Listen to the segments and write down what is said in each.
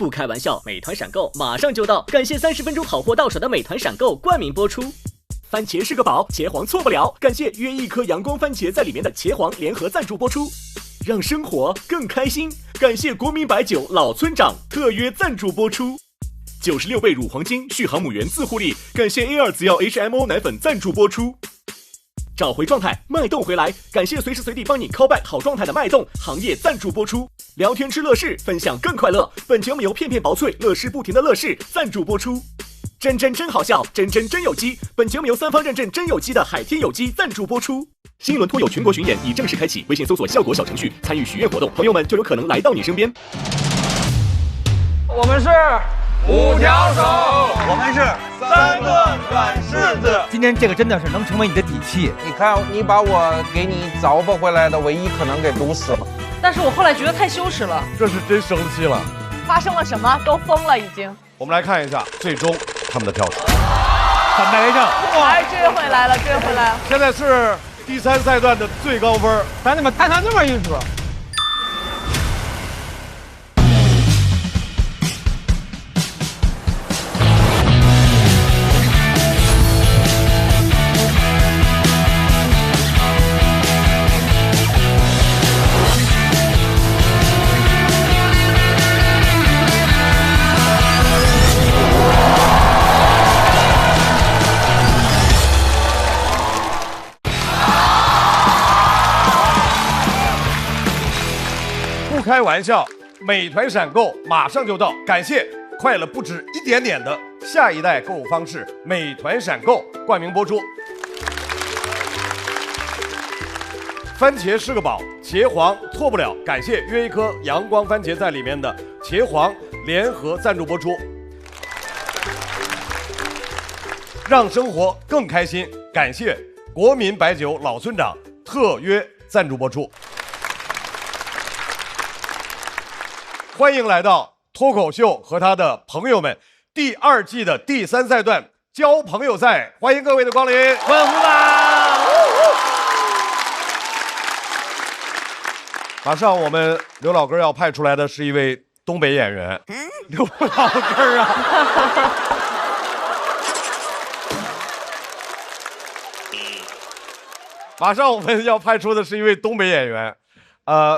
不开玩笑，美团闪购马上就到，感谢30分钟好货到手的美团闪购冠名播出。番茄是个宝，茄皇错不了，感谢约一颗阳光番茄在里面的茄皇联合赞助播出。让生活更开心，感谢国民白酒老村长特约赞助播出。96倍乳黄金续航母源自护力，感谢 A2 紫药 HMO 奶粉赞助播出。找回状态，脉动回来，感谢随时随地帮你 call back 好状态的脉动行业赞助播出。聊天吃乐事，分享更快乐，本节目由片片薄脆乐事不停的乐事赞助播出。真好笑，真有机，本节目由3方认证真有机的海天有机赞助播出。新一轮脱友全国巡演已正式开启，微信搜索效果小程序参与许愿活动，朋友们就有可能来到你身边。我们是5条手，我们是3个软柿子。今天这个真的是能成为你的底气。你看，你把我给你找不回来的唯一可能给堵死了。但是我后来觉得太羞耻了。这是真生气了。发生了什么？都疯了已经。我们来看一下最终他们的票数。反败为胜，哎，追回来了。现在是第3赛段的最高分，咱怎么谈上这么一出？不开玩笑，美团闪购马上就到，感谢快了不止一点点的下一代购物方式美团闪购冠名播出。番茄是个宝，茄皇错不了，感谢约一颗阳光番茄在里面的茄皇联合赞助播出。让生活更开心，感谢国民白酒老村长特约赞助播出。欢迎来到脱口秀和他的朋友们第2季的第3赛段交朋友赛，欢迎各位的光临，欢呼吧！马上我们刘老根要派出来的是一位东北演员，刘老根啊！马上我们要派出的是一位东北演员，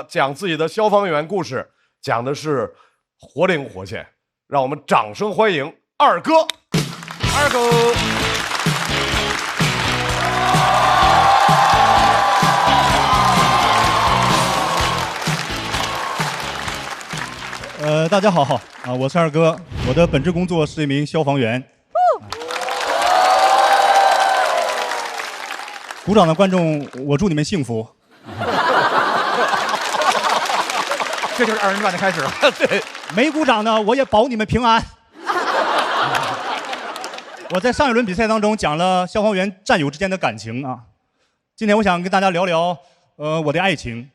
讲自己的消防员故事，讲的是活灵活现，让我们掌声欢迎二哥。二狗。大家好啊，我是二哥，我的本职工作是一名消防员。鼓掌的观众，我祝你们幸福。这就是2人转的开始了。对，没鼓掌呢，我也保你们平安。我在上一轮比赛当中讲了消防员战友之间的感情啊，今天我想跟大家聊聊我的爱情。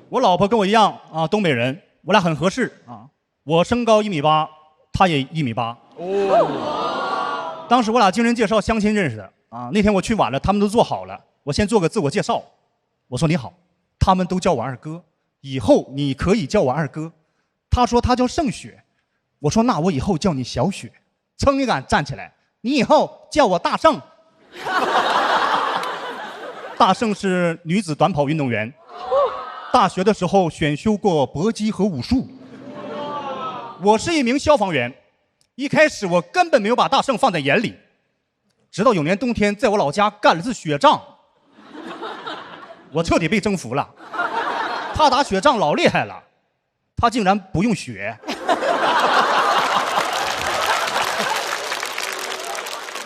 我老婆跟我一样啊，东北人，我俩很合适啊。我身高1.8米，她也1.8米。当时我俩经人介绍相亲认识的啊。那天我去晚了，他们都坐好了，我先做个自我介绍。我说你好，他们都叫我二哥，以后你可以叫我二哥。他说他叫盛雪，我说那我以后叫你小雪。噌一杆站起来，你以后叫我大盛。大盛是女子短跑运动员。大学的时候选修过搏击和武术。我是一名消防员，一开始我根本没有把大盛放在眼里，直到有年冬天在我老家干了次雪仗，我彻底被征服了。他打雪仗老厉害了，他竟然不用雪。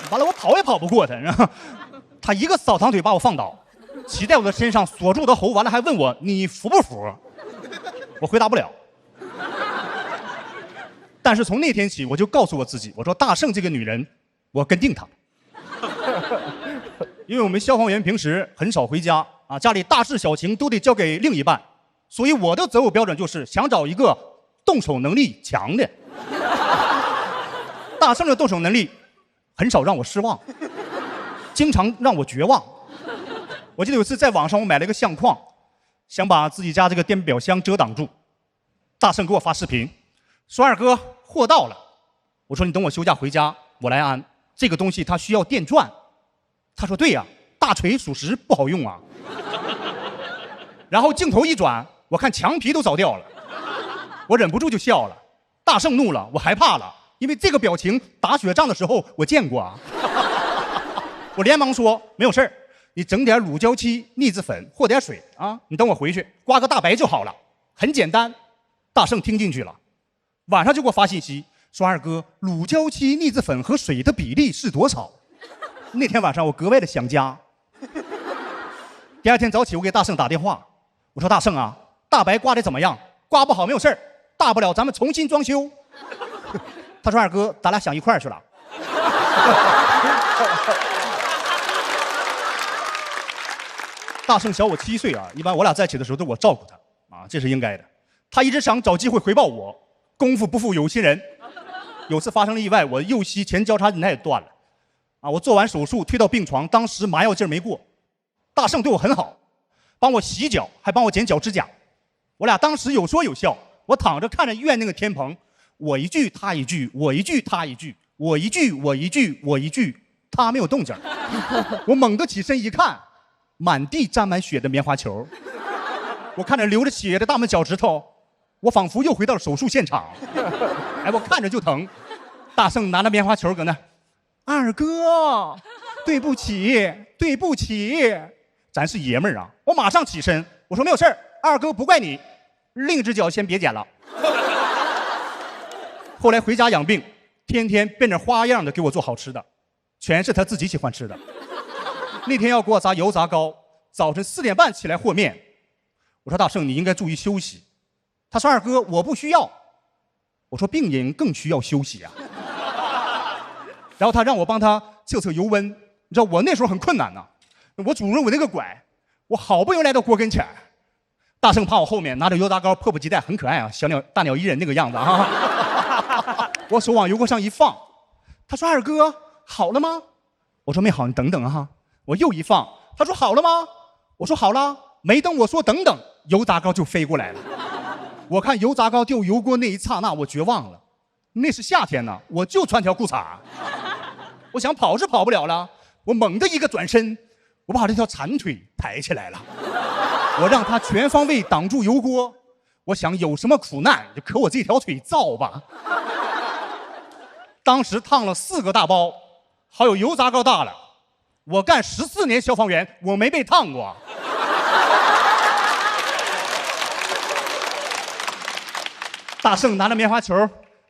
完了，我跑也跑不过他，然后他一个扫堂腿把我放倒，骑在我的身上锁住我的喉，完了还问我你服不服？我回答不了。但是从那天起，我就告诉我自己，我说大盛这个女人，我跟定她。因为我们消防员平时很少回家啊，家里大事小情都得交给另一半，所以我的择偶标准就是想找一个动手能力强的。大盛的动手能力很少让我失望，经常让我绝望。我记得有一次在网上我买了一个相框，想把自己家这个电表箱遮挡住，大圣给我发视频，说二哥货到了。我说你等我休假回家，我来安。这个东西它需要电钻。他说对呀，大锤属实不好用啊。然后镜头一转，我看墙皮都凿掉了，我忍不住就笑了。大圣怒了，我害怕了，因为这个表情打雪仗的时候我见过啊。我连忙说没有事儿，你整点乳胶漆、腻子粉和点水啊，你等我回去刮个大白就好了，很简单。大圣听进去了，晚上就给我发信息说二哥，乳胶漆、腻子粉和水的比例是多少？那天晚上我格外的想家。第二天早起我给大圣打电话，我说大圣啊，大白刮的怎么样？刮不好没有事儿，大不了咱们重新装修。他说二哥，咱俩想一块儿去了。大圣小我7岁啊，一般我俩在一起的时候都是我照顾他啊，这是应该的。他一直想找机会回报我，功夫不负有心人。有次发生了意外，我右膝前交叉韧带断了啊，我做完手术推到病床，当时麻药劲儿没过。大圣对我很好，帮我洗脚，还帮我剪脚指甲。我俩当时有说有笑，我躺着看着医院那个天棚，我一句他一句，我一句他一句，我一句我一句我一句，他没有动静。我猛地起身一看，满地沾满血的棉花球。我看着流着血的大拇脚趾头，我仿佛又回到了手术现场。哎，我看着就疼。大圣拿着棉花球搁那，二哥，对不起，对不起。咱是爷们儿啊！我马上起身，我说没有事儿，二哥不怪你，另一只脚先别剪了。后来回家养病，天天变着花样的给我做好吃的，全是他自己喜欢吃的。那天要给我炸油炸糕，早晨4点半起来和面。我说大圣，你应该注意休息。他说二哥，我不需要。我说病人更需要休息啊。然后他让我帮他测测油温，你知道我那时候很困难呐，我拄着我那个拐，我好不容易来到锅跟前，大圣趴我后面拿着油炸糕，迫不及待，很可爱啊，小鸟大鸟依人那个样子啊。我手往油锅上一放，他说二哥好了吗？我说没好，你等等啊。我又一放，他说好了吗？我说好了。没等我说等等，油炸糕就飞过来了。我看油炸糕掉油锅那一刹那，我绝望了。那是夏天呢，我就穿条裤衩。我想跑是跑不了了，我猛地一个转身，我把这条残腿抬起来了。我让他全方位挡住油锅。我想有什么苦难就可我这条腿造吧。当时烫了4个大包，还有油炸糕大了。我干14年消防员，我没被烫过。大圣拿着棉花球，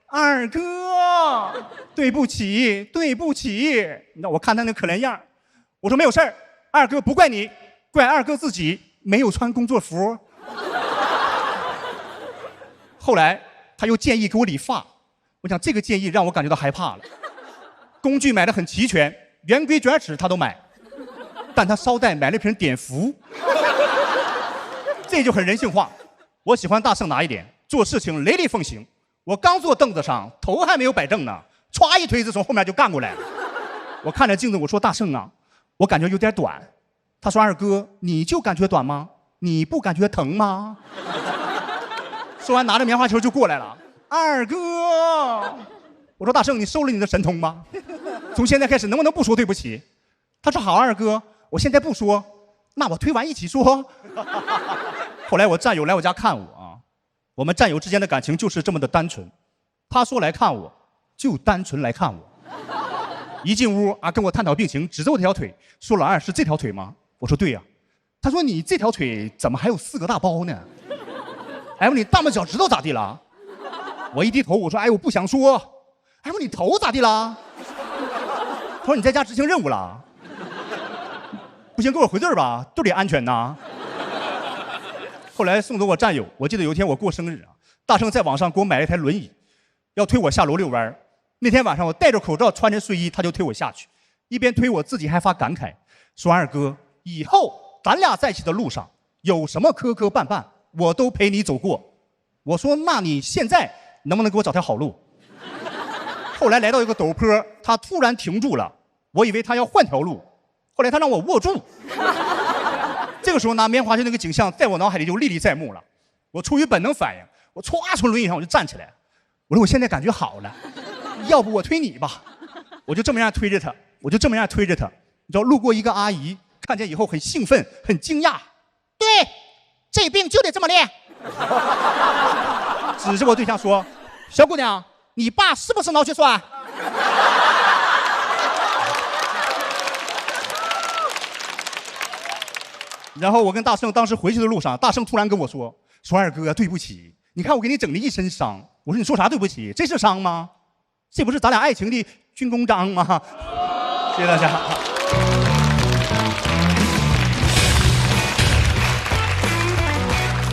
二哥，对不起，对不起。那我看他那可怜样，我说没有事儿，二哥不怪你，怪二哥自己没有穿工作服。后来他又建议给我理发，我想这个建议让我感觉到害怕了。工具买得很齐全，圆规卷尺他都买，但他捎带买了瓶碘伏，这就很人性化。我喜欢大圣哪一点？做事情雷厉风行。我刚坐凳子上，头还没有摆正呢，歘一推子从后面就干过来了。我看着镜子，我说大圣啊，我感觉有点短。他说二哥，你就感觉短吗？你不感觉疼吗？说完拿着棉花球就过来了。二哥，我说大圣，你收了你的神通吗？从现在开始能不能不说对不起？他说好，二哥，我现在不说，那我推完一起说。后来我战友来我家看我啊，我们战友之间的感情就是这么的单纯。他说来看我，就单纯来看我。一进屋啊，跟我探讨病情，指着我这条腿，说老二是这条腿吗？我说对呀。他说你这条腿怎么还有4个大包呢？哎，我你大拇脚趾头咋地了？我一低头，我说哎，我不想说。哎，我你头咋地了？他说你在家执行任务了。不行，给我回字吧，都得安全呐。后来送走我战友，我记得有一天我过生日啊，大圣在网上给我买了一台轮椅，要推我下楼遛弯。那天晚上我戴着口罩，穿着睡衣，他就推我下去，一边推我自己还发感慨，说二哥，以后咱俩在一起的路上有什么磕磕绊绊，我都陪你走过。我说那你现在能不能给我找条好路？后来来到一个陡坡，他突然停住了，我以为他要换条路，后来他让我握住。这个时候拿棉花球那个景象在我脑海里就历历在目了。我出于本能反应，我歘从轮椅上我就站起来，我说我现在感觉好了，要不我推你吧，我就这么样推着他，你知道路过一个阿姨，看见以后很兴奋，很惊讶，对，这病就得这么练，指着我对象说，小姑娘，你爸是不是脑血栓？然后我跟大圣当时回去的路上，大圣突然跟我说二哥对不起，你看我给你整了一身伤。我说你说啥对不起？这是伤吗？这不是咱俩爱情的军功章吗？谢谢大家。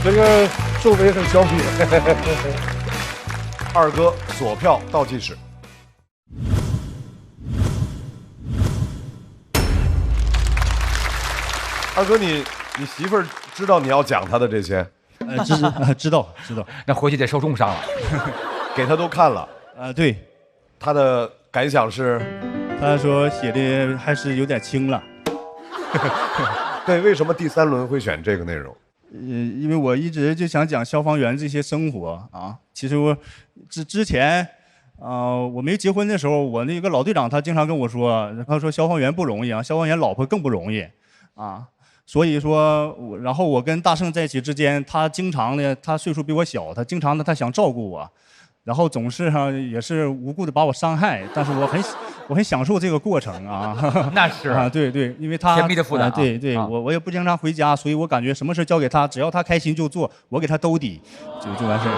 这个周围很调皮。二哥锁票倒计时。二哥，你媳妇儿知道你要讲她的这些？知道。那回去得受重伤了。给她都看了。对，她的感想是，他说写的还是有点轻了。对，为什么第3轮会选这个内容？因为我一直就想讲消防员这些生活啊。其实我之前，我没结婚的时候，我那个老队长他经常跟我说，他说消防员不容易啊，消防员老婆更不容易啊。所以说，然后我跟大圣在一起之间，他经常的，他岁数比我小，他经常的他想照顾我，然后总是也是无故的把我伤害，但是我很享受这个过程啊。那是啊，对，因为他甜蜜的负担。对，我也不经常回家，所以我感觉什么事交给他，只要他开心就做，我给他兜底，就完事儿。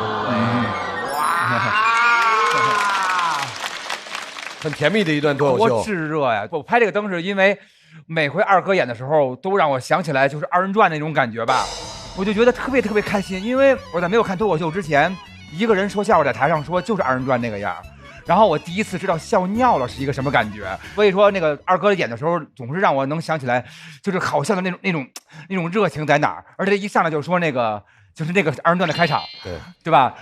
很甜蜜的一段脱口秀。多炙热呀！我拍这个灯是因为每回二哥演的时候，都让我想起来就是二人转那种感觉吧，我就觉得特别开心。因为我在没有看脱口秀之前，一个人说笑话在台上说就是二人转那个样，然后我第一次知道笑尿了是一个什么感觉。所以说那个二哥演的时候，总是让我能想起来，就是好笑的那种热情在哪儿。而且一上来就说那个就是那个二人转的开场，对吧？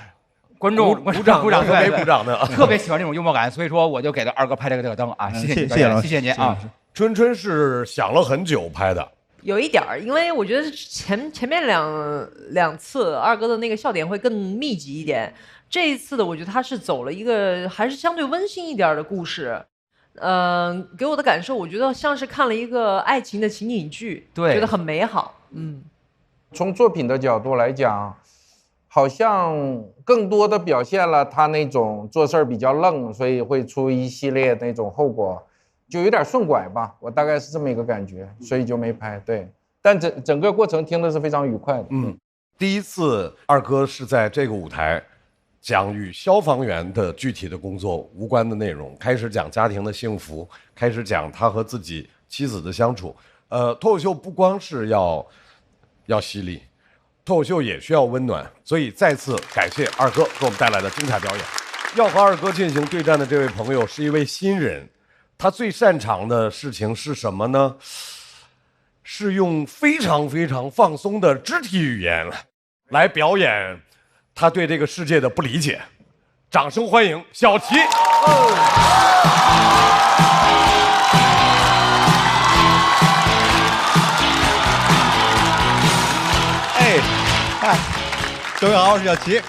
观众鼓掌，对，鼓掌的，特别喜欢这种幽默感，所以说我就给了二哥拍这个灯啊，谢谢您啊。春春是想了很久拍的，有一点儿，因为我觉得前面两次二哥的那个笑点会更密集一点，这一次的我觉得他是走了一个还是相对温馨一点的故事。给我的感受，我觉得像是看了一个爱情的情景剧，对，觉得很美好。从作品的角度来讲，好像更多的表现了他那种做事儿比较愣，所以会出一系列那种后果，就有点顺拐吧，我大概是这么一个感觉，所以就没拍。对，但整个过程听的是非常愉快的。第一次二哥是在这个舞台讲与消防员的具体的工作无关的内容，开始讲家庭的幸福，开始讲他和自己妻子的相处。脱口秀不光是要犀利，脱口秀也需要温暖，所以再次感谢二哥给我们带来的精彩表演。要和二哥进行对战的这位朋友是一位新人，他最擅长的事情是什么呢？是用非常放松的肢体语言来表演他对这个世界的不理解。掌声欢迎小齐。各位好，我是小齐。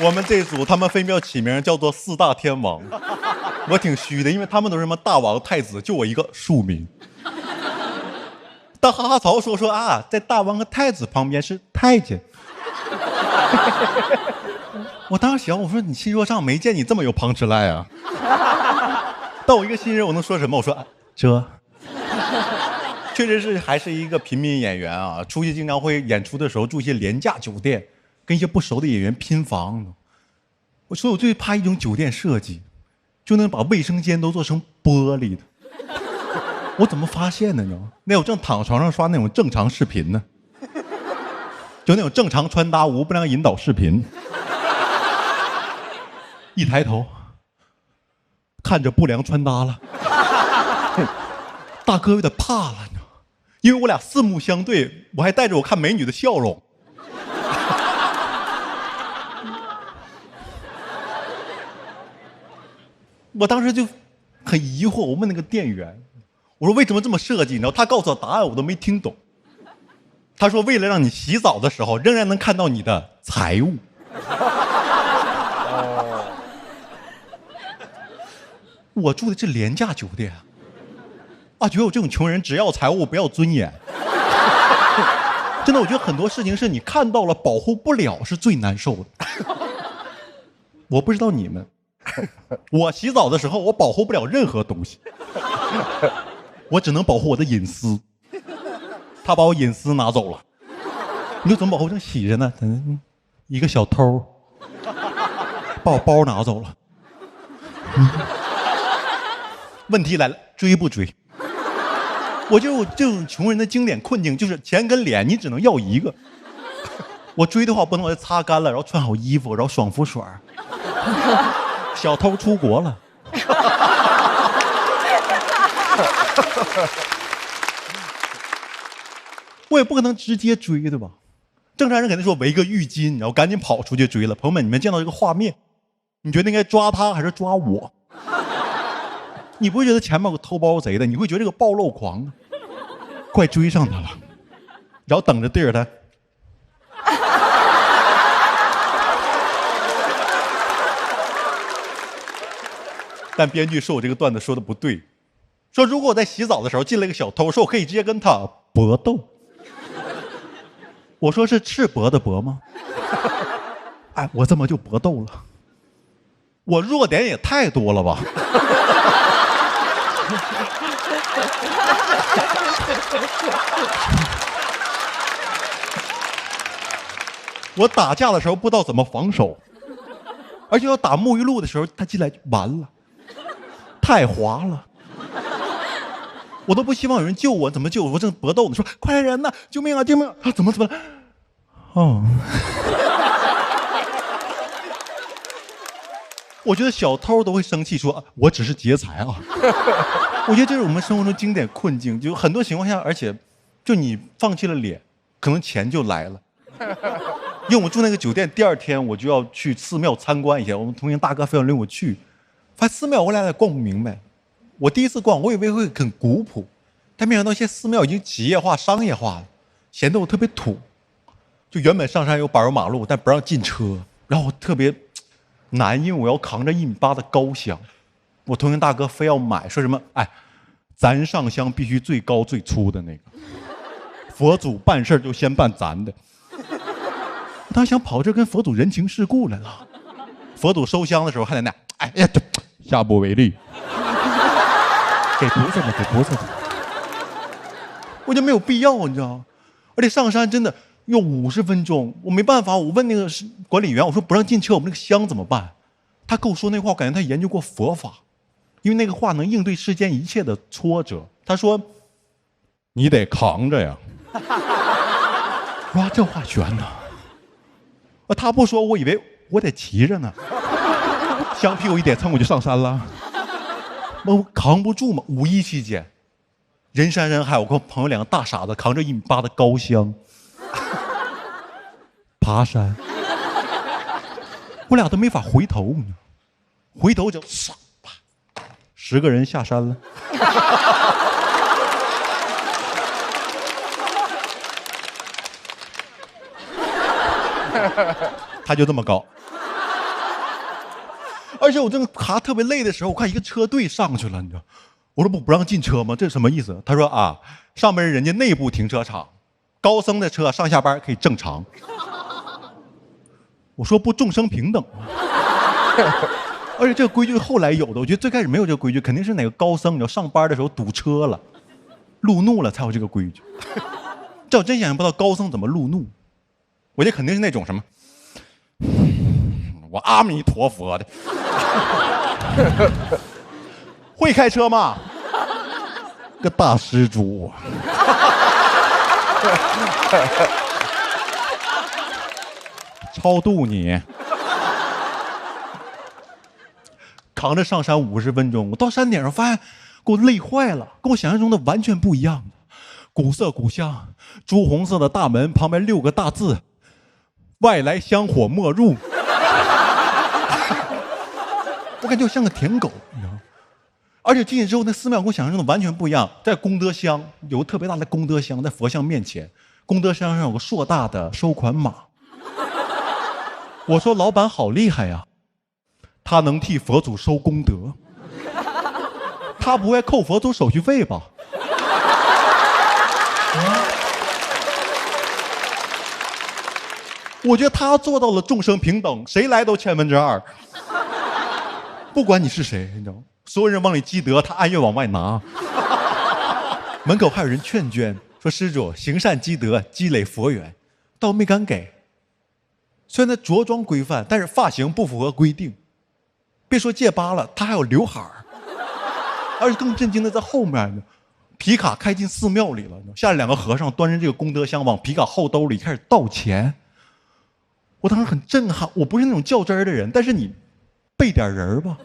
我们这组他们分别起名叫做四大天王，我挺虚的，因为他们都是什么大王太子，就我一个庶民。但哈哈曹说啊，在大王和太子旁边是太监。我当时想，我说你新说唱没见你这么有旁吃赖啊。但我一个新人，我能说什么？我说这。确实是还是一个平民演员啊，出去经常会演出的时候住一些廉价酒店，跟一些不熟的演员拼房。我说我最怕一种酒店设计，就能把卫生间都做成玻璃的。我怎么发现的呢？那我正躺床上刷那种正常视频呢，就那种正常穿搭无不良引导视频。一抬头，看着不良穿搭了，大哥有点怕了。因为我俩四目相对，我还带着我看美女的笑容。我当时就很疑惑，我问那个店员，我说为什么这么设计？你知道，他告诉我答案，我都没听懂。他说为了让你洗澡的时候仍然能看到你的财物。我住的是廉价酒店啊，觉得我这种穷人只要财物不要尊严。真的，我觉得很多事情是你看到了保护不了是最难受的。我不知道你们，我洗澡的时候我保护不了任何东西，我只能保护我的隐私。他把我隐私拿走了，你说怎么保护？正洗着呢，一个小偷把我包拿走了。问题来了，追不追？我就这种穷人的经典困境，就是钱跟脸你只能要一个。我追的话，不能我擦干了，然后穿好衣服，然后爽肤水。小偷出国了。我也不可能直接追，对吧？正常人肯定说围个浴巾，然后赶紧跑出去追了。朋友们，你们见到这个画面，你觉得应该抓他还是抓我？你不会觉得前面有个偷包贼的，你会觉得这个暴露狂啊，快追上他了，然后等着对着他。但编剧说我这个段子说的不对，说如果我在洗澡的时候进了一个小偷，说我可以直接跟他搏斗。我说是赤膊的膊吗？哎，我这么就搏斗了，我弱点也太多了吧？我打架的时候不知道怎么防守，而且要打沐浴露的时候，他进来就完了，太滑了，我都不希望有人救我，怎么救我？我正搏斗呢，说快来人呐，救命啊，救命啊！怎么了？哦，我觉得小偷都会生气说，我只是劫财啊。我觉得这是我们生活中经典困境，就很多情况下，而且就你放弃了脸，可能钱就来了。因为我们住那个酒店，第二天我就要去寺庙参观一下，我们同行大哥非要领我去，发现寺庙我俩也逛不明白。我第一次逛，我以为会很古朴，但没想到现在寺庙已经企业化、商业化了，显得我特别土。就原本上山有柏油马路，但不让进车，然后我特别难，因为我要扛着1.8米的高香。我同行大哥非要买，说什么哎，咱上香必须最高最粗的那个，佛祖办事就先办咱的。我当时想跑这跟佛祖人情世故来了，佛祖收香的时候还在那，哎呀，下不为例，给菩萨的，给菩萨的。我觉得没有必要，你知道吗？而且上山真的要50分钟，我没办法，我问那个管理员，我说不让进车，我们那个香怎么办？他跟我说那话，我感觉他研究过佛法，因为那个话能应对世间一切的挫折。他说：“你得扛着呀。”哇，这话悬呐！他不说，我以为我得骑着呢。香屁股一点蹭，我就上山了。我扛不住嘛。5·1期间，人山人海，我跟我朋友2个大傻子扛着1.8米的高香爬山，我俩都没法回头，回头就10个人下山了。他就这么高，而且我正爬特别累的时候，我看一个车队上去了，你知道，我说不让进车吗？这是什么意思？他说啊，上面人家内部停车场，高僧的车上下班可以正常。我说不众生平等吗？而且这个规矩后来有的，我觉得最开始没有这个规矩，肯定是哪个高僧你要上班的时候堵车了，路怒了才有这个规矩。这我真想象不到高僧怎么路怒。我觉得肯定是那种什么，我阿弥陀佛的，会开车吗？个大施主，超度你，扛着上山50分钟，我到山顶上发现给我累坏了，跟我想象中的完全不一样。古色古香，朱红色的大门旁边6个大字。外来香火莫入，我感觉我像个舔狗，你知道吗？而且进去之后，那寺庙跟我想象中的完全不一样。在功德箱有个特别大的功德箱，在佛像面前，功德箱上有个硕大的收款码。我说老板好厉害呀，他能替佛祖收功德，他不会扣佛祖手续费吧？我觉得他做到了众生平等，谁来都2/1000，不管你是谁，你知道吗？所有人往里积德，他按月往外拿。门口还有人劝捐，说施主行善积德，积累佛缘，倒没敢给。虽然他着装规范，但是发型不符合规定。别说戒疤了，他还有刘海儿。而且更震惊的在后面呢，皮卡开进寺庙里了，下来2个和尚端着这个功德箱往皮卡后兜里开始倒钱。我当时很震撼，我不是那种较真儿的人，但是你备点人吧。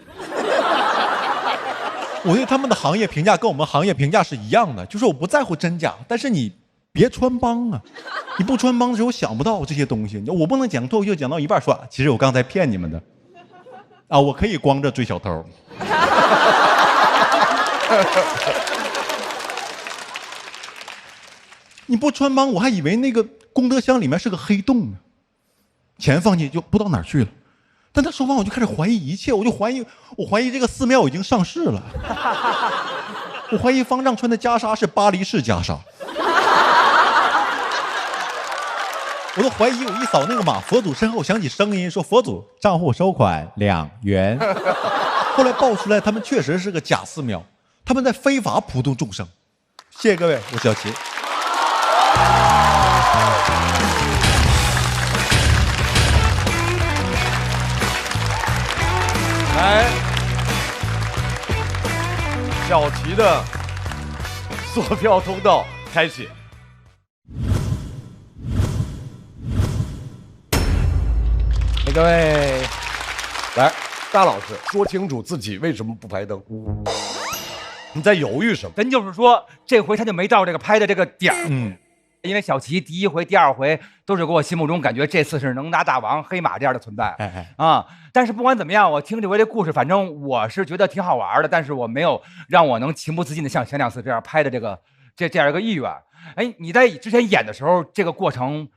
我对他们的行业评价跟我们行业评价是一样的，就是我不在乎真假，但是你别穿帮啊！你不穿帮的时候，我想不到这些东西。我不能讲脱口秀讲到一半说，其实我刚才骗你们的啊，我可以光着追小偷。你不穿帮，我还以为那个功德箱里面是个黑洞呢。钱放进去就不知道哪儿去了，但他说完我就开始怀疑一切，我怀疑这个寺庙已经上市了，我怀疑方丈穿的袈裟是巴黎式袈裟，我都怀疑我一扫那个码，佛祖身后响起声音说佛祖账户收款2元，后来爆出来他们确实是个假寺庙，他们在非法普度众生。谢谢各位，我小齐。来，小齐的索票通道开启。各位，来，大老师说清楚自己为什么不拍灯？你在犹豫什么？咱就是说，这回他就没到这个拍的这个点儿。因为小齐第1回、第2回都是给我心目中感觉这次是能拿大王、黑马这样的存在。但是不管怎么样，我听这回这故事，反正我是觉得挺好玩的，但是我没有让我能情不自禁的像前2次这样拍的这样一个意愿。哎，你在之前演的时候，这个过程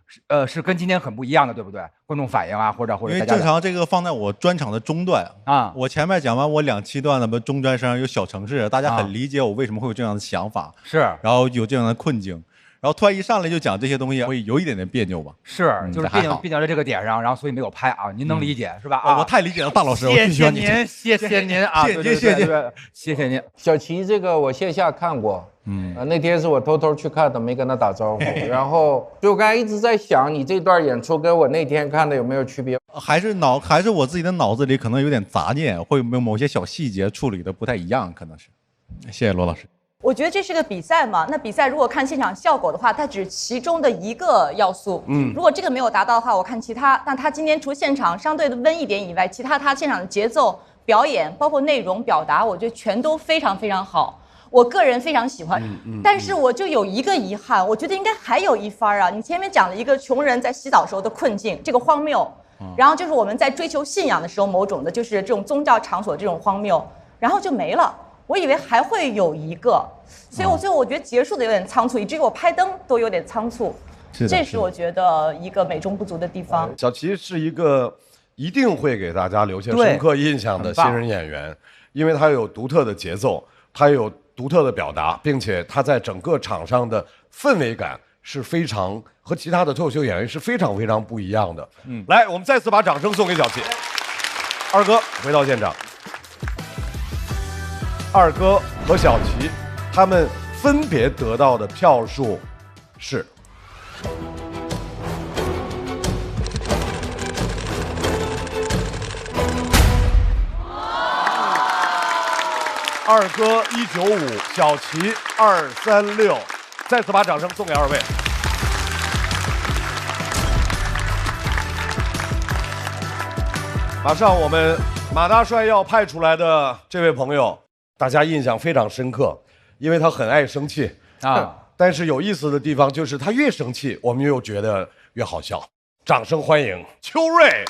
是跟今天很不一样的，对不对？观众反应啊，或者因为正常这个放在我专场的中段啊，我前面讲完我2期段的中专生有小城市，大家很理解我为什么会有这样的想法，是，然后有这样的困境。然后突然一上来就讲这些东西，会有一点点别扭吧？是，就是别扭在这个点上，然后所以没有拍啊。您能理解是吧？我太理解了，大老师，谢谢您，谢谢您啊，谢谢您。小齐这个我线下看过，那天是我偷偷去看的，没跟他打招呼。然后，所以我刚才一直在想，你这段演出跟我那天看的有没有区别？还是我自己的脑子里可能有点杂念，会有某些小细节处理的不太一样，可能是。谢谢罗老师。我觉得这是个比赛嘛，那比赛如果看现场效果的话，它只是其中的一个要素。如果这个没有达到的话，我看其他。但他今天除现场相对的温一点以外，其他他现场的节奏、表演，包括内容表达，我觉得全都非常非常好。我个人非常喜欢。但是我就有一个遗憾，我觉得应该还有一番啊。你前面讲了一个穷人在洗澡时候的困境，这个荒谬。然后就是我们在追求信仰的时候，某种的就是这种宗教场所这种荒谬，然后就没了。我以为还会有一个，所以我最后我觉得结束的有点仓促，以至于我拍灯都有点仓促。这是我觉得一个美中不足的地方。小齐是一个一定会给大家留下深刻印象的新人演员，因为他有独特的节奏，他有独特的表达，并且他在整个场上的氛围感是非常和其他的脱口秀演员是非常非常不一样的。来，我们再次把掌声送给小齐。二哥回到现场。二哥和小齐，他们分别得到的票数是二哥195，小齐236，再次把掌声送给2位。马上我们马大帅要派出来的这位朋友，大家印象非常深刻，因为他很爱生气啊。但是有意思的地方就是他越生气，我们又觉得越好笑。掌声欢迎邱瑞。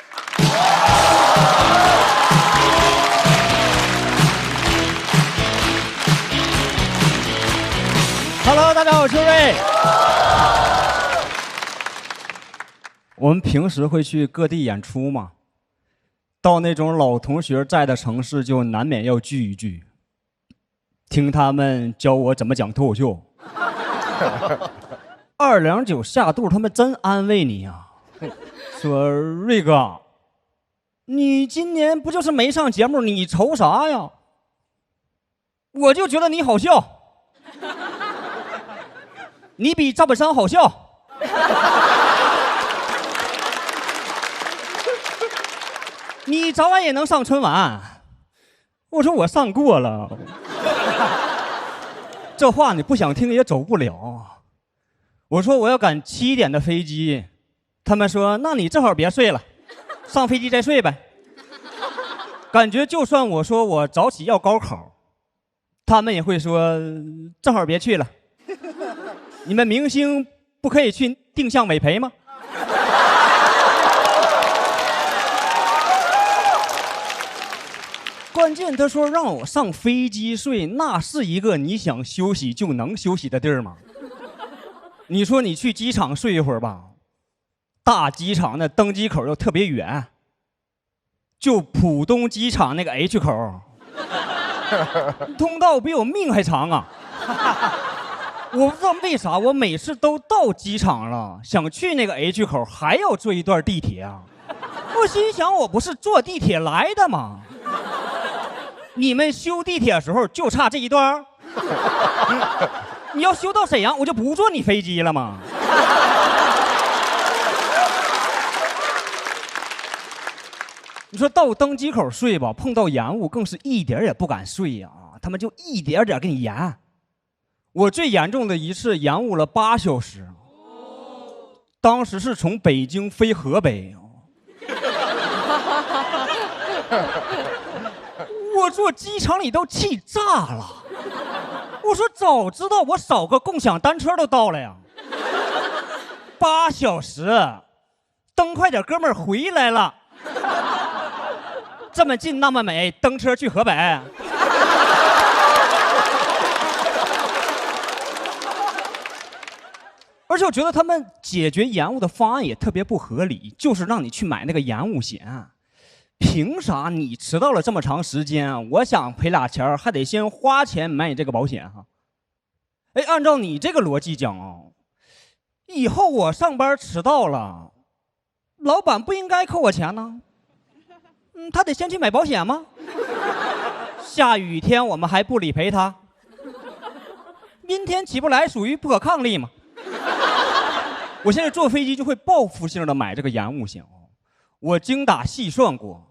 Hello， 大家好，我是邱瑞。我们平时会去各地演出嘛，到那种老同学在的城市，就难免要聚一聚，听他们教我怎么讲脱口秀。229下肚，他们真安慰你呀、说瑞哥，你今年不就是没上节目，你愁啥呀？我就觉得你好笑，你比赵本山好笑。你早晚也能上春晚。我说我上过了。这话你不想听也走不了。我说我要赶7点的飞机，他们说那你正好别睡了，上飞机再睡呗。感觉就算我说我早起要高考，他们也会说正好别去了。你们明星不可以去定向委培吗？关键他说让我上飞机睡，那是一个你想休息就能休息的地儿吗？你说你去机场睡一会儿吧，大机场的登机口又特别远，就浦东机场那个 H 口，通道比我命还长啊！我不知道为啥我每次都到机场了，想去那个 H 口还要坐一段地铁啊！我心想我不是坐地铁来的吗？你们修地铁的时候就差这一段？你要修到沈阳，我就不坐你飞机了吗？你说到登机口睡吧，碰到延误更是一点也不敢睡呀、他们就一点点给你延。我最严重的一次延误了8小时，当时是从北京飞河北。我坐机场里都气炸了，我说早知道我少个共享单车都到了呀。8小时，蹬快点，哥们儿回来了。这么近那么美，蹬车去河北。而且我觉得他们解决延误的方案也特别不合理，就是让你去买那个延误险。凭啥你迟到了这么长时间，我想赔俩钱还得先花钱买你这个保险哈？哎，按照你这个逻辑讲以后我上班迟到了，老板不应该扣我钱呢？他得先去买保险吗？下雨天我们还不理赔他？阴天起不来属于不可抗力嘛？我现在坐飞机就会报复性的买这个延误险我精打细算过。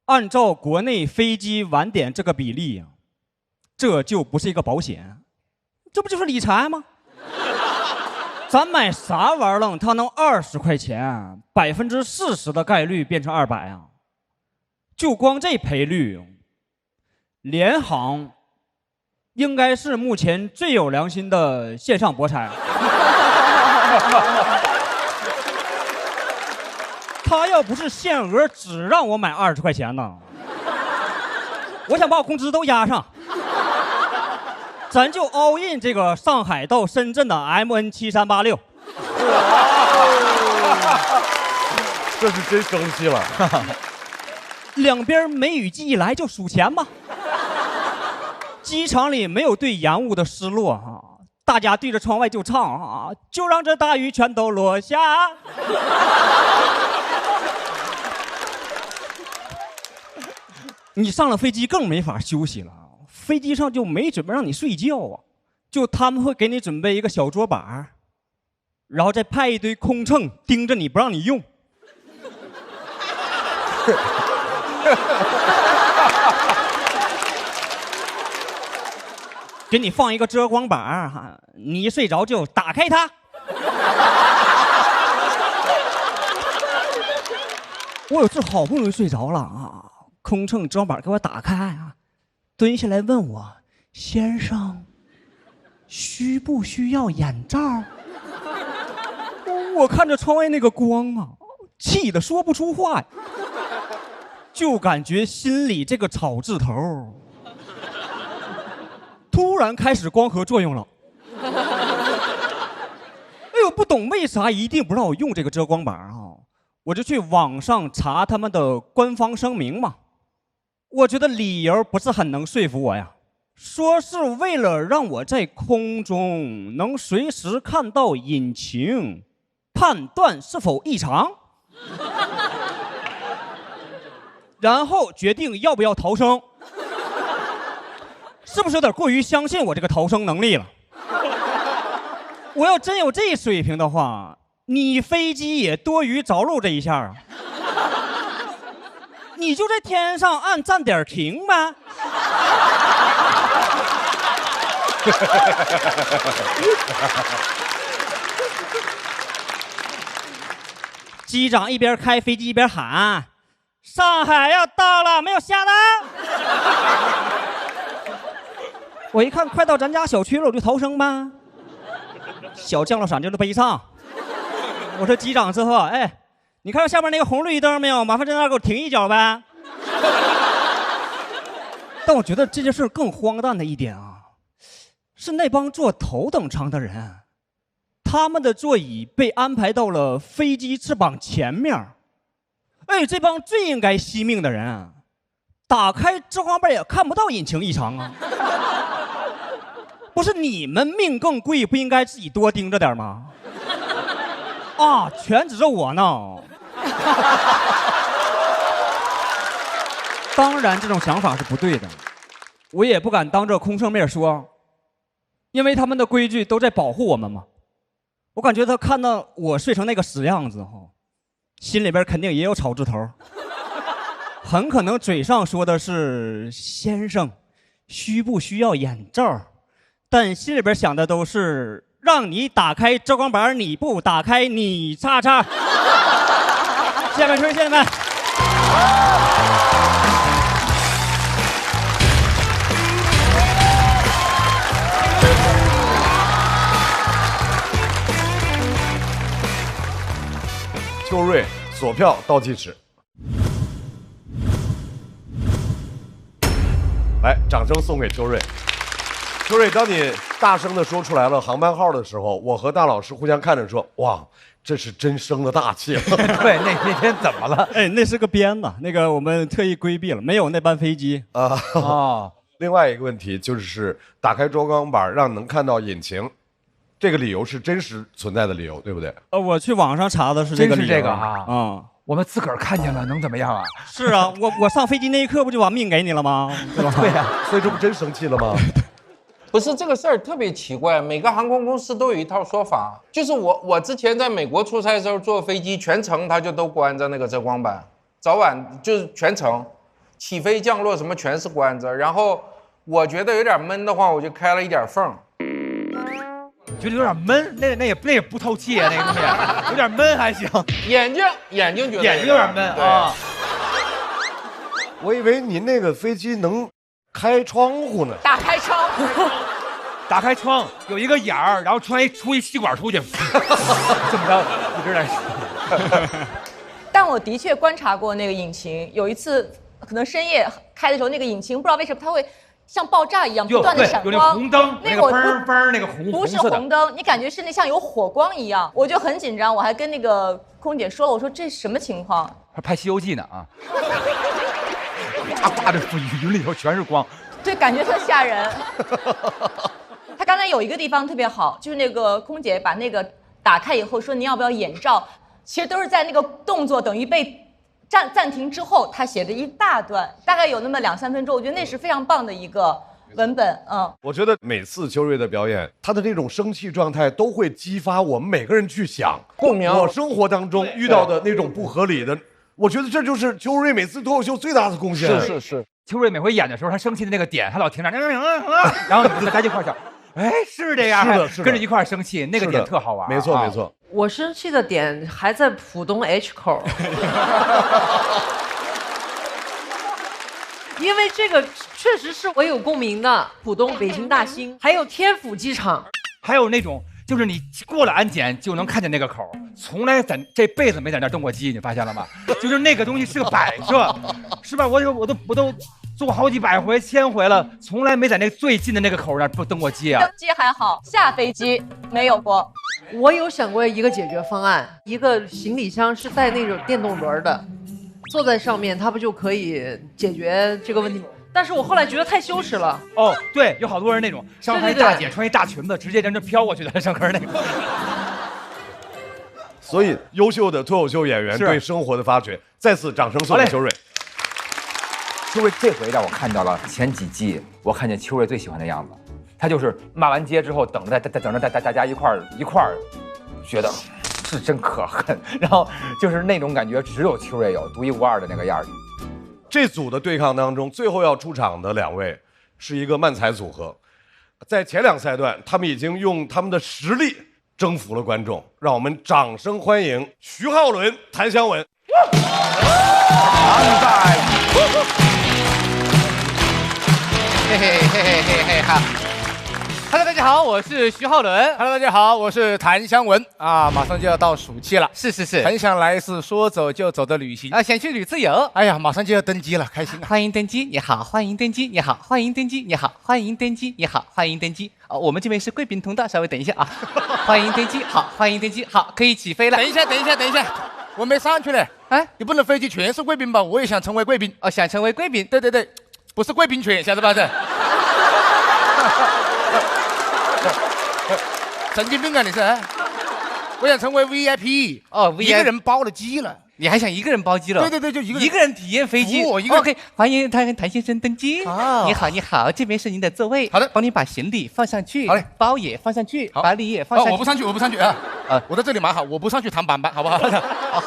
按照国内飞机晚点这个比例这就不是一个保险，这不就是理财吗？咱买啥玩意儿，它能20块钱，40%的概率变成200啊！就光这赔率，联航应该是目前最有良心的线上博彩。他要不是限额只让我买20块钱呢，我想把我工资都压上，咱就 all in 这个上海到深圳的 MN7386。这是真生气了。两边梅雨季一来就数钱吧。机场里没有对延误的失落大家对着窗外就唱就让这大雨全都落下。你上了飞机更没法休息了，飞机上就没准备让你睡觉就他们会给你准备一个小桌板，然后再派一堆空乘盯着你不让你用。给你放一个遮光板你一睡着就打开它。我有次好不容易睡着了空乘遮光板给我打开蹲下来问我：“先生，需不需要眼罩？”我看着窗外那个光气得说不出话呀，就感觉心里这个草字头突然开始光合作用了。哎呦，不懂为啥一定不让我用这个遮光板我就去网上查他们的官方声明嘛，我觉得理由不是很能说服我呀。说是为了让我在空中能随时看到引擎，判断是否异常，然后决定要不要逃生。是不是有点过于相信我这个逃生能力了？我要真有这水平的话，你飞机也多余着陆这一下啊！你就在天上按站点停呗。机长一边开飞机一边喊：“上海要到了，没有下单。”我一看快到咱家小区了，我就逃生呗。小降落伞就是悲伤。我说机长之后，哎，你看到下面那个红绿灯没有？麻烦在那儿给我停一脚呗。但我觉得这件事更荒诞的一点啊，是那帮坐头等舱的人，他们的座椅被安排到了飞机翅膀前面。哎，这帮最应该惜命的人，打开遮光板也看不到引擎异常啊。不是你们命更贵，不应该自己多盯着点吗？啊，全指着我呢。当然，这种想法是不对的，我也不敢当着空乘面说，因为他们的规矩都在保护我们嘛。我感觉他看到我睡成那个死样子后，心里边肯定也有草字头，很可能嘴上说的是先生，需不需要眼罩？但心里边想的都是让你打开遮光板，你不打开，你叉叉。下面吹，谢谢们。秋瑞索票倒计时，来，掌声送给秋瑞。秋瑞，当你大声地说出来了航班号的时候，我和大老师互相看着说：“哇，这是真生了大气了。”对，那天怎么了？哎，那是个编的，那个我们特意规避了，没有那班飞机啊。哦，另外一个问题就是打开遮光板让能看到引擎，这个理由是真实存在的理由，对不对？我去网上查的是这个理由。真是这个啊。嗯。我们自个儿看见了，能怎么样啊？是啊，我上飞机那一刻不就把命给你了吗？对吧？对呀，所以这不真生气了吗？不是这个事儿特别奇怪，每个航空公司都有一套说法。就是我之前在美国出差的时候坐飞机，全程它就都关着那个遮光板，早晚就是全程，起飞降落什么全是关着。然后我觉得有点闷的话，我就开了一点缝。觉得有点闷，那也不透气啊，那个东西有点闷还行。眼睛觉得眼睛有点闷啊。我以为您那个飞机能开窗户呢。打开窗户，打开窗有一个眼儿，然后出一吸管出去，这么着一直在说。但我的确观察过那个引擎，有一次可能深夜开的时候，那个引擎不知道为什么它会像爆炸一样不断的闪光，有那红灯，那个嘣嘣那个不是红灯，你感觉是那像有火光一样，我就很紧张，我还跟那个空姐说了，我说这什么情况？还拍《西游记》呢啊！大的云里头全是光，对，感觉特吓人。他刚才有一个地方特别好，就是那个空姐把那个打开以后说您要不要眼罩，其实都是在那个动作等于被暂停之后，他写的一大段，大概有那么2-3分钟，我觉得那是非常棒的一个文本。我觉得每次秋瑞的表演，他的这种生气状态都会激发我们每个人去想共鸣。我生活当中遇到的那种不合理的，我觉得这就是秋瑞每次脱口秀最大的贡献。是。秋瑞每回演的时候，他生气的那个点，他老停那，然后大家一块笑，哎，是这样，是的，跟着一块生气，那个点特好玩。没错。我生气的点还在浦东 H 口，因为这个确实是我有共鸣的。浦东、北京大兴，还有天府机场，还有那种就是你过了安检就能看见那个口，从来这辈子没在那儿登过机，你发现了吗？就是那个东西是个摆设，是吧？我都坐好几百回、1000回了，从来没在那最近的那个口那儿登过机啊。登机还好，下飞机没有过。我有想过一个解决方案，一个行李箱是带那种电动轮的，坐在上面，它不就可以解决这个问题吗？但是我后来觉得太羞耻了。哦，对，有好多人那种上台对对对大姐穿一大裙子，直接在这飘过去的上课那个。所以，优秀的脱口秀演员是对生活的发掘，再次掌声送给秋瑞。秋瑞这回让我看到了前几季我看见秋瑞最喜欢的样子，他就是骂完街之后等着大家一块儿觉得是真可恨，然后就是那种感觉只有秋瑞有，独一无二的那个样儿。这组的对抗当中，最后要出场的2位是一个漫才组合，在前2赛段，他们已经用他们的实力征服了观众，让我们掌声欢迎徐浩伦、谭湘文。嘿嘿嘿嘿嘿嘿哈！Hello， 大家好，我是徐浩伦。Hello， 大家好，我是谭湘文。啊，马上就要到暑期了，是，很想来一次说走就走的旅行啊，想去旅自由。哎呀，马上就要登机了，开心啊！欢迎登机，你好，欢迎登机，你好，欢迎登机，你好，欢迎登机，你好，欢迎登机。哦，我们这边是贵宾通道，稍微等一下啊。欢迎登机，好，欢迎登机，好，可以起飞了。等一下，我没上去嘞。哎，你不能飞机全是贵宾吧？我也想成为贵宾。哦，想成为贵宾？对，不是贵宾犬，晓得吧？这。神经病啊！你是？我想成为 VIP 哦 ，VIP 一个人包了机了。你还想一个人包机了？对，就一个人体验飞机。我一个人 OK， 欢迎谭先生登机。哦，你好，这边是您的座位。好的，帮您把行李放上去。好嘞，包也放上去，把礼也放上去。我不上去啊！我在这里蛮好，我不上去躺板板，好不好？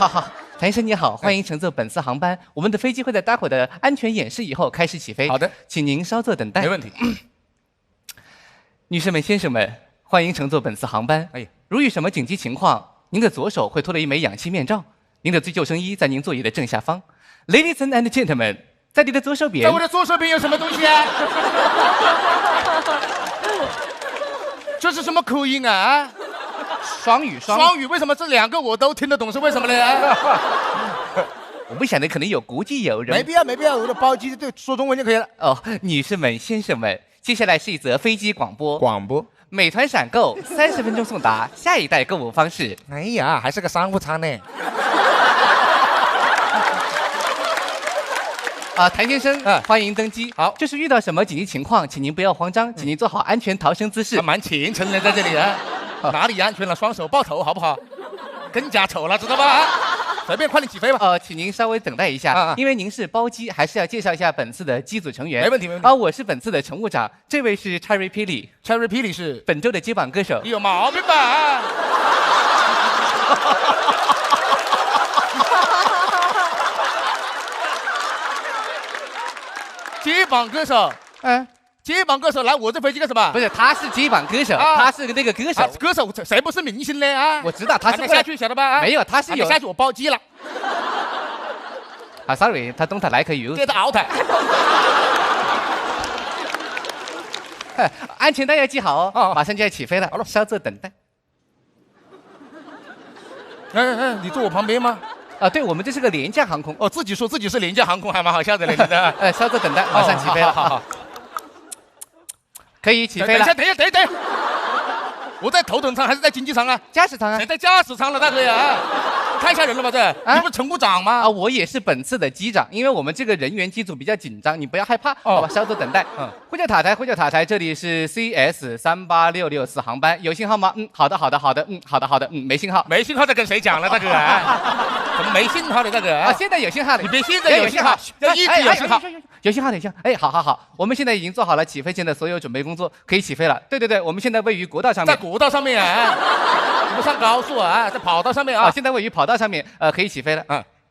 好。谭先生你好，欢迎乘坐本次航班。我们的飞机会在待会的安全演示以后开始起飞。好的，请您稍作等待。没问题。女士们、先生们，欢迎乘坐本次航班。如遇什么紧急情况，您的左手会多了一枚氧气面罩，您的救生衣在您座椅的正下方。Ladies and gentlemen， 在你的左手边。在我的左手边有什么东西啊？这是什么口音啊？双语，为什么这2个我都听得懂？是为什么呢？我不晓得，可能有国际友人。没必要，我的包机对说中文就可以了。哦，女士们、先生们，接下来是一则飞机广播。美团闪购30分钟送达下一代购物方式。哎呀，还是个商务舱呢。谭先生，欢迎登机。好，就是遇到什么紧急情况，请您不要慌张，请您做好安全逃生姿势。蛮虔诚的在这里啊。哪里安全了？双手抱头，好不好？更加丑了，知道吧？随便，快点起飞吧。请您稍微等待一下，因为您是包机，还是要介绍一下本次的机组成员。没问题。我是本次的乘务长，这位是 Cherry Pili。Cherry Pili 是本周的接榜歌手。有毛病吧？接榜歌手，接榜歌手来我这飞机干什么？不是，他是接榜歌手，他是那个歌手。歌手谁不是明星呢？啊，我知道他是下去晓得吧？没有，他是有下去我包机了。sorry， 他don't like you。Get out！ 安全带要系好哦，马上就要起飞了，好了，稍作等待。你坐我旁边吗？对，我们这是个廉价航空。自己说自己是廉价航空还蛮好笑的嘞，你的。稍作等待，马上起飞了。好。可以起飞了。等一下，我在头等舱还是在经济舱啊？驾驶舱啊？在驾驶舱了，大哥呀！太吓人了吧这！你不是乘务长吗？我也是本次的机长，因为我们这个人员机组比较紧张，你不要害怕，好吧？稍作等待。呼叫塔台，这里是 CS38664航班，有信号吗？好的，好的，没信号。没信号在跟谁讲了，大哥？怎么没信号的，大哥？现在有信号了。你别现在有信号，要一直有信号。有信号。好，我们现在已经做好了起飞前的所有准备工作，可以起飞了。对，我们现在位于国道上面。在国道上面啊，不上高速啊，在跑道上面啊。现在位于跑道上面，可以起飞了。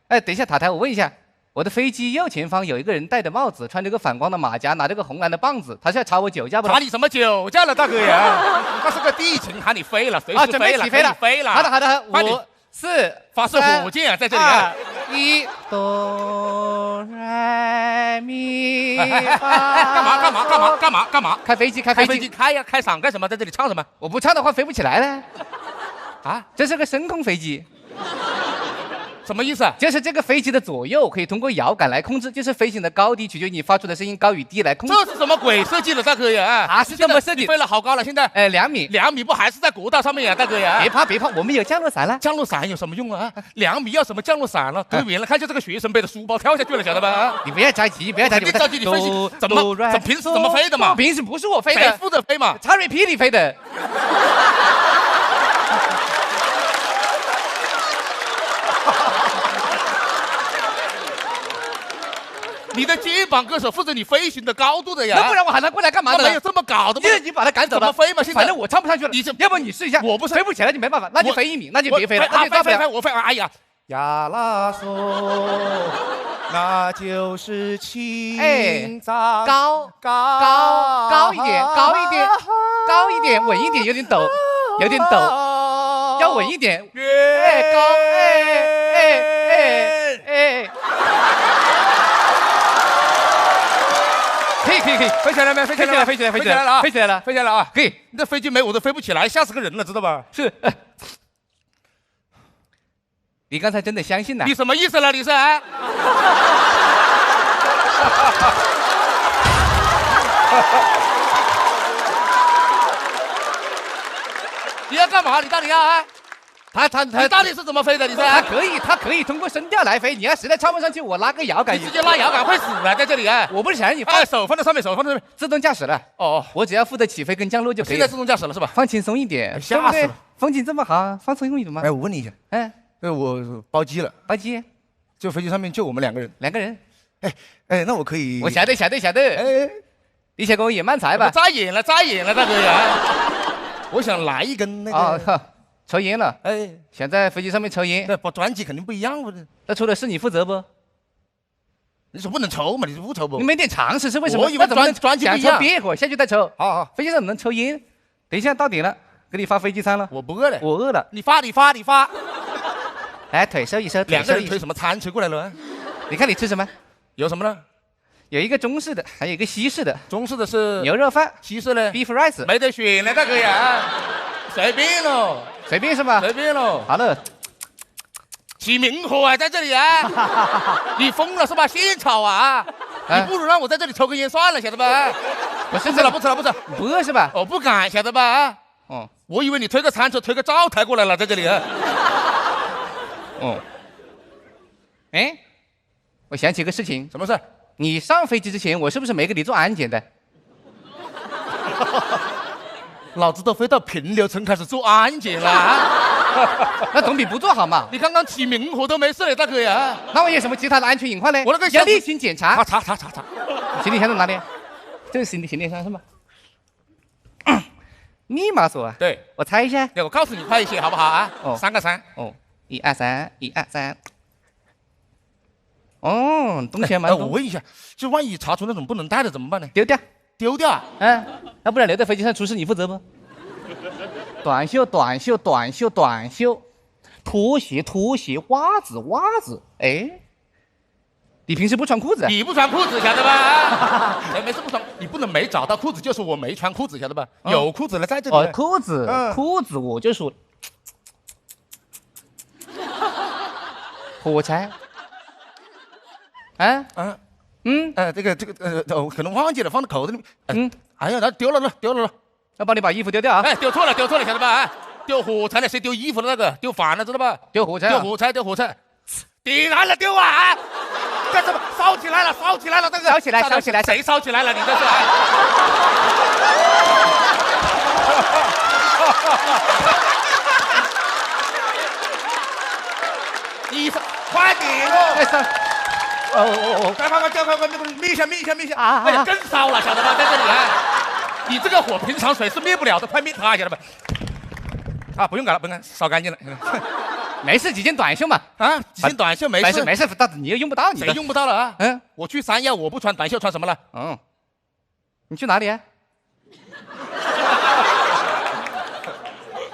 等一下，塔台，我问一下，我的飞机右前方有一个人戴着帽子，穿着个反光的马甲，拿着个红蓝的棒子，他是要查我酒驾不？查你什么酒驾了，大哥呀？那是个地勤，喊你飞了，随时飞了，起飞了。好的，5、4，发射火箭在这里啊！1哆来咪发。干嘛？开飞机！开呀！开嗓干什么？在这里唱什么？我不唱的话飞不起来了。这是个升空飞机。什么意思啊？就是这个飞机的左右可以通过摇杆来控制，就是飞行的高低取决于你发出的声音高与低来控制。这是什么鬼设计的，大哥呀？它是这么设计。飞了好高了，现在2米，2米不还是在国道上面呀，大哥呀？别怕别怕，我们有降落伞了。降落伞有什么用啊？2米要什么降落伞了？对原来看见这个学生背的书包跳下去了，晓得吧？你不要着急，不要着急，着急，你分析怎么平时怎么飞的嘛？平时不是我飞的，谁负责飞嘛？查瑞霹雳飞的。你的肩膀歌手负责你飞行的高度的呀，那不然我喊他过来干嘛的？没有这么搞的吗？你把他赶走了，怎么飞嘛？现在反正我唱不上去了。要不你试一下？我不是飞不起来就没办法，那就飞1米，那就别飞了。飞，我飞。哎呀，呀啦嗦，那就是青藏。高一点，高一点，稳一点，有点抖，要稳一点。高，可以，飞起来了没？飞起来了，飞起来了啊！可以，你这飞机没我都飞不起来，吓死个人了，知道吧？是。你刚才真的相信了？你什么意思了？你是？你要干嘛？你到底要啊？你到底是怎么飞的？你说他可以通过声调来飞。你要实在唱不上去，我拉个摇杆。你直接拉摇杆会死啊！在这里啊！我不是想让你放手放在上面，自动驾驶了。哦，我只要负责起飞跟降落就可以了。现在自动驾驶了是吧？放轻松一点，吓死了。风景这么好，放松一点嘛。哎，我问你一下，我包机了，包机，就飞机上面就我们2个人。哎，那我可以。我晓得。哎，你先给我演慢才吧。扎眼了，大哥呀！我想来一根那个。抽烟了，想在飞机上面抽烟，那专辑肯定不一样，那抽的是你负责不？你说不能抽嘛？你不抽不？你没点常识是为什么？我以为专辑不一样。想抽别个下去再抽。好，飞机上能抽烟。等一下到点了，给你发飞机餐了。我不饿了，我饿了。你发。来，腿收一收。2个人推什么餐推过来了？你看你吃什么？有什么呢？有一个中式的，还有一个西式的。中式的是牛肉饭，西式的 beef rice， 没得选了，大哥呀，随便喽。随便是吧？随便喽。好了，起明火啊，在这里啊！你疯了是吧？现炒啊！你不如让我在这里抽根烟算了，晓得吧？不吃了，不饿是吧？我不敢，晓得吧？哦，我以为你推个餐车推个灶台过来了，在这里啊。哦，哎，我想起个事情。什么事？你上飞机之前，我是不是没给你做安检的？老子都飞到平流层开始做安检了，那总比不做好嘛。你刚刚起明火都没事了，大哥呀。那我有什么其他的安全隐患呢？我那个要例行检查。查。行李箱在哪里？这是行李箱是吗？密码锁啊？对，我猜一下。我告诉你快一些好不好啊？3个3。哦，1 2 3，1 2 3。哦，东西蛮多。我问一下，就万一查出那种不能带的怎么办呢？丢掉。丢掉啊？那不然留在飞机上出事你负责不？短袖，拖鞋，袜子。哎，你平时不穿裤子？你不穿裤子，晓得吧？没事不穿，你不能没找到裤子就说我没穿裤子，晓得吧？有裤子了在这里。裤子我就说，火柴。这个我可能忘记了，放在口袋里面。哎呀，那丢了，要帮你把衣服丢掉啊！丢错了，晓得吧？丢火柴了，谁丢衣服的那个？丢反了，知道吧？丢火柴，点燃了，丢啊！干什么？烧起来了，那个！烧起来！谁烧起来了？你这是？你快点哦！快，灭一下！哎呀，更烧了，晓得吧？在这里啊，你这个火平常水是灭不了的，快灭它，晓得吧？不用搞了，烧干净了。没事，几件短袖嘛。几件短袖没事，你又用不到你的。谁用不到了啊？我去三亚，我不穿短袖，穿什么了？你去哪里啊？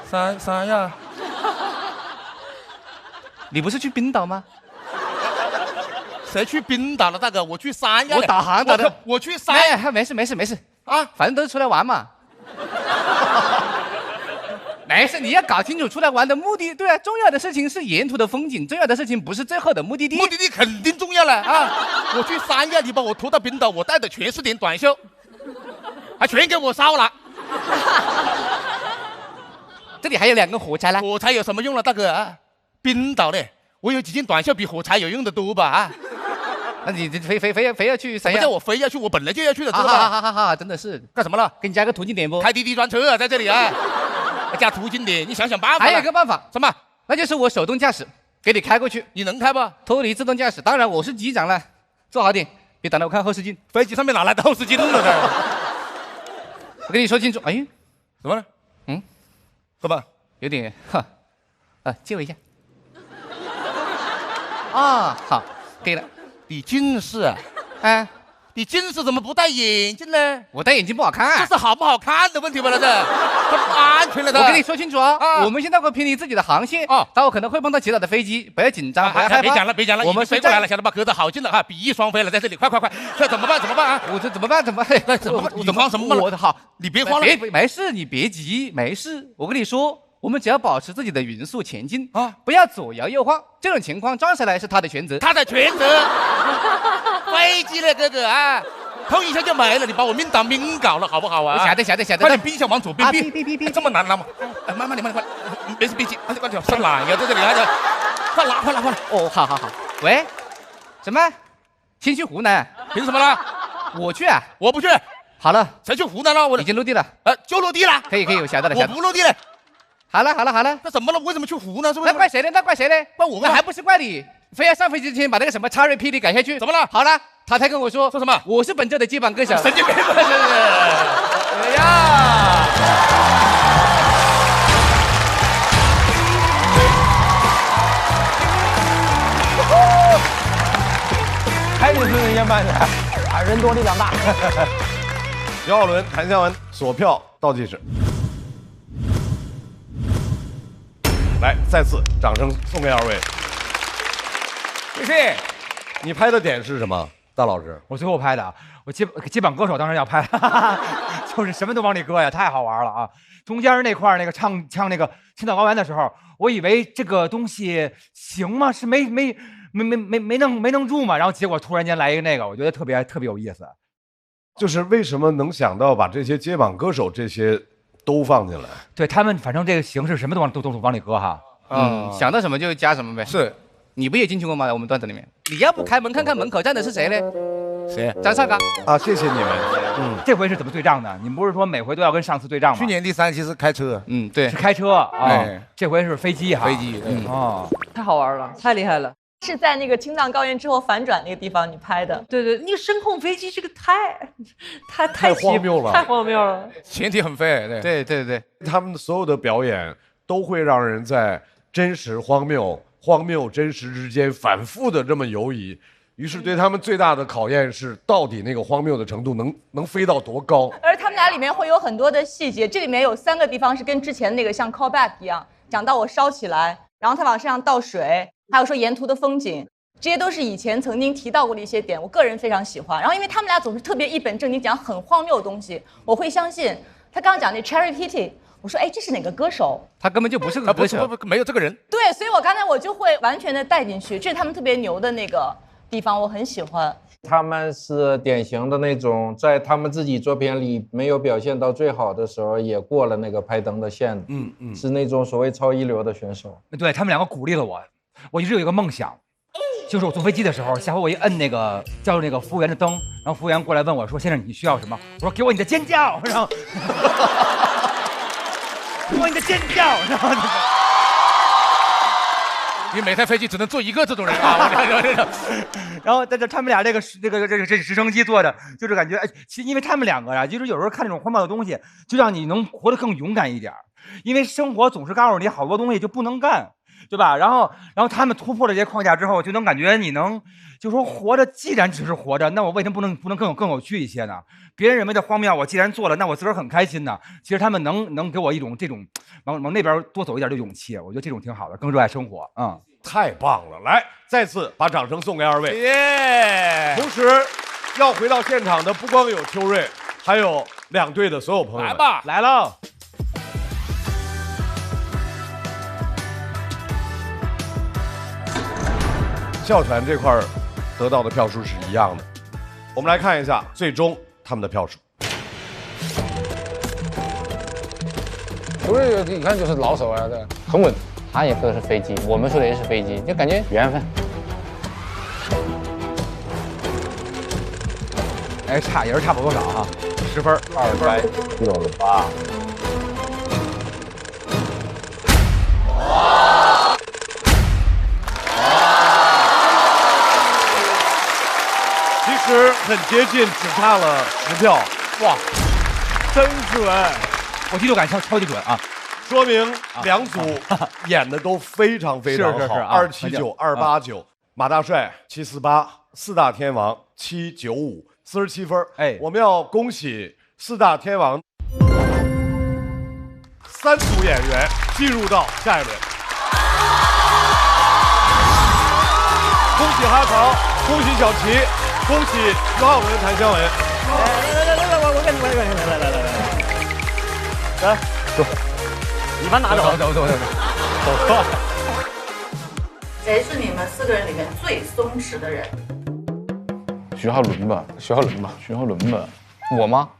三亚。你不是去冰岛吗？谁去冰岛了，大哥？我去三亚。我导航导的。我去三亚。没事啊，反正都是出来玩嘛。没事，你要搞清楚出来玩的目的。对啊，重要的事情是沿途的风景，重要的事情不是最后的目的地。目的地肯定重要了啊！我去三亚，你把我拖到冰岛，我带的全是点短袖，还全给我烧了。这里还有2个火柴呢。火柴有什么用了，大哥啊？冰岛的，我有几件短袖比火柴有用的多吧？啊！那你非要去三亚？不叫我非要去，我本来就要去的，知道吧？好，真的是干什么了？给你加个途径点不？开滴滴专车啊，在这里啊，加途径点，你想想办法。还有一个办法，什么？那就是我手动驾驶，给你开过去。你能开不？脱离自动驾驶，当然我是机长了，坐好点，别挡着我看后视镜。飞机上面哪来的后视镜了？我跟你说清楚。哎，怎么了？干嘛？有点借我一下。啊，好，可以了。你近视啊？啊，你近视怎么不戴眼镜呢？我戴眼镜不好看，这是好不好看的问题吧？这不安全了的。我跟你说清楚啊，我们现在会偏离自己的航线啊，待会可能会碰到其他的飞机，不要紧张，不要害怕。别讲了，我们飞过来了，晓得吧？隔得好近了哈，比翼双飞了，在这里，快！这怎么办啊？我这怎么办？你慌什么了？我好，你别慌了，没事，你别急，没事。我跟你说。我们只要保持自己的匀速前进啊，不要左摇右晃。这种情况撞下来是他的全责，飞机了，哥哥啊，碰一下就没了，你把我命当命搞了，好不好啊？晓得。快点避一下，往左边避，这么难拉吗？慢点，没事，别急，快点，上懒呀，在这里啊，快拉！哦，好。喂，什么？先去湖南？凭什么啦？我去啊，我不去。好了，谁去湖南了？我已经落地了。就落地了。可以，我晓得了。我不落地了。好了，那怎么了？为什么去湖呢？是不是？那怪谁呢？怪我吗？那还不是怪你，非要上飞机之前把那个什么叉瑞霹雳改下去。怎么了？好了，他才跟我说什么？我是本周的接榜歌手。神经病！哎呀！还得是人家慢的，人多力量大。姚浩伦、谭湘文锁票倒计时。来，再次掌声送给2位，谢谢。你拍的点是什么，大老师？我最后拍的，我接榜歌手当然要拍，就是什么都往里搁呀，太好玩了啊！中间那块那个唱那个青岛高原的时候，我以为这个东西行吗？是没弄住嘛，然后结果突然间来一个那个，我觉得特别有意思。就是为什么能想到把这些接榜歌手这些都放进来？对他们，反正这个形式什么都往里搁哈。想到什么就加什么呗。是，你不也进去过吗？我们段子里面，你要不开门看看门口站的是谁呢？谁？张绍刚啊！谢谢你们。这回是怎么对账的？你们不是说每回都要跟上次对账吗？去年第3期是开车，对，是开车啊。这回是飞机哈。飞机，太好玩了，太厉害了。是在那个青藏高原之后反转那个地方你拍的？对，那个深空飞机这个太荒谬了，太荒谬了。前提很废，对，他们所有的表演都会让人在真实荒谬真实之间反复的这么游移。于是对他们最大的考验是，到底那个荒谬的程度能飞到多高？而他们俩里面会有很多的细节，这里面有3个地方是跟之前那个像 callback 一样，讲到我烧起来，然后他往身上倒水，还有说沿途的风景，这些都是以前曾经提到过的一些点，我个人非常喜欢。然后因为他们俩总是特别一本正经讲很荒谬的东西，我会相信。他刚刚讲那 Cherry Petty， 我说这是哪个歌手？他根本就不是个歌手，没有这个人。对，所以我刚才我就会完全的带进去，这是他们特别牛的那个地方，我很喜欢。他们是典型的那种在他们自己作品里没有表现到最好的时候，也过了那个拍灯的线。是那种所谓超一流的选手。对，他们2个鼓励了我，我一直有一个梦想，就是我坐飞机的时候，下回我一摁那个叫那个服务员的灯，然后服务员过来问我说：“先生，你需要什么？”我说：“给我你的尖叫。”然后给我你的尖叫，然后。你每台飞机只能坐1个这种人啊！然后在这他们俩这直升机坐着，就是感觉其实因为他们2个啊，就是有时候看这种荒谬的东西，就让你能活得更勇敢一点。因为生活总是告诉你好多东西就不能干，对吧？然后他们突破了这些框架之后，就能感觉你能就说活着，既然只是活着，那我为什么不能更有趣一些呢？别人认为的荒谬，我既然做了，那我自个儿很开心呢。其实他们能给我一种这种往那边多走一点的勇气，我觉得这种挺好的，更热爱生活。太棒了！来，再次把掌声送给2位。同时，要回到现场的不光有邱瑞，还有2队的所有朋友们。来吧，来喽！哮喘这块得到的票数是一样的。我们来看一下最终他们的票数。球队一看就是老手啊，这很稳。他也说的是飞机，我们说的也是飞机，就感觉缘分。哎，也是差不多少哈，10分，268。其实很接近，只差了10票。哇，真准！我第六感超级准啊！说明两组演的都非常非常好。是279、289，马大帅748，四大天王795，47分。哎，我们要恭喜四大天王3组演员进入到下一轮。恭喜哈曹，恭喜小齐，恭喜徐浩伦、谭湘文。来，我给你，来，走，你把拿走，走。谁是你们4个人里面最松弛的人？徐浩伦吧。我吗？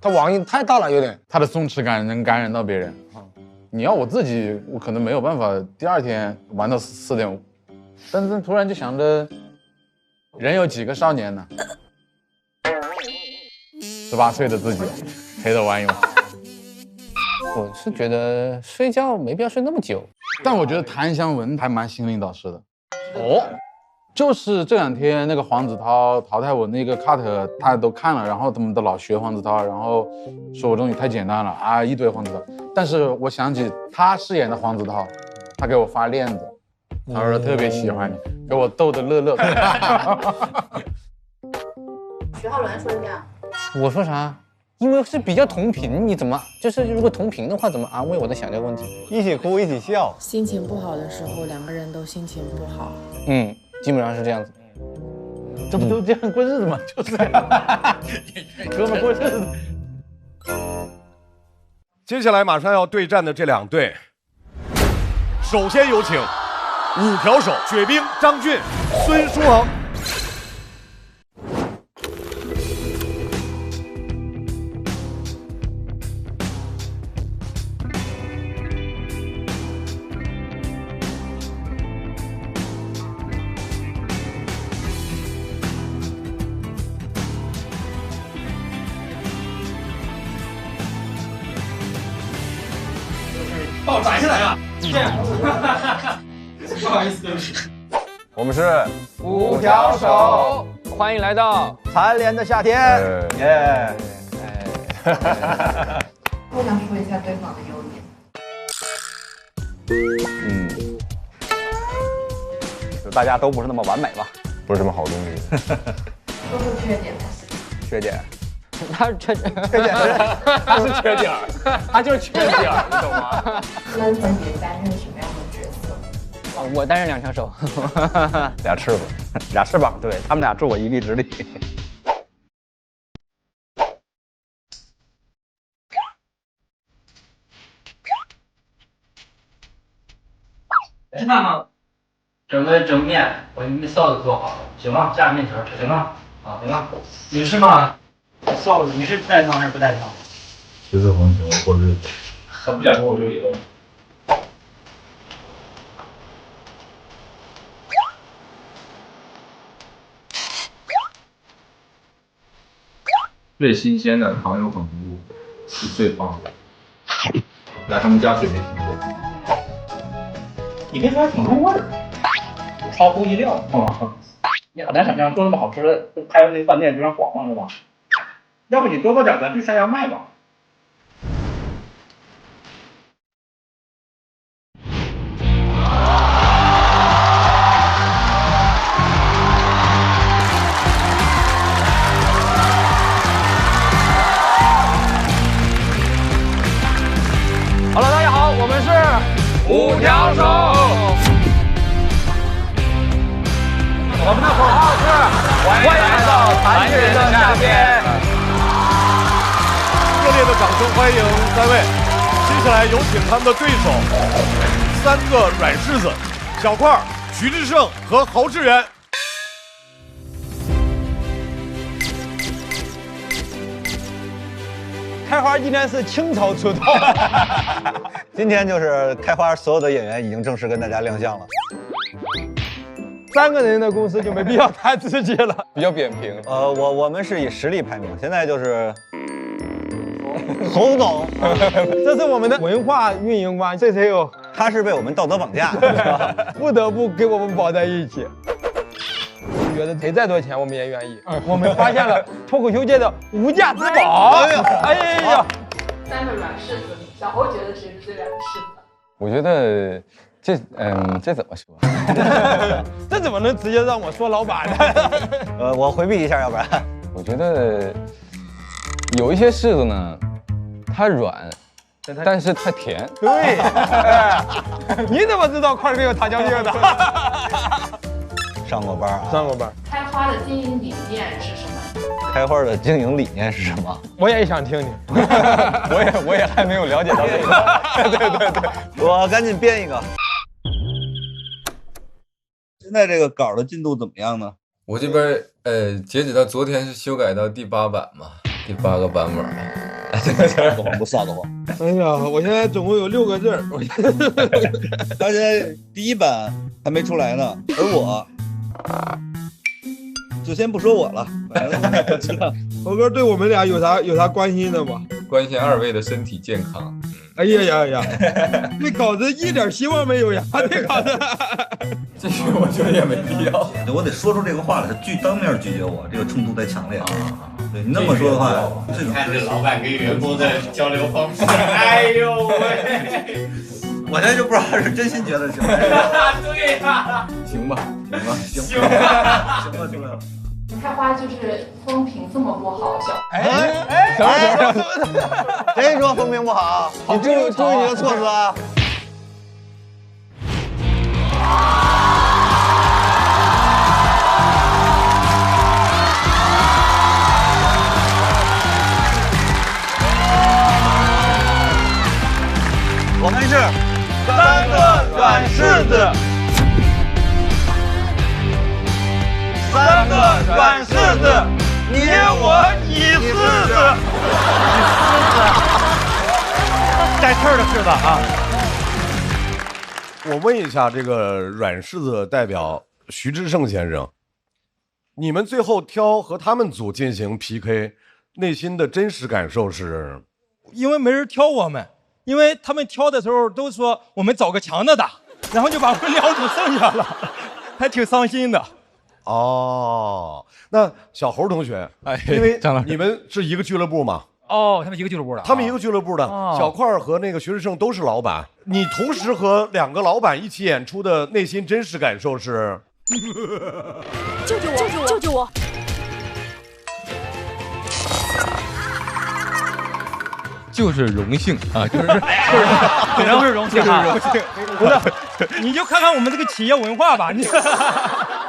他网瘾太大了，有点，他的松弛感能感染到别人。你要我自己，我可能没有办法第2天玩到4点5，但是突然就想着，人有几个少年呢？18岁的自己陪着玩一玩。我是觉得睡觉没必要睡那么久，但我觉得谭湘文还蛮心灵导师的。哦，就是这2天那个黄子韬淘汰我那个 cut， 大家都看了，然后他们都老学黄子韬，然后说我东西太简单了啊，一堆黄子韬。但是我想起他饰演的黄子韬，他给我发链子，他说特别喜欢你，给我逗得乐。徐浩伦说一下。我说啥？因为是比较同频，你怎么就是如果同频的话，怎么安慰我在想这个问题？一起哭，一起笑。心情不好的时候，2个人都心情不好。基本上是这样子。这不就这样过日子吗？就是哥们过日子。接下来马上要对战的这2队，首先有请5条手雪冰、张俊、孙书恒。把我摘下来啊！不好意思，对不起。我们是5条手，欢迎来到残联的夏天。耶！我想说一下对方的优点。就大家都不是那么完美吧，不是什么好东西。说说缺点。缺点。他是缺点，他是缺点，他就是缺点，你懂吗？你们分别担任什么样的角色？我担任2条手，俩翅膀，对他们俩助我一臂之力。吃饭吗？整面，我给你臊子做好了，行吗？加面条，行吗？啊，行吗？女士吗？臊子，你是带汤还是不带汤？橘子红酒过日子，很不讲究，我就有。最新鲜的糖油粉糊是最棒的，来他们家水没停过。你别说还挺入味儿，超乎意料。你很难想象做那么好吃的，开那饭店就让晃晃是吧？要不你多点，咱去山羊卖吧。好了，大家好，我们是5条手。我们的口号是欢迎来到残忍的夏天。热烈的掌声欢迎3位。接下来有请他们的对手，3个软柿子，小块、徐志胜和侯志远。开花今天是倾巢出动，今天就是开花所有的演员已经正式跟大家亮相了。3个人的公司就没必要谈自己了，比较扁平。我们是以实力排名，现在就是侯总，这是我们的文化运营官，这谁有？他是被我们道德绑架，不得不跟我们绑在一起。我觉得赔再多钱我们也愿意。我们发现了脱口秀界的无价之宝。哎呀，3个软柿子，小侯觉得谁是最软的柿子？我觉得这怎么说？这怎么能直接让我说老板呢？我回避一下，要不然。我觉得有一些柿子呢，它软，但是它甜。对，你怎么知道块儿哥有糖尿病的？上过班啊，上过班。开花的经营理念是什么？开花的经营理念是什么？我也想听听。我也还没有了解到这个。对，我赶紧编一个。现在这个稿的进度怎么样呢？我这边截止到昨天是修改到第8版嘛，第8个版本了。不撒谎。哎呀，我现在总共有6个字儿。而且第1版还没出来呢，而我就先不说我了。猴哥对我们俩有啥关心的吗？关心2位的身体健康。哎呀，这稿子一点希望没有呀！这稿子，这个我觉得也没必要。我得说出这个话来，他当面拒绝我，这个冲突太强烈了。对你那么说的话，这种看这老板跟员工的交流方式，哎呦喂！我现在就不知道他是真心觉得行。对呀，行吧，行吧。开花就是风评这么不好，谁说风评不好？你注意你的措辞啊！我们是3个软柿子。3个软柿子，你我一柿子，带刺儿的柿子啊！我问一下这个软柿子代表徐志胜先生，你们最后挑和他们组进行 PK， 内心的真实感受是？因为没人挑我们，因为他们挑的时候都说我们找个强的打，然后就把我们2组剩下了，还挺伤心的。哦，那小侯同学，因为你们是一个俱乐部嘛？哦，他们一个俱乐部的，他们一个俱乐部的。小块和那个徐志胜都是老板，你同时和2个老板一起演出的内心真实感受是？救救我！救救我！就是荣幸啊，就是可能是荣幸，就是荣幸。不是，你就看看我们这个企业文化吧。你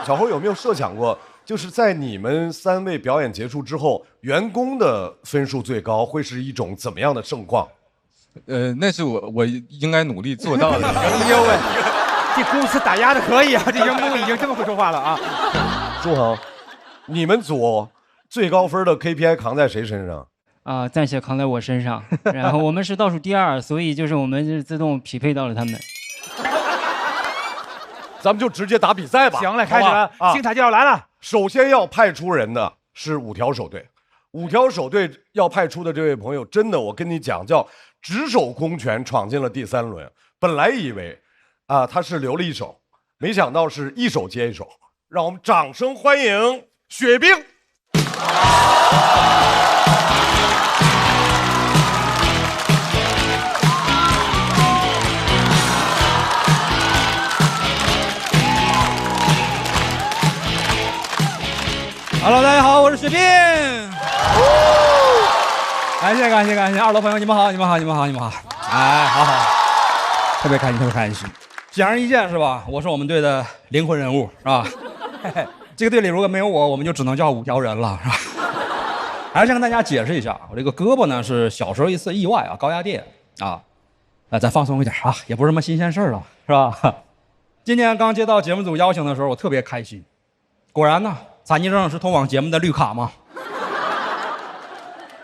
小侯有没有设想过，就是在你们3位表演结束之后，员工的分数最高会是一种怎么样的盛况？那是我应该努力做到的。哎呦喂，这公司打压的可以啊，这员工已经这么会说话了啊。朱恒，你们组最高分的 KPI 扛在谁身上？暂且扛在我身上，然后我们是倒数第2，所以就是我们是自动匹配到了他们。咱们就直接打比赛吧。行了，开始了，精彩就要来了。首先要派出人的是5条手队，5条手队要派出的这位朋友，真的我跟你讲，叫只手空拳闯进了第3轮。本来以为他是留了1手，没想到是1手接1手。让我们掌声欢迎雪冰。Hello， 大家好，我是雪冰。感谢，2楼朋友你们好。哎，好，特别开心。显而易见是吧？我是我们队的灵魂人物是吧？这个队里如果没有我，我们就只能叫5条人了是吧？还是先跟大家解释一下，我这个胳膊呢是小时候一次意外高压电咱放松一点也不是什么新鲜事了是吧？今天刚接到节目组邀请的时候，我特别开心。果然呢，残疾证是通往节目的绿卡吗？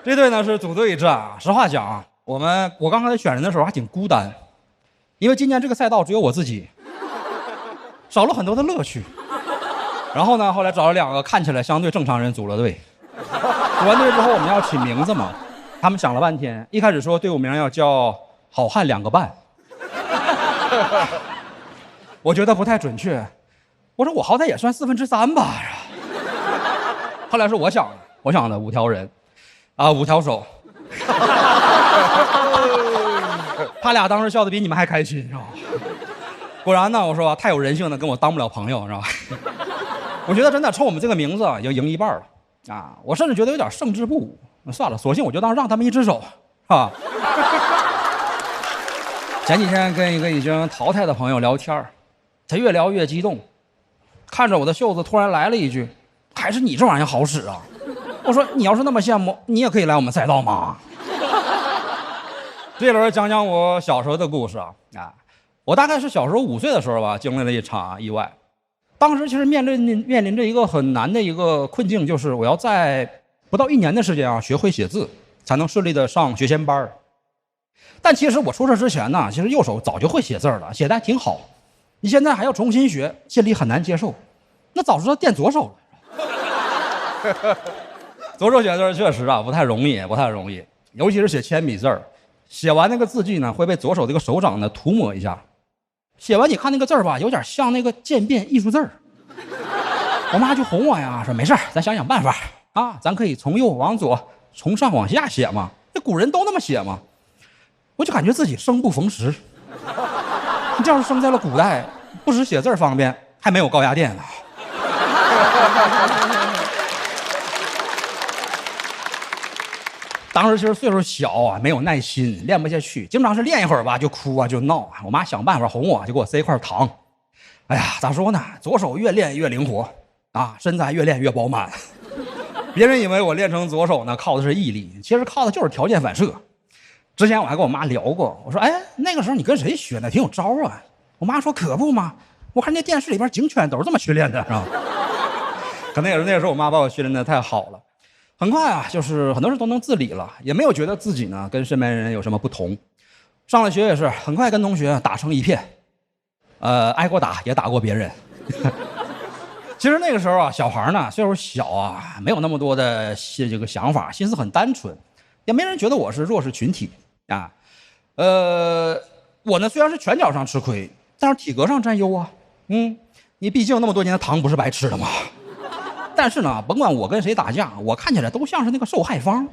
这队呢是组队战。实话讲啊，我刚开始选人的时候还挺孤单，因为今年这个赛道只有我自己，少了很多的乐趣。然后呢，后来找了2个看起来相对正常人组了队。组完队之后，我们要起名字嘛，他们想了半天，一开始说队伍名要叫“好汉2个半”，我觉得不太准确。我说我好歹也算3/4吧。后来是我想的5条人，啊，5条手。他俩当时笑得比你们还开心，是吧？果然呢，我说太有人性的，跟我当不了朋友，是吧？我觉得真的冲我们这个名字啊，已经赢一半了啊！我甚至觉得有点胜之不武。算了，索性我就当让他们一只手，啊。前几天跟一个已经淘汰的朋友聊天，他越聊越激动，看着我的袖子，突然来了一句：“还是你这玩意儿好使啊！”我说：“你要是那么羡慕，你也可以来我们赛道嘛。”这轮讲讲我小时候的故事啊！我大概是小时候5岁的时候吧，经历了一场意外。当时其实面临着一个很难的一个困境，就是我要在不到1年的时间啊，学会写字，才能顺利的上学前班。但其实我出事之前呢，其实右手早就会写字了，写的还挺好。你现在还要重新学，心里很难接受。那早知道垫左手了。左手写字确实啊不太容易，尤其是写铅笔字，写完那个字迹呢，会被左手这个手掌呢涂抹一下。写完你看那个字吧，有点像那个渐变艺术字。我妈就哄我呀，说没事咱想想办法啊，咱可以从右往左，从上往下写嘛，那古人都那么写嘛。我就感觉自己生不逢时。你这要是生在了古代，不止写字方便，还没有高压电呢。当时其实岁数小啊，没有耐心，练不下去，经常是练一会儿吧就哭啊就闹啊。我妈想办法哄我，就给我塞一块糖。哎呀，咋说呢？左手越练越灵活啊，身材越练越饱满。别人以为我练成左手呢靠的是毅力，其实靠的就是条件反射。之前我还跟我妈聊过，我说哎，那个时候你跟谁学的？挺有招啊。我妈说可不嘛，我看那电视里边警犬都是这么训练的，是吧？可能也是那个时候我妈把我训练的太好了。很快啊，就是很多事都能自理了，也没有觉得自己呢跟身边人有什么不同。上了学也是很快跟同学打成一片，挨过打也打过别人。其实那个时候啊，小孩呢岁数小啊，没有那么多的这个想法，心思很单纯，也没人觉得我是弱势群体啊。我呢虽然是拳脚上吃亏，但是体格上占优啊。你毕竟那么多年的糖不是白吃的嘛。但是呢，甭管我跟谁打架，我看起来都像是那个受害方。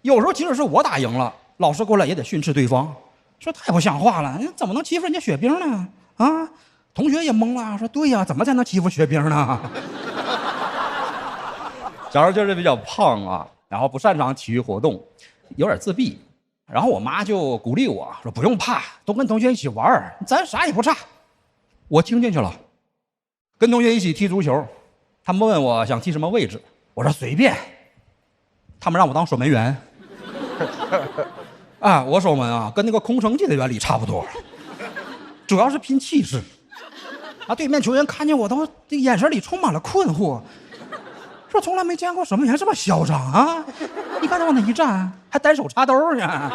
有时候即使是我打赢了，老师过来也得训斥对方，说太不像话了，你怎么能欺负人家雪冰呢？啊，同学也懵了，说对呀，怎么才能欺负雪冰呢？小时候就是比较胖啊，然后不擅长体育活动，有点自闭。然后我妈就鼓励我说不用怕，都跟同学一起玩，咱啥也不差。我听进去了，跟同学一起踢足球。他们问我想踢什么位置，我说随便。他们让我当守门员。啊，我守门啊，跟那个空城计的原理差不多，主要是拼气势。啊，对面球员看见我都这眼神里充满了困惑，说从来没见过守门员这么嚣张啊！你看他往那一站，还单手插兜呢。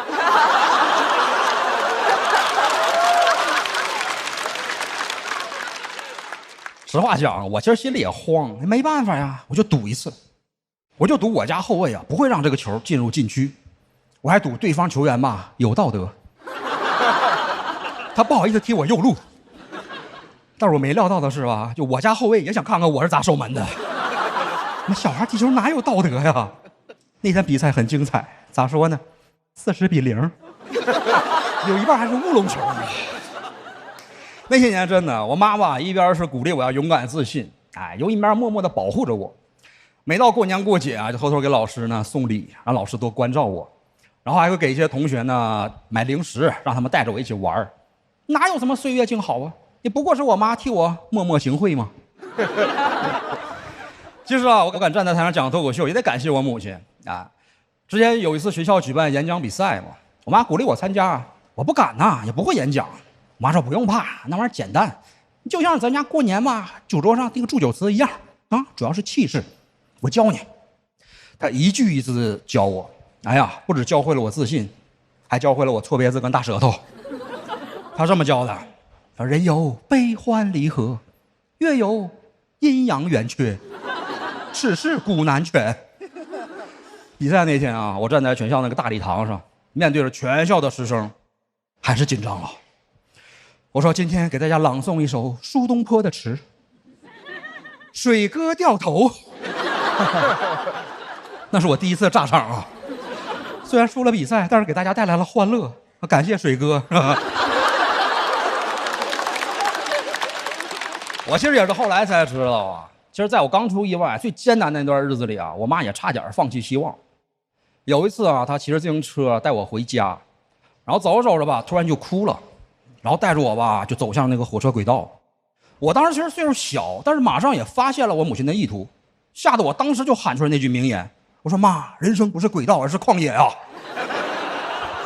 实话讲，我其实心里也慌，没办法呀，我就赌一次，我就赌我家后卫啊不会让这个球进入禁区，我还赌对方球员吧有道德，他不好意思踢我右路。但是我没料到的是吧，就我家后卫也想看看我是咋守门的。那小孩踢球哪有道德呀？那天比赛很精彩，咋说呢？40-0，有一半还是乌龙球。那些年真的，我妈妈一边是鼓励我要勇敢自信，又一边默默地保护着我。每到过年过节啊，就偷偷给老师呢送礼，让老师多关照我，然后还会给一些同学呢买零食，让他们带着我一起玩。哪有什么岁月静好啊？也不过是我妈替我默默行贿嘛。其实啊，我敢站在台上讲脱口秀，也得感谢我母亲啊。之前有一次学校举办演讲比赛嘛，我妈鼓励我参加，我不敢呐，也不会演讲。我妈说不用怕，那玩意儿简单，就像咱家过年嘛，酒桌上订个祝酒词一样啊，主要是气势。我教你。她一句一字教我，哎呀，不止教会了我自信，还教会了我错别字跟大舌头。她这么教的，说人有悲欢离合，月有阴阳圆缺，世事古难全。比赛那天啊，我站在全校那个大礼堂上，面对着全校的师生，还是紧张了。我说今天给大家朗诵一首苏东坡的词，水哥掉头。那是我第一次炸场啊，虽然输了比赛，但是给大家带来了欢乐，感谢水哥。我其实也是后来才知道啊，其实在我刚出意外最艰难的那段日子里啊，我妈也差点放弃希望。有一次啊，她骑着自行车带我回家，然后走着走着吧，突然就哭了，然后带着我吧就走向那个火车轨道。我当时其实岁数小，但是马上也发现了我母亲的意图，吓得我当时就喊出来那句名言，我说妈，人生不是轨道，而是旷野啊。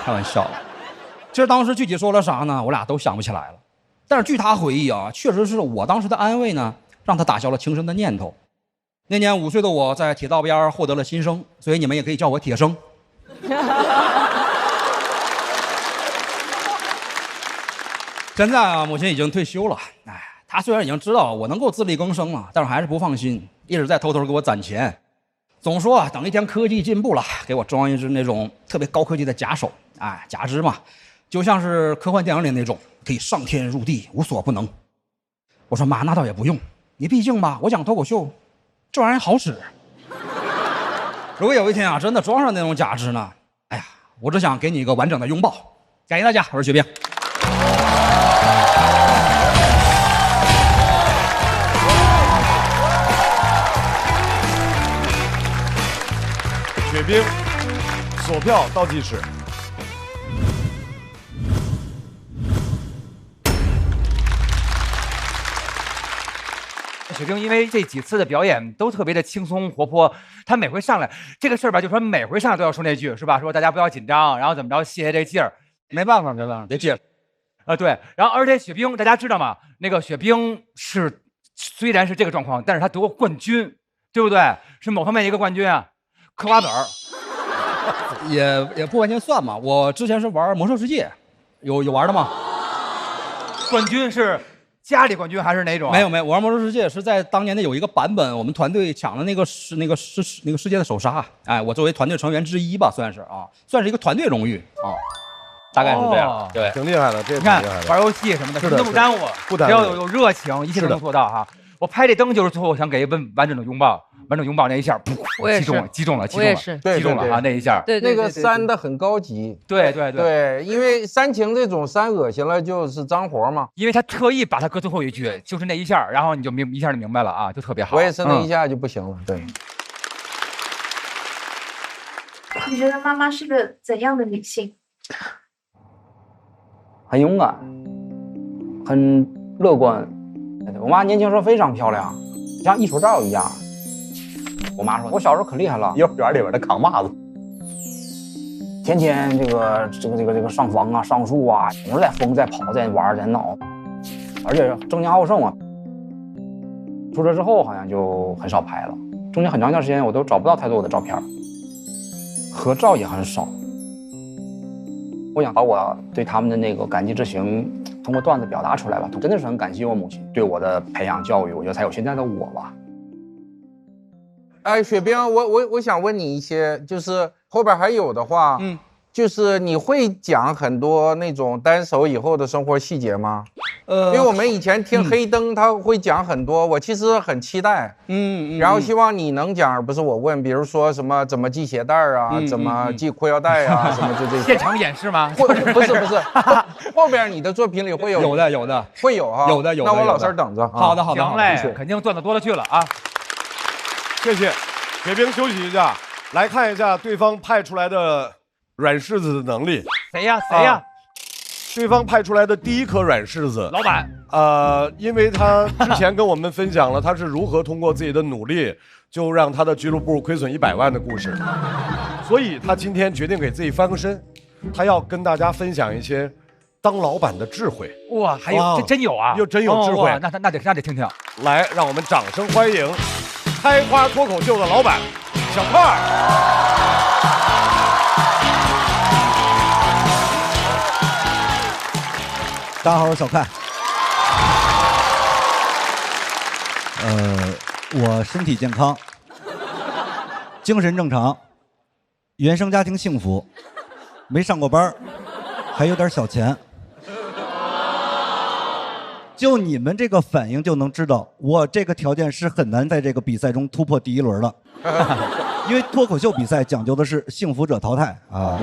开玩笑，其实当时具体说了啥呢，我俩都想不起来了。但是据她回忆啊，确实是我当时的安慰呢，让她打消了轻生的念头。那年5岁的我在铁道边获得了新生，所以你们也可以叫我铁生。现在啊，母亲已经退休了，哎，她虽然已经知道我能够自力更生了，但是还是不放心，一直在偷偷给我攒钱，总说啊，等一天科技进步了，给我装一只那种特别高科技的假手，哎，假肢嘛，就像是科幻电影里那种，可以上天入地，无所不能。我说妈，那倒也不用，你毕竟吧，我讲脱口秀，这玩意儿好使。如果有一天啊，真的装上那种假肢呢，哎呀，我只想给你一个完整的拥抱。感谢大家，我是雪冰。雪冰，索票倒计时。雪冰因为这几次的表演都特别的轻松活泼，他每回上来这个事儿吧，就说每回上来都要说那句是吧？说大家不要紧张，然后怎么着泄这劲儿，没办法，得接。对，然后而且雪冰大家知道吗？那个雪冰是虽然是这个状况，但是他得过冠军，对不对？是某方面一个冠军啊，嗑瓜子儿。也不完全算嘛，我之前是玩魔兽世界，有玩的吗？冠军是家里冠军还是哪种、啊？没有，我玩魔兽世界是在当年的有一个版本，我们团队抢的那个世界的首杀，哎，我作为团队成员之一吧，算是啊，算是一个团队荣誉啊，大概是这样。对，挺厉害的，这你看玩游戏什么的，什么都不耽误，只要有热情，一切都能做到哈。我拍这灯就是最后想给完整的拥抱。完整拥抱那一下，击中了哈，那一下，对，那个煽的很高级，对，因为煽情这种煽恶心了就是脏活嘛，因为他特意把它搁最后一句，就是那一下，然后你就一下就明白了啊，就特别好。我也是那一下就不行了，对。你觉得妈妈是个怎样的女性？很勇敢，很乐观。我妈年轻时候非常漂亮，像艺术照一样。我妈说，我小时候可厉害了，幼儿园里边的扛把子，天天这个上房啊、上树啊，总是在疯、在跑、在玩、在闹，而且争强好胜啊。出车之后好像就很少拍了，中间很长一段时间我都找不到太多我的照片，合照也很少。我想把我对他们的那个感激之情通过段子表达出来吧，真的是很感谢我母亲对我的培养教育，我觉得才有现在的我吧。哎，雪冰，我想问你一些，就是后边还有的话，就是你会讲很多那种单手以后的生活细节吗？因为我们以前听黑灯，他会讲很多，我其实很期待，然后希望你能讲，而不是我问，比如说什么怎么系鞋带啊，怎么系裤腰带啊，什么就这些。现场演示吗？不是，后边你的作品里会有的，会有哈，有的。那我老实等着。好的，行嘞，肯定段子多了去了啊。谢谢，雪冰休息一下，来看一下对方派出来的软柿子的能力。谁呀？对方派出来的第一颗软柿子，老板。因为他之前跟我们分享了他是如何通过自己的努力，就让他的俱乐部亏损100万的故事，所以他今天决定给自己翻个身，他要跟大家分享一些当老板的智慧。哇，还有这真有啊，真有智慧。那得听听。来，让我们掌声欢迎开花脱口秀的老板小块。大家好，我是小快。我身体健康，精神正常，原生家庭幸福，没上过班，还有点小钱。就你们这个反应就能知道，我这个条件是很难在这个比赛中突破第一轮的，因为脱口秀比赛讲究的是幸福者淘汰啊。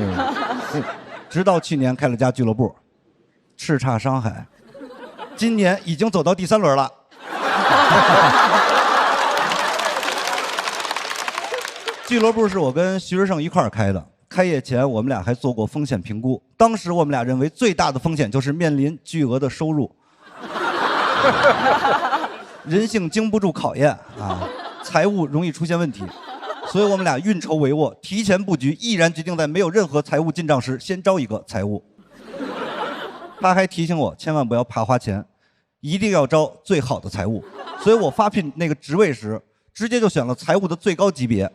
直到去年开了家俱乐部，叱咤商海，今年已经走到第3轮了。俱乐部是我跟徐志胜一块儿开的，开业前我们俩还做过风险评估，当时我们俩认为最大的风险就是面临巨额的收入。人性经不住考验啊，财务容易出现问题，所以我们俩运筹帷幄，提前布局，毅然决定在没有任何财务进账时先招一个财务。他还提醒我千万不要怕花钱，一定要招最好的财务，所以我发聘那个职位时直接就选了财务的最高级别，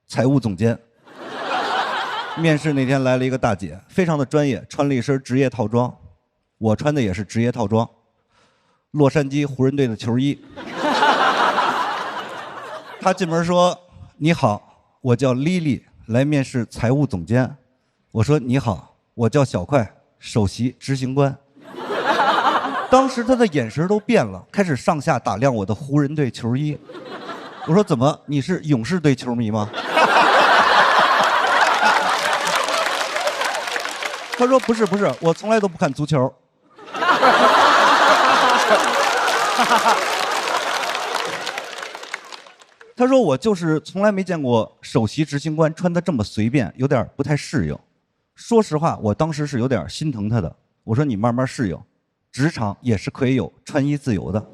财务总监。面试那天来了一个大姐，非常的专业，穿了一身职业套装，我穿的也是职业套装，洛杉矶湖人队的球衣。他进门说：“你好，我叫丽丽，来面试财务总监。”我说：“你好，我叫小快，首席执行官。”当时他的眼神都变了，开始上下打量我的湖人队球衣。我说：“怎么，你是勇士队球迷吗？”他说：“不是，我从来都不看足球。”他说：“我就是从来没见过首席执行官穿得这么随便，有点不太适应。”说实话，我当时是有点心疼他的。我说：“你慢慢适应，职场也是可以有穿衣自由的。”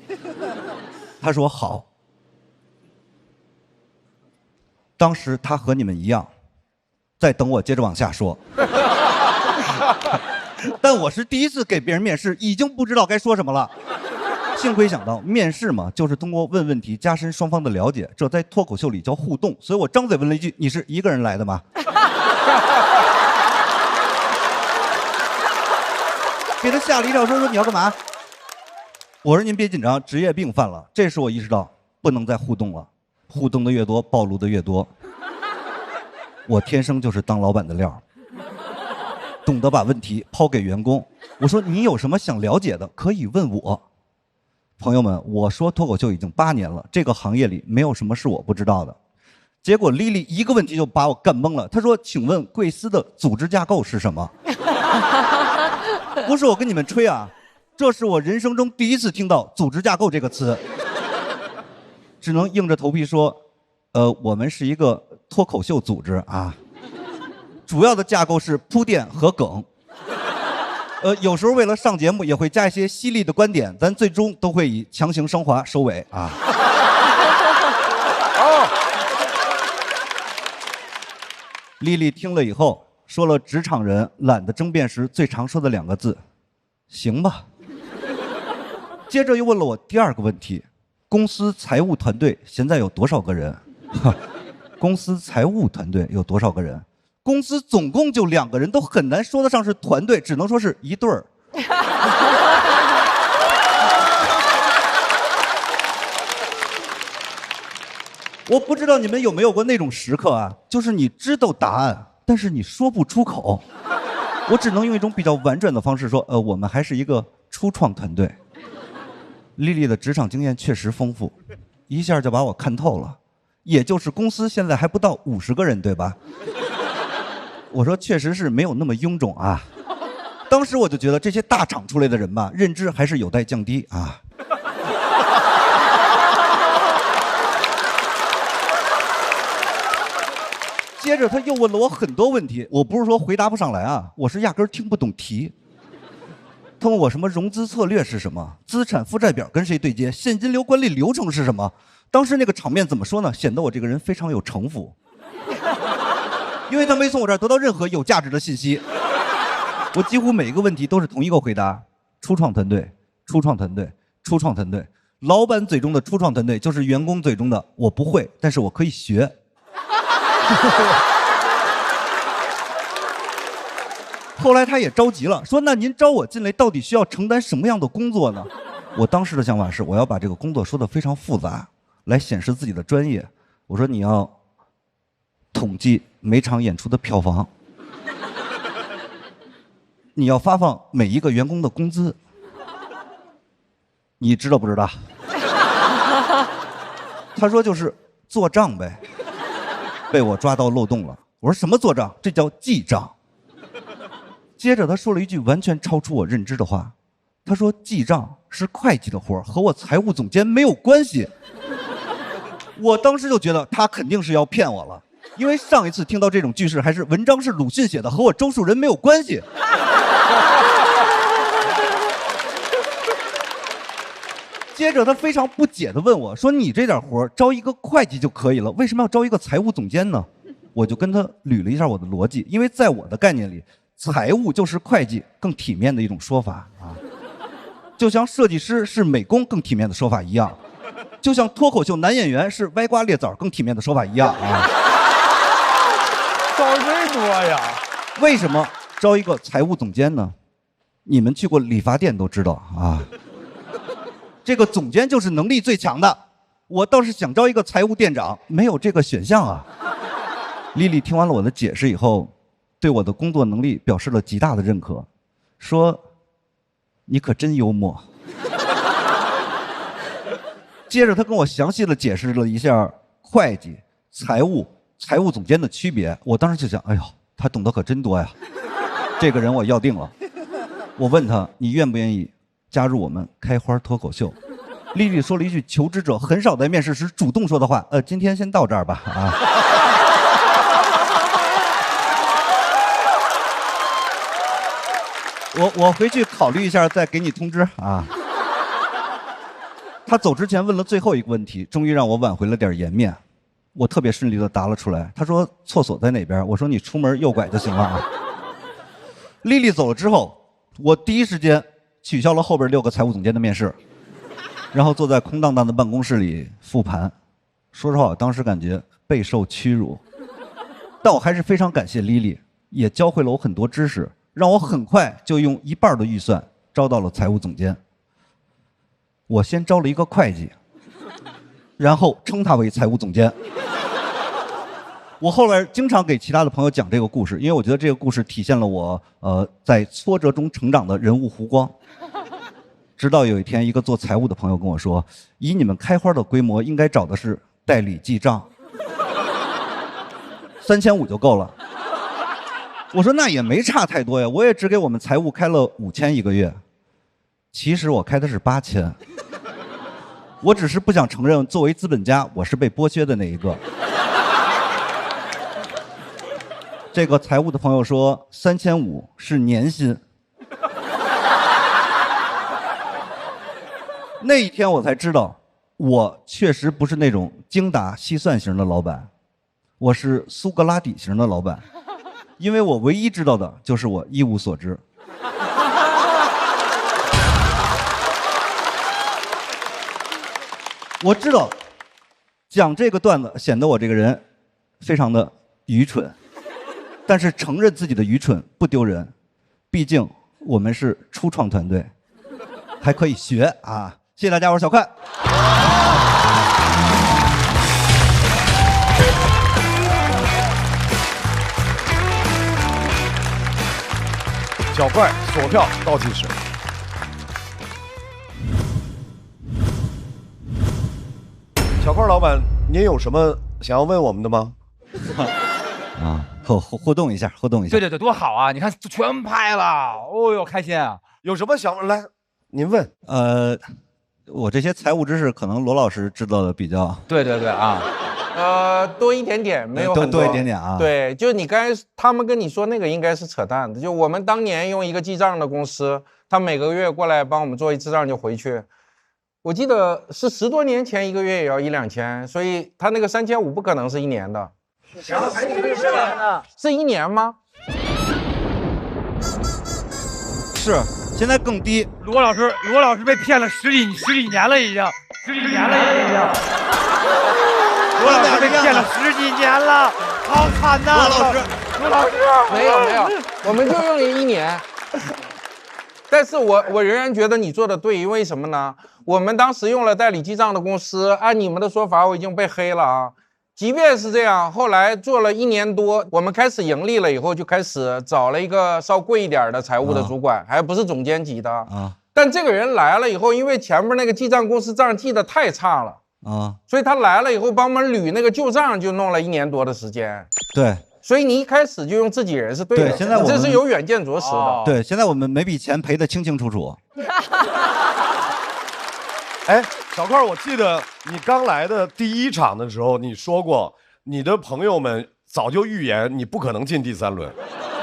他说：“好。”当时他和你们一样，在等我接着往下说。但我是第一次给别人面试，已经不知道该说什么了。幸亏想到面试嘛，就是通过问问题加深双方的了解，这在脱口秀里叫互动。所以我张嘴问了一句：“你是一个人来的吗？”给他吓了一跳，说你要干嘛？我说您别紧张，职业病犯了。这时我意识到不能再互动了，互动的越多，暴露的越多。我天生就是当老板的料，懂得把问题抛给员工。我说你有什么想了解的，可以问我。朋友们，我说脱口秀已经8年了，这个行业里没有什么是我不知道的。结果丽丽一个问题就把我干懵了。她说：“请问贵司的组织架构是什么？”不是我跟你们吹啊，这是我人生中第一次听到组织架构这个词，只能硬着头皮说，我们是一个脱口秀组织啊，主要的架构是铺垫和梗，有时候为了上节目也会加一些犀利的观点，咱最终都会以强行升华收尾啊。丽丽听了以后说了职场人懒得争辩时最常说的2个字：行吧。接着又问了我第2个问题：公司财务团队现在有多少个人？公司财务团队有多少个人？公司总共就2个人，都很难说得上是团队，只能说是一对儿。我不知道你们有没有过那种时刻啊，就是你知道答案，但是你说不出口。我只能用一种比较婉转的方式说，我们还是一个初创团队。丽丽的职场经验确实丰富，一下就把我看透了。也就是公司现在还不到50个人，对吧？我说确实是没有那么臃肿啊。当时我就觉得这些大厂出来的人吧，认知还是有待降低啊。接着他又问了我很多问题，我不是说回答不上来啊，我是压根儿听不懂题。他问我什么融资策略是什么，资产负债表跟谁对接，现金流管理流程是什么。当时那个场面怎么说呢，显得我这个人非常有城府，因为他没从我这儿得到任何有价值的信息。我几乎每一个问题都是同一个回答：初创团队，初创团队，初创团队。老板嘴中的初创团队，就是员工嘴中的我不会，但是我可以学。后来他也着急了，说：“那您招我进来，到底需要承担什么样的工作呢？”我当时的想法是，我要把这个工作说得非常复杂，来显示自己的专业。我说：“你要统计每场演出的票房，你要发放每一个员工的工资，你知道不知道？”他说：“就是做账呗。”被我抓到漏洞了。我说：“什么做账？这叫记账。”接着他说了一句完全超出我认知的话，他说：“记账是会计的活，和我财务总监没有关系。”我当时就觉得他肯定是要骗我了，因为上一次听到这种句式还是文章是鲁迅写的，和我周树人没有关系。接着他非常不解地问我说：“你这点活招一个会计就可以了，为什么要招一个财务总监呢？”我就跟他捋了一下我的逻辑，因为在我的概念里，财务就是会计更体面的一种说法啊，就像设计师是美工更体面的说法一样，就像脱口秀男演员是歪瓜裂枣更体面的说法一样啊。少最多呀！为什么招一个财务总监呢？你们去过理发店都知道啊。这个总监就是能力最强的，我倒是想招一个财务店长，没有这个选项啊。丽丽听完了我的解释以后，对我的工作能力表示了极大的认可，说：“你可真幽默。”接着她跟我详细的解释了一下会计、财务总监的区别。我当时就想，哎呦，她懂得可真多呀，这个人我要定了。我问她：“你愿不愿意加入我们开花脱口秀？”丽丽说了一句求职者很少在面试时主动说的话：“今天先到这儿吧。”啊。我回去考虑一下，再给你通知啊。他走之前问了最后一个问题，终于让我挽回了点颜面。我特别顺利的答了出来。他说：“厕所在哪边？”我说：“你出门右拐就行了啊。”丽丽走了之后，我第一时间取消了后边6个财务总监的面试，然后坐在空荡荡的办公室里复盘。说实话，我当时感觉备受屈辱，但我还是非常感谢丽丽，也教会了我很多知识，让我很快就用1半的预算招到了财务总监。我先招了一个会计，然后称他为财务总监。我后来经常给其他的朋友讲这个故事，因为我觉得这个故事体现了我在挫折中成长的人物弧光。直到有一天，一个做财务的朋友跟我说：“以你们开花的规模，应该找的是代理记账，3500就够了。”我说：“那也没差太多呀，我也只给我们财务开了5000一个月。”其实我开的是8000，我只是不想承认作为资本家，我是被剥削的那一个。这个财务的朋友说：“3500是年薪。”那一天我才知道，我确实不是那种精打细算型的老板，我是苏格拉底型的老板，因为我唯一知道的就是我一无所知。我知道讲这个段子显得我这个人非常的愚蠢，但是承认自己的愚蠢不丢人，毕竟我们是初创团队，还可以学啊！谢谢大家，我是小快。小快锁票倒计时。小块老板，您有什么想要问我们的吗？啊，互动一下，互动一下。对，多好啊！你看全拍了，哦呦，开心啊！有什么想来，您问。我这些财务知识可能罗老师知道的比较。对啊。多一点点，没有很多。多一点点啊。对，就你刚才他们跟你说那个应该是扯淡的。就我们当年用一个记账的公司，他每个月过来帮我们做一次账就回去。我记得是10多年前，一个月也要1-2千，所以他那个3500不可能是1年的。是1年吗？是，现在更低。罗老师被骗了十几年了，已经10几年了，已经。罗老师被骗了10几年了，好惨呐！罗老师，没有，我们就用了1年。但是我仍然觉得你做的对，因为什么呢？我们当时用了代理记账的公司，按你们的说法，我已经被黑了啊。即便是这样，后来做了1年多，我们开始盈利了以后，就开始找了一个稍贵一点的财务的主管，还不是总监级的啊。但这个人来了以后，因为前面那个记账公司账记得太差了啊，所以他来了以后帮我们捋那个旧账，就弄了1年多的时间。对。所以你一开始就用自己人是对的，现在我们这是有远见卓识的。对，现在我们每笔钱赔得清清楚楚。哎，小块，我记得你刚来的第1场的时候，你说过你的朋友们早就预言你不可能进第3轮。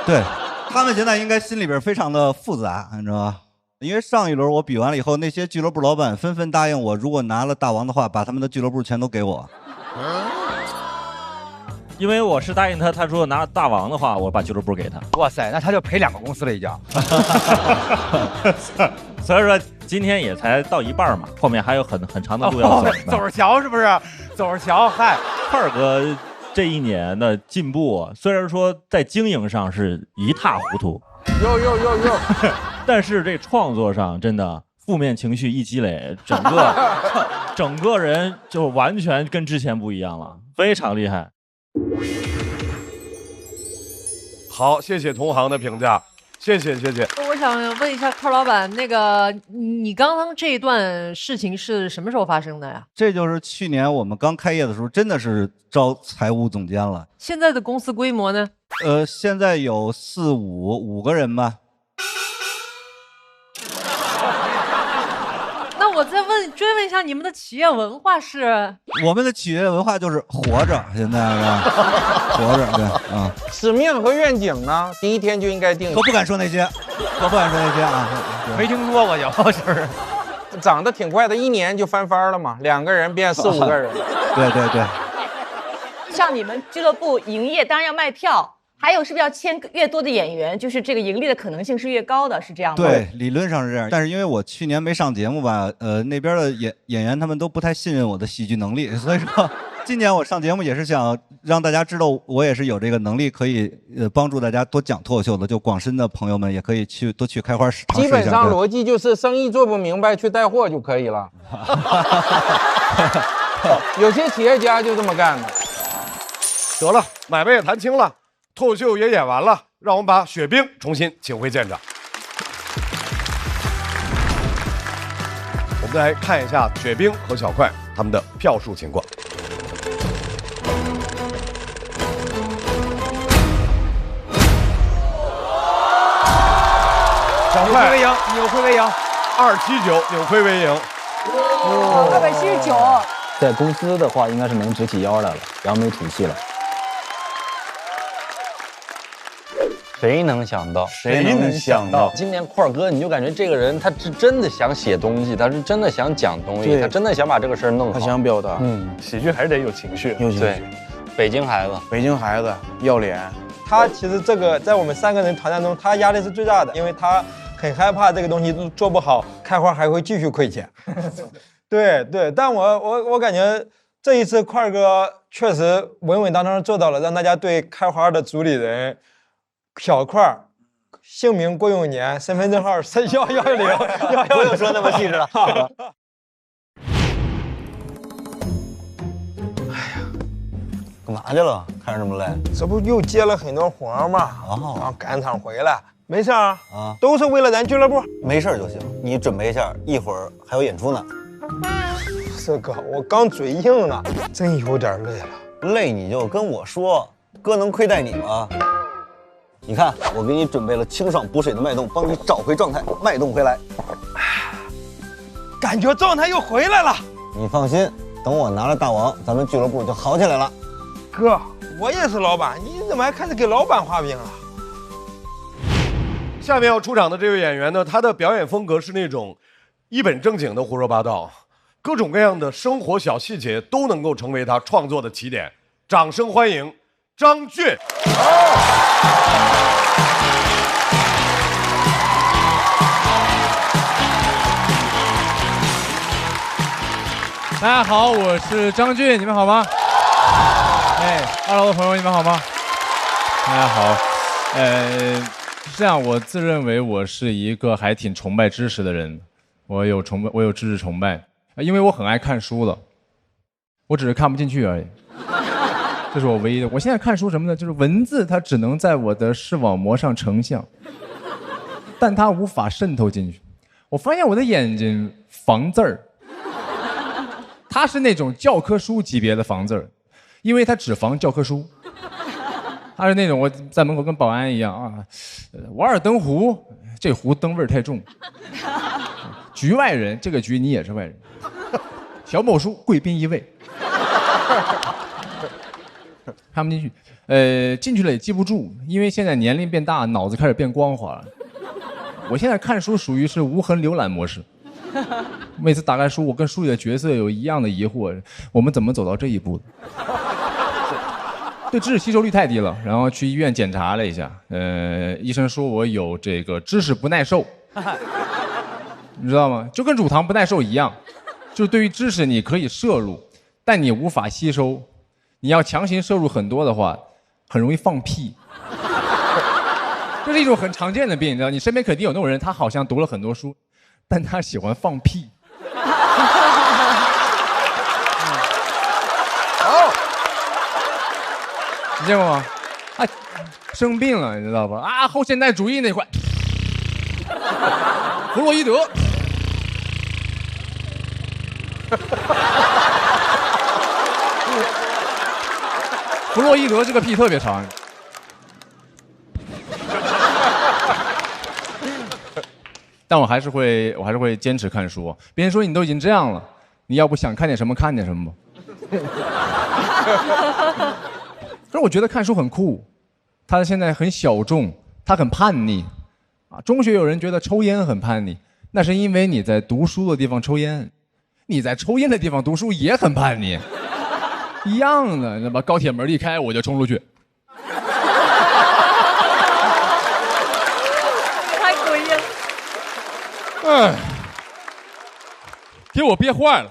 对，他们现在应该心里边非常的复杂，你知道吧？因为上一轮我比完了以后，那些俱乐部老板纷纷答应我，如果拿了大王的话，把他们的俱乐部全都给我。因为我是答应他，他说拿了大王的话，我把俱乐部给他。哇塞，那他就赔2个公司了已经。所以说今天也才到一半嘛，后面还有很长的路要走。走着瞧是不是？走着瞧，嗨，块哥这1年的进步，虽然说在经营上是一塌糊涂，有，但是这创作上真的负面情绪一积累，整个人就完全跟之前不一样了，非常厉害。好，谢谢同行的评价，谢谢。我想问一下块老板，那个你刚刚这一段事情是什么时候发生的呀？这就是去年我们刚开业的时候，真的是招财务总监了。现在的公司规模呢？现在有5个人吧。那我再追问一下，你们的企业文化是？我们的企业文化就是活着，现在是吧？活着，对啊。使命和愿景呢，第1天就应该定。我不敢说那些，啊，没听说过就是。长得挺快的，1年就翻番了嘛，2个人变4、5个人。对。像你们俱乐部营业，当然要卖票。还有是不是要签越多的演员，就是这个盈利的可能性是越高的，是这样吗？对，理论上是这样。但是因为我去年没上节目吧，那边的演员他们都不太信任我的喜剧能力，所以说今年我上节目也是想让大家知道我也是有这个能力，可以帮助大家多讲脱口秀的。就广深的朋友们也可以多去开花尝试一下。基本上逻辑就是生意做不明白去带货就可以了。有些企业家就这么干的。得了，买卖也谈清了。脱口秀也演完了，让我们把雪冰重新请回现场。我们来看一下雪冰和小块他们的票数情况。小块为赢，扭亏为赢，279扭亏为赢。279。在公司的话，应该是能直起腰来了，扬眉吐气了。谁能想到？今年块哥，你就感觉这个人他是真的想写东西，他是真的想讲东西，他真的想把这个事儿弄好。他想表达。喜剧还是得有情绪。对，北京孩子要脸。他其实这个在我们3个人团战中，他压力是最大的，因为他很害怕这个东西做不好，开花还会继续亏钱。对，但我感觉这一次块哥确实稳稳当当做到了，让大家对开花的主理人。小块姓名郭永年，身份证号31101，不用说那么细致了。哎呀，干嘛去了？看着这么累？这不又接了很多活吗？然后赶场回来，没事啊，都是为了咱俱乐部，没事就行。你准备一下，一会儿还有演出呢。是哥，我刚嘴硬呢，真有点累了。累你就跟我说，哥能亏待你吗？你看，我给你准备了清爽补水的脉动，帮你找回状态，脉动回来。感觉状态又回来了。你放心，等我拿了大王，咱们俱乐部就好起来了。哥，我也是老板，你怎么还开始给老板画饼了？下面要出场的这位演员呢，他的表演风格是那种一本正经的胡说八道，各种各样的生活小细节都能够成为他创作的起点。掌声欢迎张俊。大家好，我是张俊，你们好吗？哎，2楼的朋友你们好吗？大家好，是这样，我自认为我是一个还挺崇拜知识的人，我有知识崇拜，因为我很爱看书的，我只是看不进去而已，这是我唯一的。我现在看书什么呢？就是文字它只能在我的视网膜上成像，但它无法渗透进去。我发现我的眼睛防字儿。它是那种教科书级别的防字儿，因为它只防教科书。它是那种我在门口跟保安一样啊，瓦尔登湖，这湖灯味儿太重。局外人，这个局你也是外人。小某书，贵宾一位。看不进去，进去了也记不住，因为现在年龄变大，脑子开始变光滑了。我现在看书属于是无痕浏览模式。每次打开书，我跟书里的角色有一样的疑惑：我们怎么走到这一步的？对知识吸收率太低了，然后去医院检查了一下，医生说我有这个知识不耐受，你知道吗？就跟乳糖不耐受一样，就是对于知识你可以摄入，但你无法吸收。你要强行摄入很多的话，很容易放屁。这是一种很常见的病，你知道，你身边肯定有那种人，他好像读了很多书，但他喜欢放屁。哦，你见过吗？他生病了，你知道吧？啊，后现代主义那块，弗洛伊德。弗洛伊德这个屁特别长。但我还是会坚持看书。别人说你都已经这样了，你要不想看点什么看点什么吧。可是我觉得看书很酷，它现在很小众，它很叛逆啊。中学有人觉得抽烟很叛逆，那是因为你在读书的地方抽烟，你在抽烟的地方读书也很叛逆，一样的，你知道吧？高铁门一开我就冲出去。哎，给我憋坏了。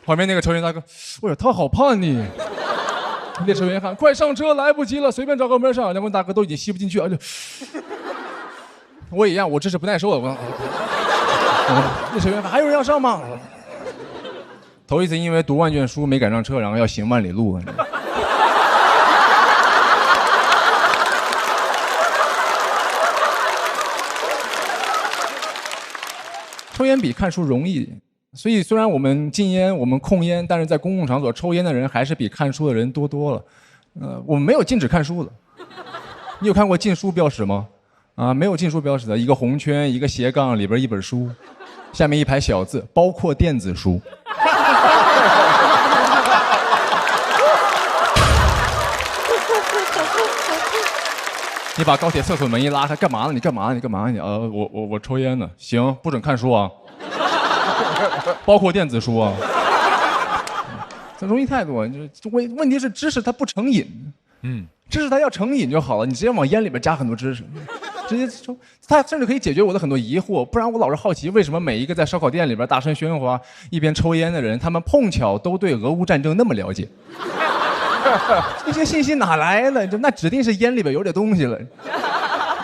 旁边那个抽烟大哥，哎呀，他好叛逆。列车员喊：“快上车，来不及了，随便找个门上。”两位大哥都已经吸不进去，我也一样，我知识不耐受了。列车员喊：“还有人要上吗？”头一次因为读万卷书没赶上车，然后要行万里路。抽烟比看书容易，所以虽然我们禁烟，我们控烟，但是在公共场所抽烟的人还是比看书的人多了。我们没有禁止看书的。你有看过禁书标识吗？啊，没有禁书标识的，一个红圈，一个斜杠，里边一本书，下面一排小字，包括电子书。你把高铁厕所门一拉开，干嘛呢？你干嘛呢？你干嘛呢？我抽烟呢。行，不准看书啊，包括电子书啊。这容易太多，问题是知识它不成瘾，知识它要成瘾就好了。你直接往烟里边加很多知识，直接抽，它甚至可以解决我的很多疑惑。不然我老是好奇，为什么每一个在烧烤店里边大声喧哗、一边抽烟的人，他们碰巧都对俄乌战争那么了解？这些信息哪来的？那指定是烟里边有点东西了。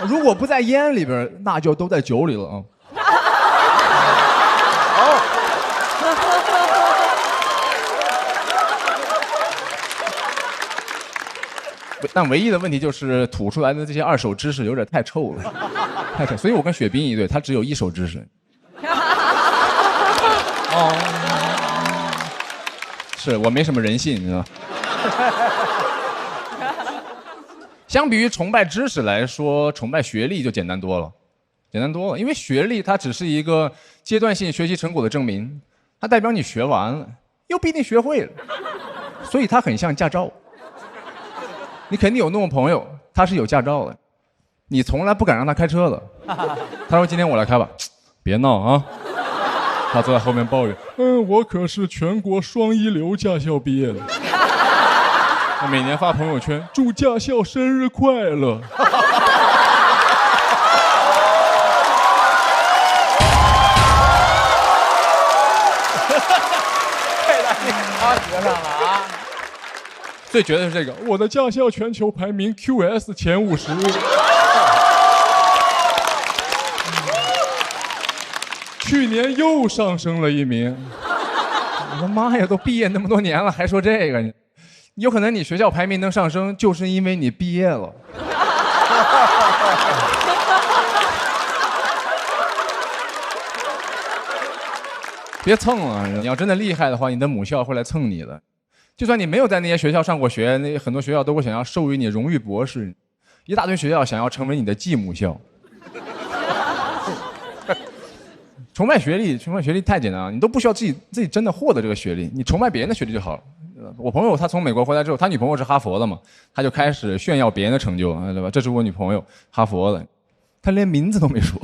如果不在烟里边，那就都在酒里了啊。但唯一的问题就是吐出来的这些二手知识有点太臭了，太臭。所以我跟雪冰一对，他只有一手知识。哦，是我没什么人性，你知道吗？相比于崇拜知识来说，崇拜学历就简单多了，因为学历它只是一个阶段性学习成果的证明，它代表你学完了，又不一定学会了，所以它很像驾照。你肯定有那种朋友，他是有驾照的，你从来不敢让他开车的。他说：“今天我来开吧。”别闹啊！他坐在后面抱怨：“我可是全国双一流驾校毕业的。”他每年发朋友圈祝驾校生日快乐。他学上了啊！最绝的是这个，我的驾校全球排名 QS 前50，去年又上升了1名。我的妈呀，都毕业那么多年了，还说这个？有可能你学校排名能上升，就是因为你毕业了。别蹭了，你要真的厉害的话，你的母校会来蹭你的。就算你没有在那些学校上过学，那很多学校都会想要授予你荣誉博士，一大堆学校想要成为你的继母校。崇拜学历太简单了，你都不需要自己真的获得这个学历，你崇拜别人的学历就好了。我朋友他从美国回来之后，他女朋友是哈佛的嘛，他就开始炫耀别人的成就，对吧？这是我女朋友，哈佛的，他连名字都没说，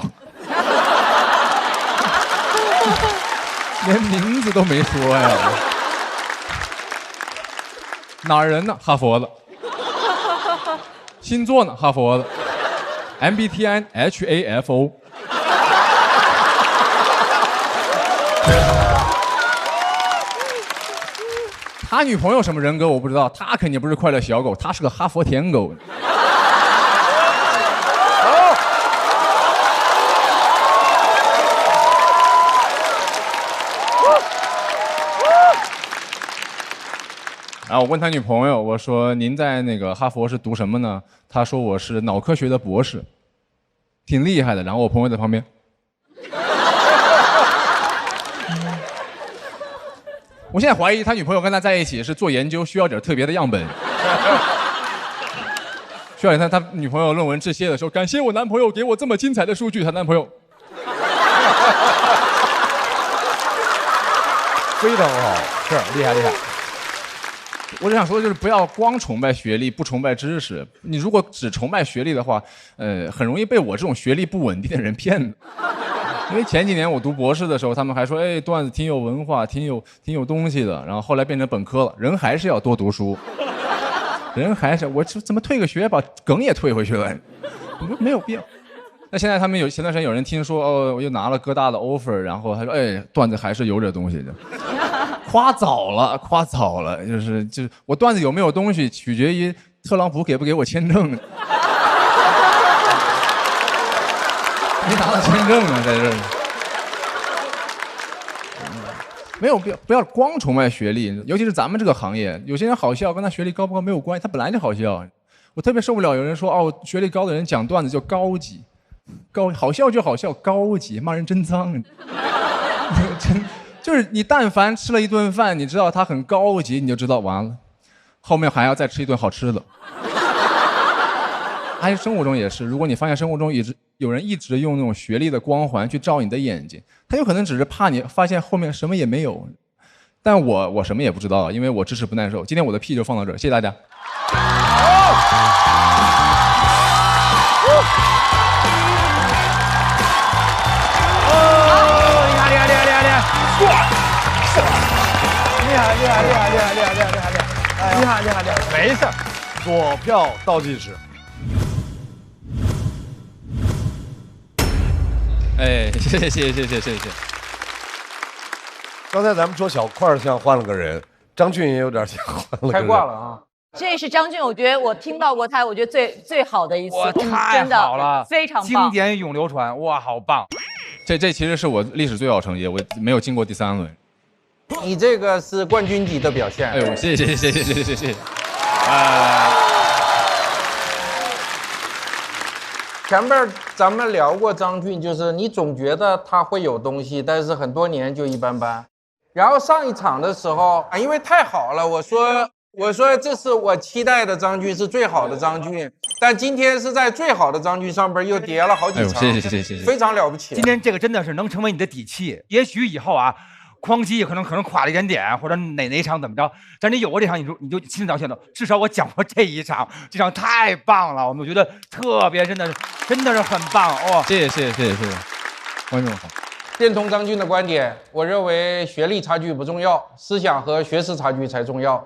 连名字都没说呀。哪儿人呢？哈佛的。星座呢？哈佛的。MBTI HAFO。他女朋友什么人格我不知道，他肯定不是快乐小狗，他是个哈佛舔狗。然后我问他女朋友，我说您在那个哈佛是读什么呢？他说我是脑科学的博士，挺厉害的。然后我朋友在旁边。我现在怀疑他女朋友跟他在一起是做研究，需要点特别的样本，需要他女朋友论文致谢的时候，感谢我男朋友给我这么精彩的数据。他男朋友非常好，是厉害厉害。我只想说的就是不要光崇拜学历，不崇拜知识。你如果只崇拜学历的话，很容易被我这种学历不稳定的人骗。因为前几年我读博士的时候，他们还说，哎，段子挺有文化，挺有东西的。然后后来变成本科了，人还是要多读书，人还是我怎么退个学把梗也退回去了，没有必要。那现在他们前段时间有人听说，哦，我又拿了哥大的 offer， 然后他说，哎，段子还是有点东西的。夸早了，就是我段子有没有东西，取决于特朗普给不给我签证。没拿到签证啊，在这儿。没有必要，不要光崇拜学历，尤其是咱们这个行业，有些人好笑跟他学历高不高没有关系，他本来就好笑。我特别受不了有人说，哦，学历高的人讲段子就高级，好笑就好笑，高级骂人真脏。就是你但凡吃了一顿饭，你知道它很高级，你就知道完了，后面还要再吃一顿好吃的。还有生活中也是，如果你发现生活中有人一直用那种学历的光环去照你的眼睛，他有可能只是怕你发现后面什么也没有。但我什么也不知道，因为我知识不耐受。今天我的屁就放到这儿，谢谢大家。厉害，没事，左票倒计时。哎，谢谢。刚才咱们说小块像换了个人，张俊也有点像换了个人。开挂了啊！这是张俊，我觉得我听到过他，我觉得最好的一次，太好了，非常棒，经典永流传，哇，好棒！这其实是我历史最好成绩，我没有经过第3轮。你这个是冠军级的表现。哎呦，谢谢。前边咱们聊过张俊，就是你总觉得他会有东西，但是很多年就一般般。然后上一场的时候啊，因为太好了，我说这是我期待的张俊，是最好的张俊。但今天是在最好的张俊上边又跌了好几场，谢谢，非常了不起。今天这个真的是能成为你的底气，也许以后啊。哐叽可能垮了一点，或者哪场怎么着？但你有过这场，你就心里高兴的。至少我讲过这一场，这场太棒了，我觉得特别真的是很棒哦。谢谢，观众好。认同张俊的观点，我认为学历差距不重要，思想和学识差距才重要，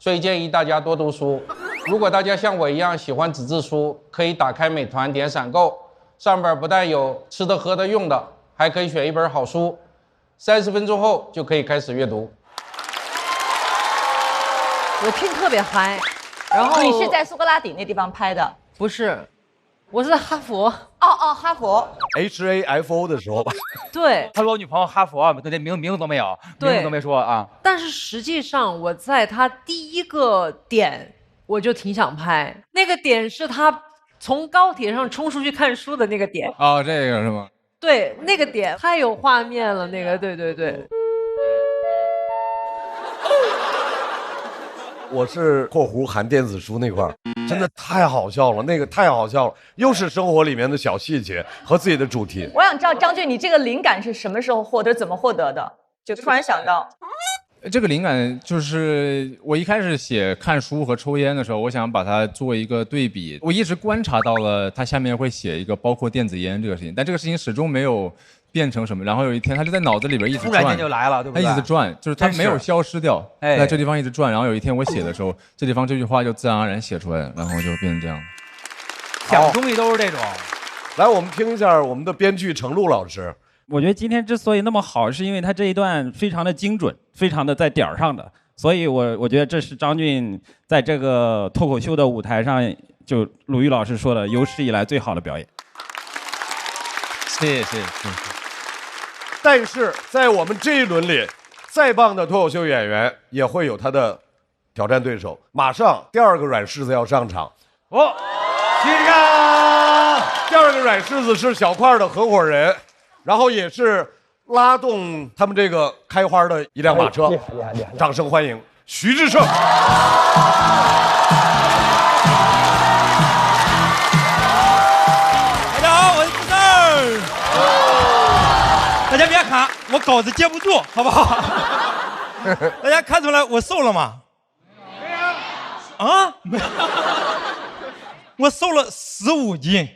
所以建议大家多读书。如果大家像我一样喜欢纸质书，可以打开美团点闪购，上边不但有吃的、喝的、用的，还可以选一本好书。30分钟后就可以开始阅读。我听特别嗨。然后你是在苏格拉底那地方拍的？不是，我是在哈佛。哦，哈佛。HAFO 的时候吧。对，他说我女朋友哈佛，对，名字都没有，名字都没说啊。但是实际上我在他第一个点，我就挺想拍。那个点是他从高铁上冲出去看书的那个点。哦，这个是吗？对，那个点太有画面了，那个对。我是括弧含电子书那块儿，真的太好笑了，那个太好笑了，又是生活里面的小细节和自己的主题。我想知道张俊，你这个灵感是什么时候获得，怎么获得的？就突然想到。这个灵感就是我一开始写看书和抽烟的时候，我想把它做一个对比。我一直观察到了它下面会写一个包括电子烟这个事情，但这个事情始终没有变成什么。然后有一天，它就在脑子里边一直转，突然间就来了，对不对？它一直转，就是它没有消失掉，在这地方一直转。然后有一天我写的时候，这地方这句话就自然而然写出来了，然后就变成这样。想东西都是这种。来，我们听一下我们的编剧程璐老师。我觉得今天之所以那么好，是因为他这一段非常的精准，非常的在点儿上的，所以我觉得这是张俊在这个脱口秀的舞台上，就鲁豫老师说的有史以来最好的表演。谢谢。但是在我们这一轮里，再棒的脱口秀演员也会有他的挑战对手。马上第二个软柿子要上场。哦，起立！第二个软柿子是小块的合伙人。然后也是拉动他们这个开花的一辆马车，厉害！掌声欢迎徐志胜。大家好，我是志胜。大家别看我稿子接不住，好不好？大家看出来我瘦了吗？没有。啊？没有。我瘦了15斤。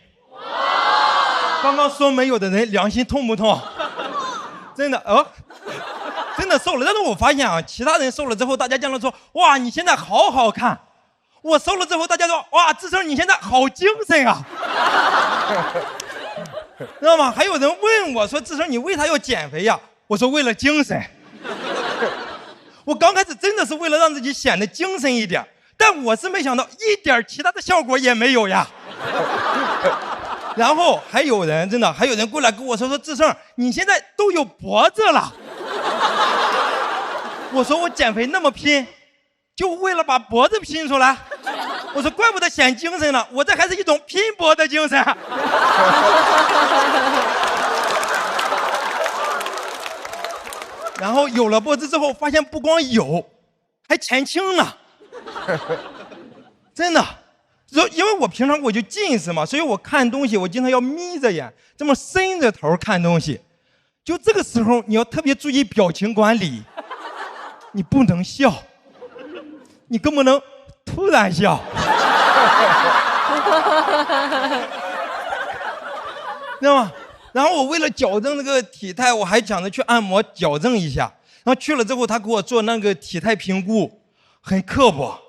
刚刚说没有的人良心痛不痛？真的真的瘦了。但是我发现啊，其他人瘦了之后，大家经常说哇你现在好好看。我瘦了之后，大家说哇志胜你现在好精神啊，知道吗？还有人问我说志胜你为啥要减肥呀？我说为了精神。我刚开始真的是为了让自己显得精神一点，但我是没想到一点其他的效果也没有呀。然后还有人过来跟我说志胜你现在都有脖子了。我说我减肥那么拼，就为了把脖子拼出来。我说怪不得显精神了，我这还是一种拼搏的精神。然后有了脖子之后，发现不光有，还前倾了，真的。因为我平常我就近视嘛，所以我看东西我经常要眯着眼，这么伸着头看东西。就这个时候你要特别注意表情管理，你不能笑，你更不能突然笑。知道吗？然后我为了矫正那个体态，我还想着去按摩矫正一下。然后去了之后，他给我做那个体态评估，很刻薄。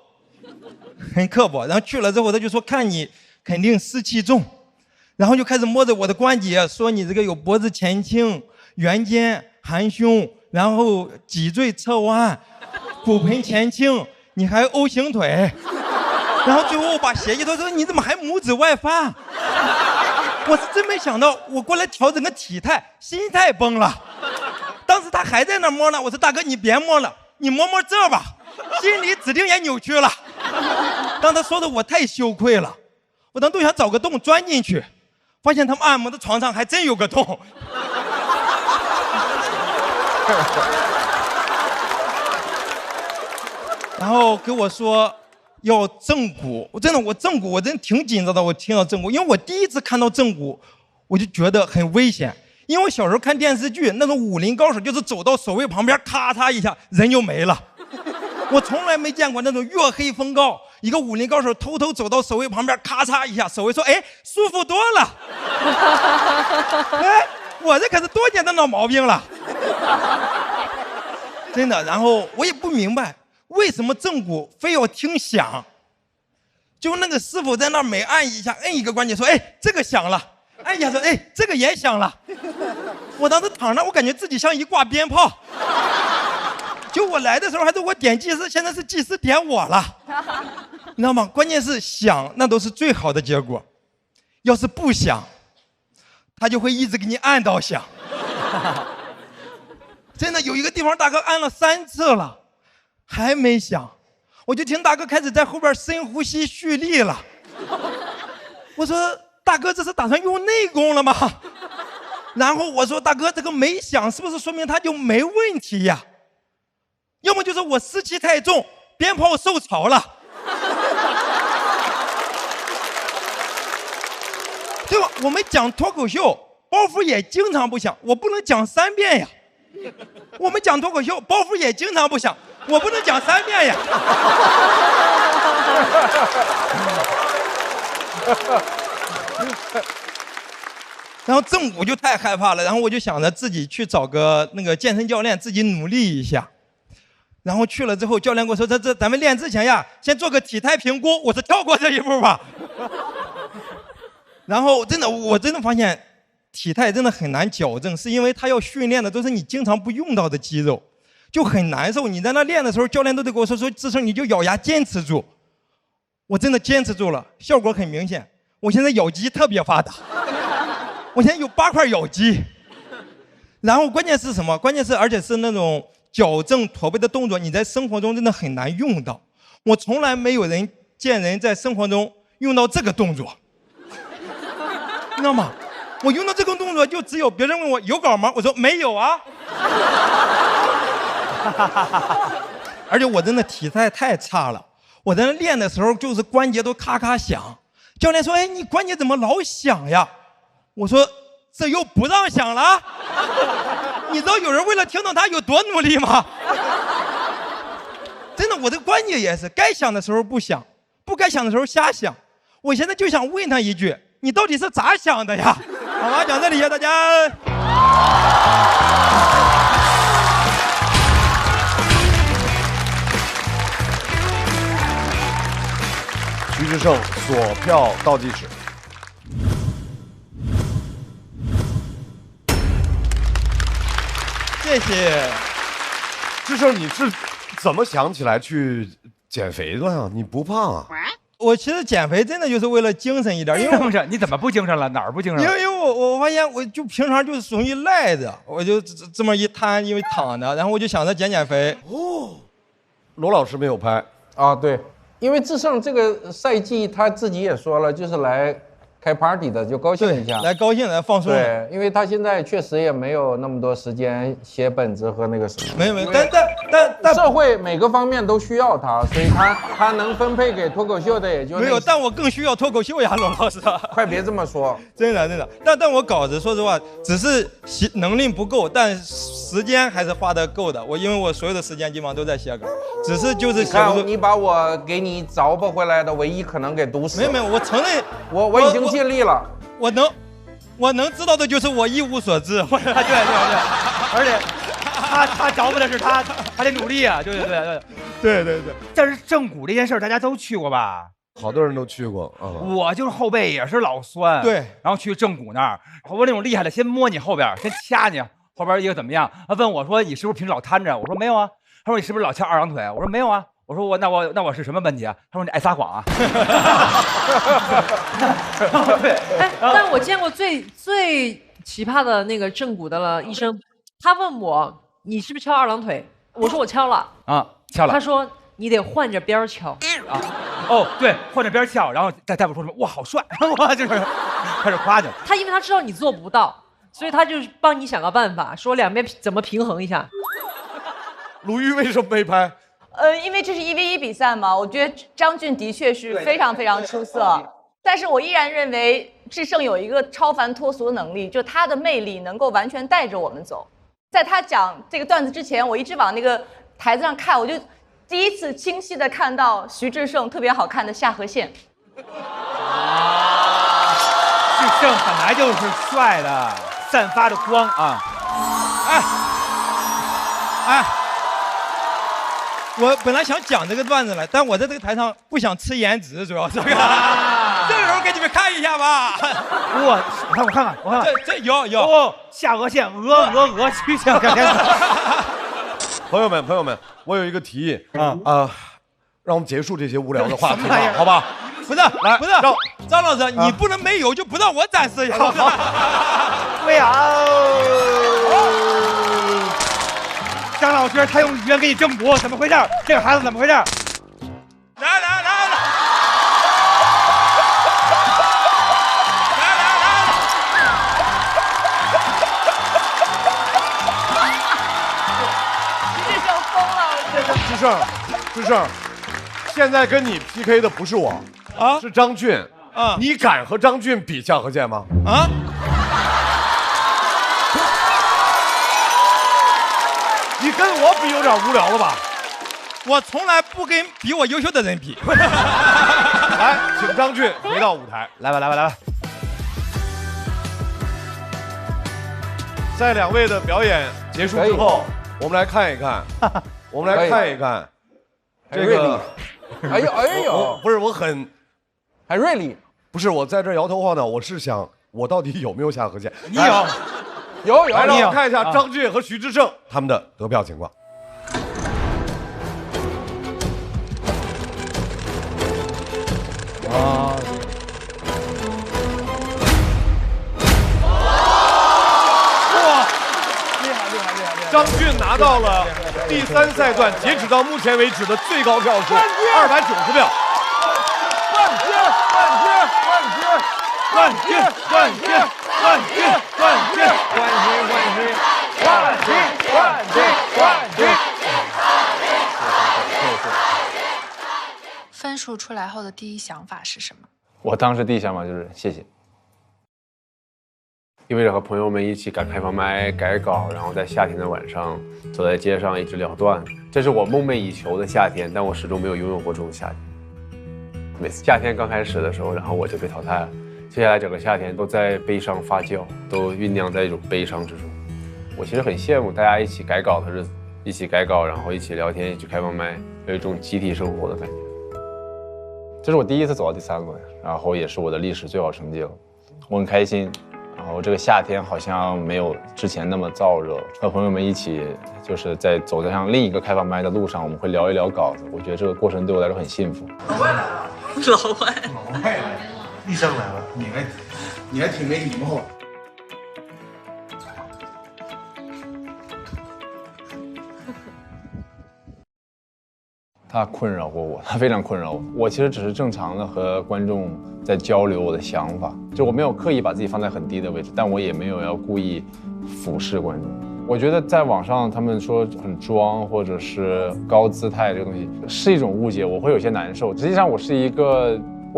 然后去了之后，他就说看你肯定湿气重，然后就开始摸着我的关节，说你这个有脖子前倾、圆肩、含胸，然后脊椎侧弯、骨盆前倾，你还 O 型腿。然后最后把鞋一脱，说你怎么还拇指外翻？我是真没想到，我过来调整个体态，心态崩了。当时他还在那摸呢，我说大哥你别摸了，你摸摸这吧，心里指定也扭曲了。当他说的我太羞愧了，我当都想找个洞钻进去，发现他们按摩的床上还真有个洞。然后跟我说要正骨，我真挺紧张的。我听到正骨，因为我第一次看到正骨，我就觉得很危险。因为我小时候看电视剧，那种武林高手就是走到守卫旁边，咔嚓一下人就没了。我从来没见过那种月黑风高，一个武林高手偷偷走到守卫旁边，咔嚓一下，守卫说：“哎，舒服多了。”哎，我这可是多年的老毛病了，真的。然后我也不明白为什么正骨非要听响，就那个师傅在那每按一下，摁一个关节说：“哎，这个响了。”按一下说：“哎，这个也响了。”我当时躺那，我感觉自己像一挂鞭炮。就我来的时候还是我点技师，现在是技师点我了，你知道吗？关键是想那都是最好的结果，要是不想，他就会一直给你按到响。真的有一个地方大哥按了3次了，还没响，我就听大哥开始在后边深呼吸蓄力了。我说大哥这是打算用内功了吗？然后我说大哥这个没响是不是说明他就没问题呀？要么就是我湿气太重，鞭炮受潮了，对吧？我们讲脱口秀，包袱也经常不响，我不能讲3遍呀。我们讲脱口秀，包袱也经常不响，我不能讲3遍呀。然后正午就太害怕了，然后我就想着自己去找个那个健身教练，自己努力一下。然后去了之后，教练跟我说：“这咱们练之前呀，先做个体态评估。”我说：“跳过这一步吧。”然后我真的发现，体态真的很难矫正，是因为他要训练的都是你经常不用到的肌肉，就很难受。你在那练的时候，教练都得跟我说志胜你就咬牙坚持住。我真的坚持住了，效果很明显。我现在咬肌特别发达，我现在有8块咬肌。然后关键是什么？关键是而且是那种矫正驼背的动作，你在生活中真的很难用到。我从来没有见人在生活中用到这个动作，你知道吗？我用到这个动作就只有别人问我有稿吗？我说没有啊。而且我真的体态太差了，我在那练的时候就是关节都咔咔响。教练说：“哎，你关节怎么老响呀？”我说：“这又不让响了。”你知道有人为了听到他有多努力吗？真的，我这关节也是，该响的时候不响，不该响的时候瞎响。我现在就想问他一句：你到底是咋想的呀？好吧，讲这里，谢谢大家。徐志胜锁票倒计时。谢谢。志胜，你是怎么想起来去减肥的呀？你不胖啊？我其实减肥真的就是为了精神一点，因为不是你怎么不精神了？哪儿不精神了？因为我发现我就平常就是容易赖着，我就这么一摊，因为躺着，然后我就想着减肥。哦，罗老师没有拍啊？对，因为志胜这个赛季他自己也说了，就是来开 party 的，就高兴一下，来高兴来放松。对，因为他现在确实也没有那么多时间写本子和那个什么。没有，但社会每个方面都需要他，所以他能分配给脱口秀的也就没有。但我更需要脱口秀呀，罗老师。快别这么说，真的。但我稿子说实话，只是能力不够，但时间还是花得够的。因为我所有的时间基本上都在写稿，只是就是写不出。你把我给你找不回来的唯一可能给堵死。没有，我承认，我已经尽力了。我能知道的就是我一无所知。对，而且他着不的是他得努力啊！对。但是正骨这件事大家都去过吧？好多人都去过啊。我就是后背也是老酸，对。然后去正骨那儿，好多那种厉害的，先摸你后边，先掐你后边一个怎么样？他问我说：“你是不是平时老瘫着？”我说：“没有啊。”他说：“你是不是老翘2郎腿？”我说：“没有啊。”我说那我是什么问题啊？他说你爱撒谎啊。对，哎，但我见过最奇葩的那个正骨的了医生，他问我你是不是翘2郎腿？我说我翘了啊，翘了。他说你得换着边翘啊。哦，对，换着边翘，然后大夫说什么？哇，好帅！我就是开始夸你。他因为他知道你做不到，所以他就帮你想个办法，说两边怎么平衡一下。鲁豫为什么没拍？因为这是1v1比赛嘛，我觉得张俊的确是非常非常出色，但是我依然认为志胜有一个超凡脱俗的能力，就他的魅力能够完全带着我们走。在他讲这个段子之前，我一直往那个台子上看，我就第一次清晰的看到徐志胜特别好看的下颌线。志胜本来就是帅的，散发着光啊！哎。我本来想讲这个段子了，但我在这个台上不想吃颜值，主要是这个。这个时候给你们看一下吧。我看看，这有哦，下颌线，鹅，去下颌线。朋友们，我有一个提议让我们结束这些无聊的话题吧，好吧？不是，不是，张老师，你不能没有就不让我展示呀。对呀。张老师他用语言给你争夺，怎么回事？这个孩子怎么回事？来，这就疯了，我觉得。志胜，现在跟你 PK 的不是我啊，是张俊啊。你敢和张俊比下颌剑吗？啊？你跟我比有点无聊了吧？我从来不跟比我优秀的人比。来，请张俊回到舞台。来吧。在2位的表演结束之后，我们来看一看，这个。哎呦，不是我很锐利，不是我在这摇头晃脑，我是想我到底有没有下颌剑？你有。来，让我们看一下张俊和徐志胜他们的得票情况。哇！厉害！张俊拿到了第3赛段截止到目前为止的最高票数290票。冠军！分数出来后的第一想法是什么？我当时第一想法就是谢谢，意味着和朋友们一起赶开放麦、改稿，然后在夏天的晚上走在街上一直聊段子，这是我梦寐以求的夏天，但我始终没有拥有过这种夏天。每次夏天刚开始的时候，然后我就被淘汰了。接下来整个夏天都在悲伤发酵，都酝酿在一种悲伤之中。我其实很羡慕大家一起改稿的日子，一起改稿，然后一起聊天，一起开放麦，有一种集体生活的感觉。这是我第一次走到第3轮，然后也是我的历史最好成绩了，我很开心。然后这个夏天好像没有之前那么燥热，和朋友们一起就是在走在向另一个开放麦的路上，我们会聊一聊稿子。我觉得这个过程对我来说很幸福。老外来了，老外来了，医生来了，你还挺没礼貌。他困扰过我，他非常困扰我。我其实只是正常的和观众在交流我的想法，就我没有刻意把自己放在很低的位置，但我也没有要故意俯视观众。我觉得在网上他们说很装或者是高姿态这个东西是一种误解，我会有些难受。实际上我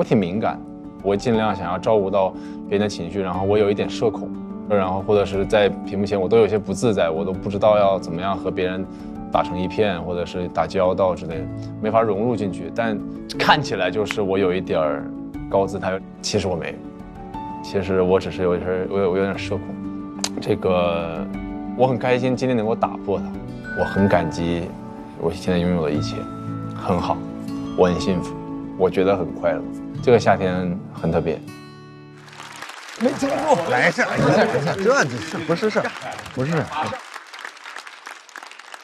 挺敏感，我尽量想要照顾到别人的情绪，然后我有一点社恐，然后或者是在屏幕前我都有些不自在，我都不知道要怎么样和别人打成一片，或者是打交道之类的，没法融入进去。但看起来就是我有一点高姿态，其实我没有，其实我只是有点社恐。这个我很开心今天能够打破它，我很感激我现在拥有的一切，很好，我很幸福，我觉得很快乐。这个夏天很特别。没听过，来事，这不是事，不是。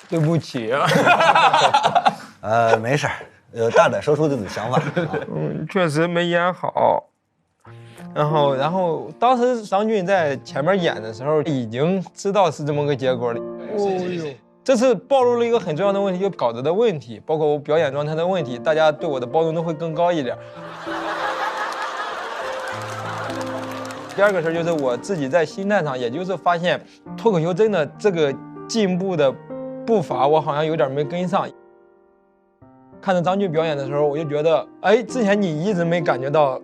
对不起啊，没事，大胆说出自己的想法。确实没演好。然后当时张俊在前面演的时候，已经知道是这么个结果了。这次暴露了一个很重要的问题，就稿子的问题，包括我表演状态的问题，大家对我的包容度会更高一点。第二个事就是我自己在心态上，也就是发现脱口秀真的这个进步的步伐，我好像有点没跟上。看着张俊表演的时候，我就觉得，哎，之前你一直没感觉到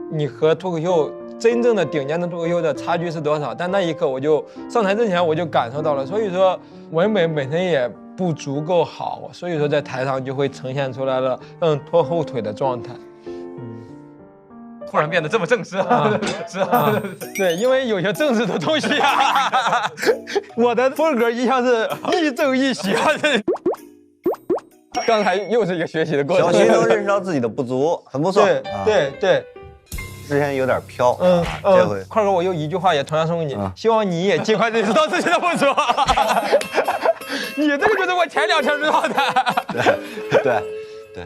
你和脱口秀真正的顶尖的脱口秀的差距是多少，但那一刻我就上台之前我就感受到了。所以说文本本身也不足够好，所以说在台上就会呈现出来了拖后腿的状态。突然变得这么正式啊！对，因为有些正式的东西啊，我的风格一向是亦正亦邪。刚才又是一个学习的过程。小徐能认识到自己的不足，很不错。对，之前有点飘。这回块哥，我有一句话也同样送给你，希望你也尽快认识到自己的不足。你这个就是我前2天知道的。对，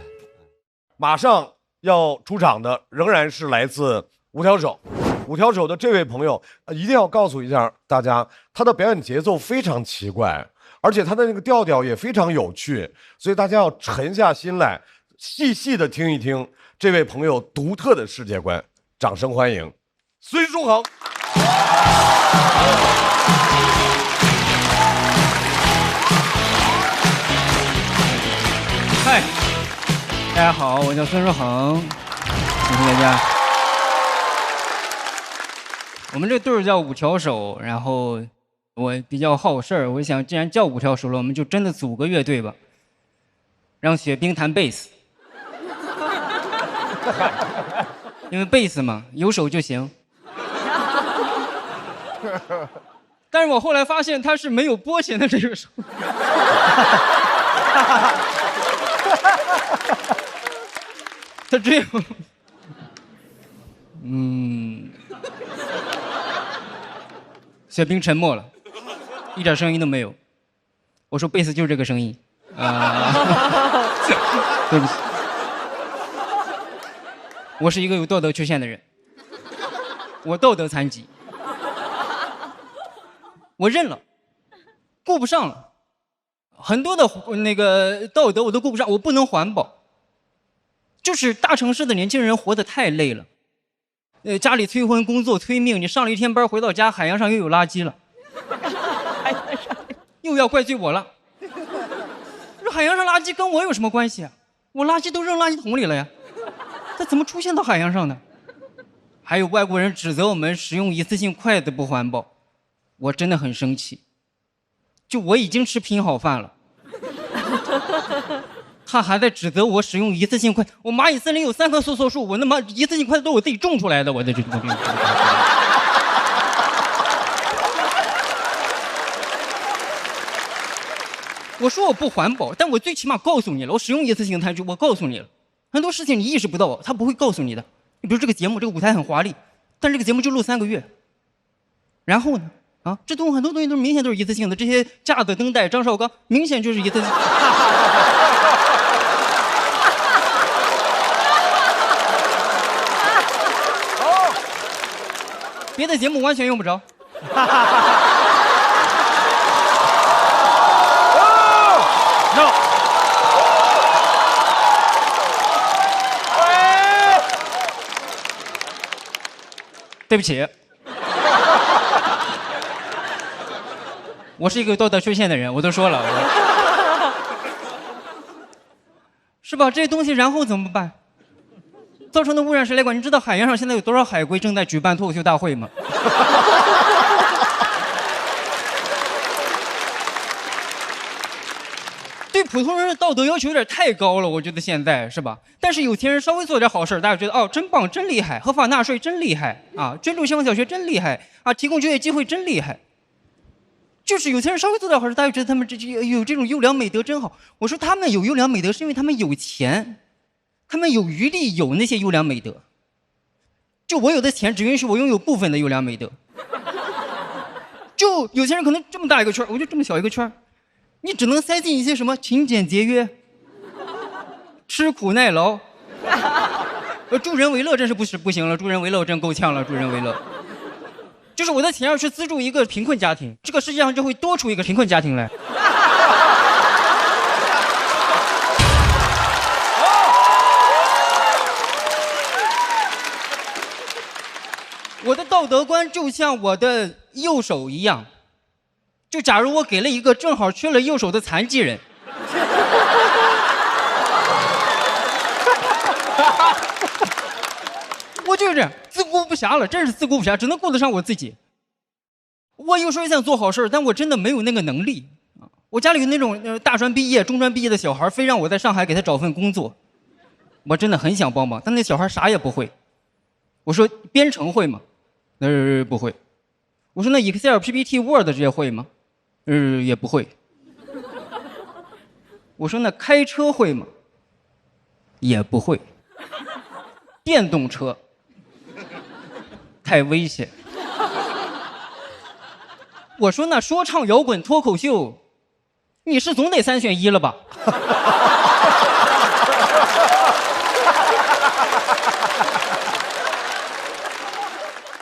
马上要出场的仍然是来自五条手。五条手的这位朋友，一定要告诉一下大家，他的表演节奏非常奇怪，而且他的那个调调也非常有趣，所以大家要沉下心来，细细的听一听这位朋友独特的世界观。掌声欢迎孙书恒。嗨，大家好，我叫孙书恒，谢谢大家。我们这队儿叫五条手，然后我比较好事儿，我想既然叫五条手了，我们就真的组个乐队吧，让雪冰弹贝斯，因为贝斯嘛，有手就行。但是我后来发现他是没有拨弦的这个手。他只有，雪冰沉默了，一点声音都没有。我说贝斯就是这个声音，对不起，我是一个有道德缺陷的人，我道德残疾，我认了，顾不上了，很多的那个道德我都顾不上，我不能环保。就是大城市的年轻人活得太累了，家里催婚，工作催命，你上了一天班回到家，海洋上又有垃圾了，又要怪罪我了。这海洋上垃圾跟我有什么关系啊？我垃圾都扔垃圾桶里了呀，它怎么出现到海洋上的？还有外国人指责我们使用一次性筷子不环保，我真的很生气。就我已经吃拼好饭了。他还在指责我使用一次性筷，我蚂蚁森林有3棵梭梭树，我他妈一次性筷子都是我自己种出来的，我的这个。我说我不环保，但我最起码告诉你了，我使用一次性餐具，我告诉你了，很多事情你意识不到，他不会告诉你的。你比如这个节目，这个舞台很华丽，但这个节目就录3个月，然后呢？啊，这东西很多东西都是明显都是一次性的，这些架子、灯带、张绍刚明显就是一次性。别的节目完全用不着。对不起，我是一个有道德缺陷的人，我都说了，是吧？这些东西然后怎么办？造成的污染谁来管？你知道海洋上现在有多少海龟正在举办脱口秀大会吗？对普通人的道德要求有点太高了，我觉得现在是吧？但是有钱人稍微做点好事，大家觉得哦，真棒，真厉害，合法纳税真厉害啊，捐助香港小学真厉害啊，提供就业机会真厉害。就是有钱人稍微做点好事，大家觉得他们有这种优良美德真好。我说他们有优良美德是因为他们有钱。他们有余力有那些优良美德，就我有的钱只允许我拥有部分的优良美德。就有些人可能这么大一个圈，我就这么小一个圈，你只能塞进一些什么勤俭节约、吃苦耐劳、助人为乐，真是不行了，助人为乐真够呛了，助人为乐。就是我的钱要去资助一个贫困家庭，这个世界上就会多出一个贫困家庭来。我的道德观就像我的右手一样，就假如我给了一个正好缺了右手的残疾人，我就是这样自顾不暇了，真是自顾不暇，只能顾得上我自己。我有时候也想做好事，但我真的没有那个能力。我家里有那种大专毕业、中专毕业的小孩，非让我在上海给他找份工作，我真的很想帮忙，但那小孩啥也不会。我说编程会吗？不会。我说那 Excel、PPT、Word 这些会吗？也不会。我说那开车会吗？也不会。电动车太危险。我说那说唱摇滚脱口秀你是总得3选1了吧？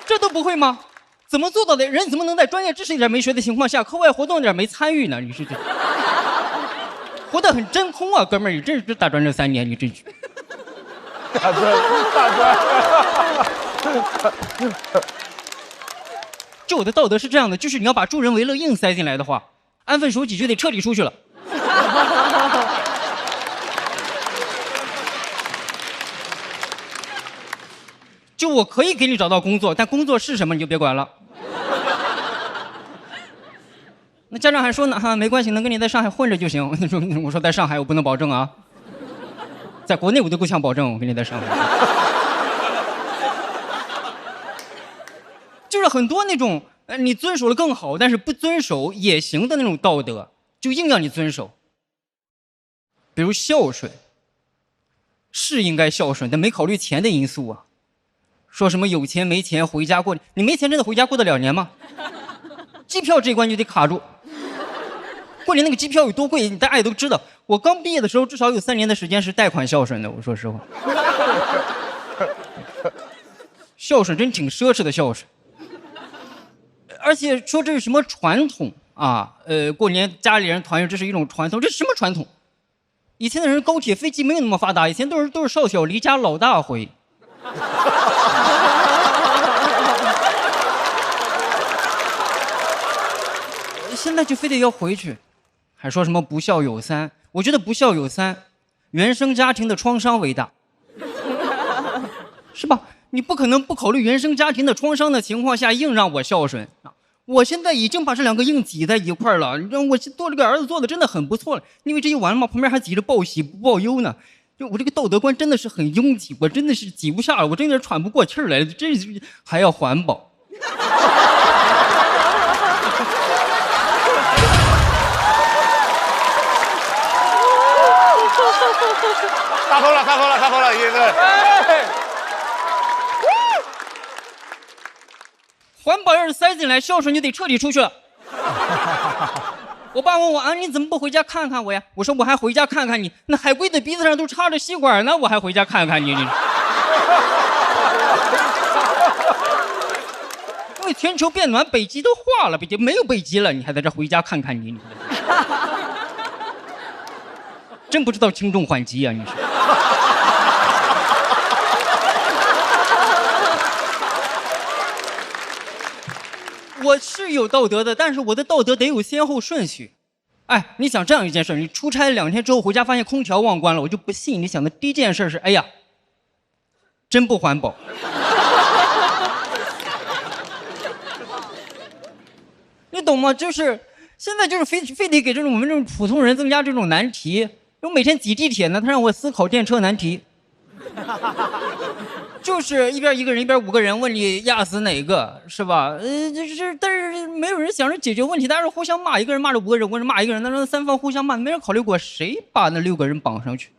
这都不会吗？怎么做到的？人怎么能在专业知识一点没学的情况下，课外活动一点没参与呢？你是这活得很真空啊，哥们儿！你这大专这3年，你这大专。就我的道德是这样的，就是你要把助人为乐硬塞进来的话，安分守己就得彻底出去了。就我可以给你找到工作，但工作是什么你就别管了。那家长还说呢，哈，没关系，能跟你在上海混着就行。我说在上海我不能保证啊，在国内我都够呛保证，我跟你在上海。就是很多那种，你遵守了更好，但是不遵守也行的那种道德，就硬让你遵守。比如孝顺，是应该孝顺，但没考虑钱的因素啊。说什么有钱没钱回家过，你没钱真的回家过得了年吗？机票这一关就得卡住。过年那个机票有多贵，大家也都知道。我刚毕业的时候，至少有3年的时间是贷款孝顺的。我说实话，孝顺真挺奢侈的孝顺。而且说这是什么传统啊？过年家里人团圆，这是一种传统，这是什么传统？以前的人高铁飞机没有那么发达，以前都是少小离家老大回。现在就非得要回去，还说什么不孝有3？我觉得不孝有3，原生家庭的创伤为大，是吧？你不可能不考虑原生家庭的创伤的情况下硬让我孝顺。我现在已经把这2个硬挤在一块了，你让我做这个儿子做的真的很不错了。因为这一完了嘛，旁边还挤着报喜不报忧呢。就我这个道德观真的是很拥挤，我真的是挤不下了，我真的喘不过气来，这还要环保。开口了，爷爷。环保要是塞进来，孝顺就得彻底出去了。我爸问我啊，你怎么不回家看看我呀？我说我还回家看看你，那海龟的鼻子上都插着吸管呢，我还回家看看你。因为全球变暖，北极都化了，北极没有北极了，你还在这回家看看你。真不知道轻重缓急啊！你说。我是有道德的，但是我的道德得有先后顺序。哎，你想这样一件事，你出差2天之后回家发现空调忘关了，我就不信你想的第一件事是，哎呀，真不环保。你懂吗？就是现在就是非得给我们这种普通人增加这种难题。我每天挤地铁呢，他让我思考电车难题。就是一边1个人，一边5个人，问你压死哪个，是吧？但是没有人想着解决问题，大家是互相骂，1个人骂着5个人，5个人骂1个人，那3方互相骂，没人考虑过谁把那6个人绑上去？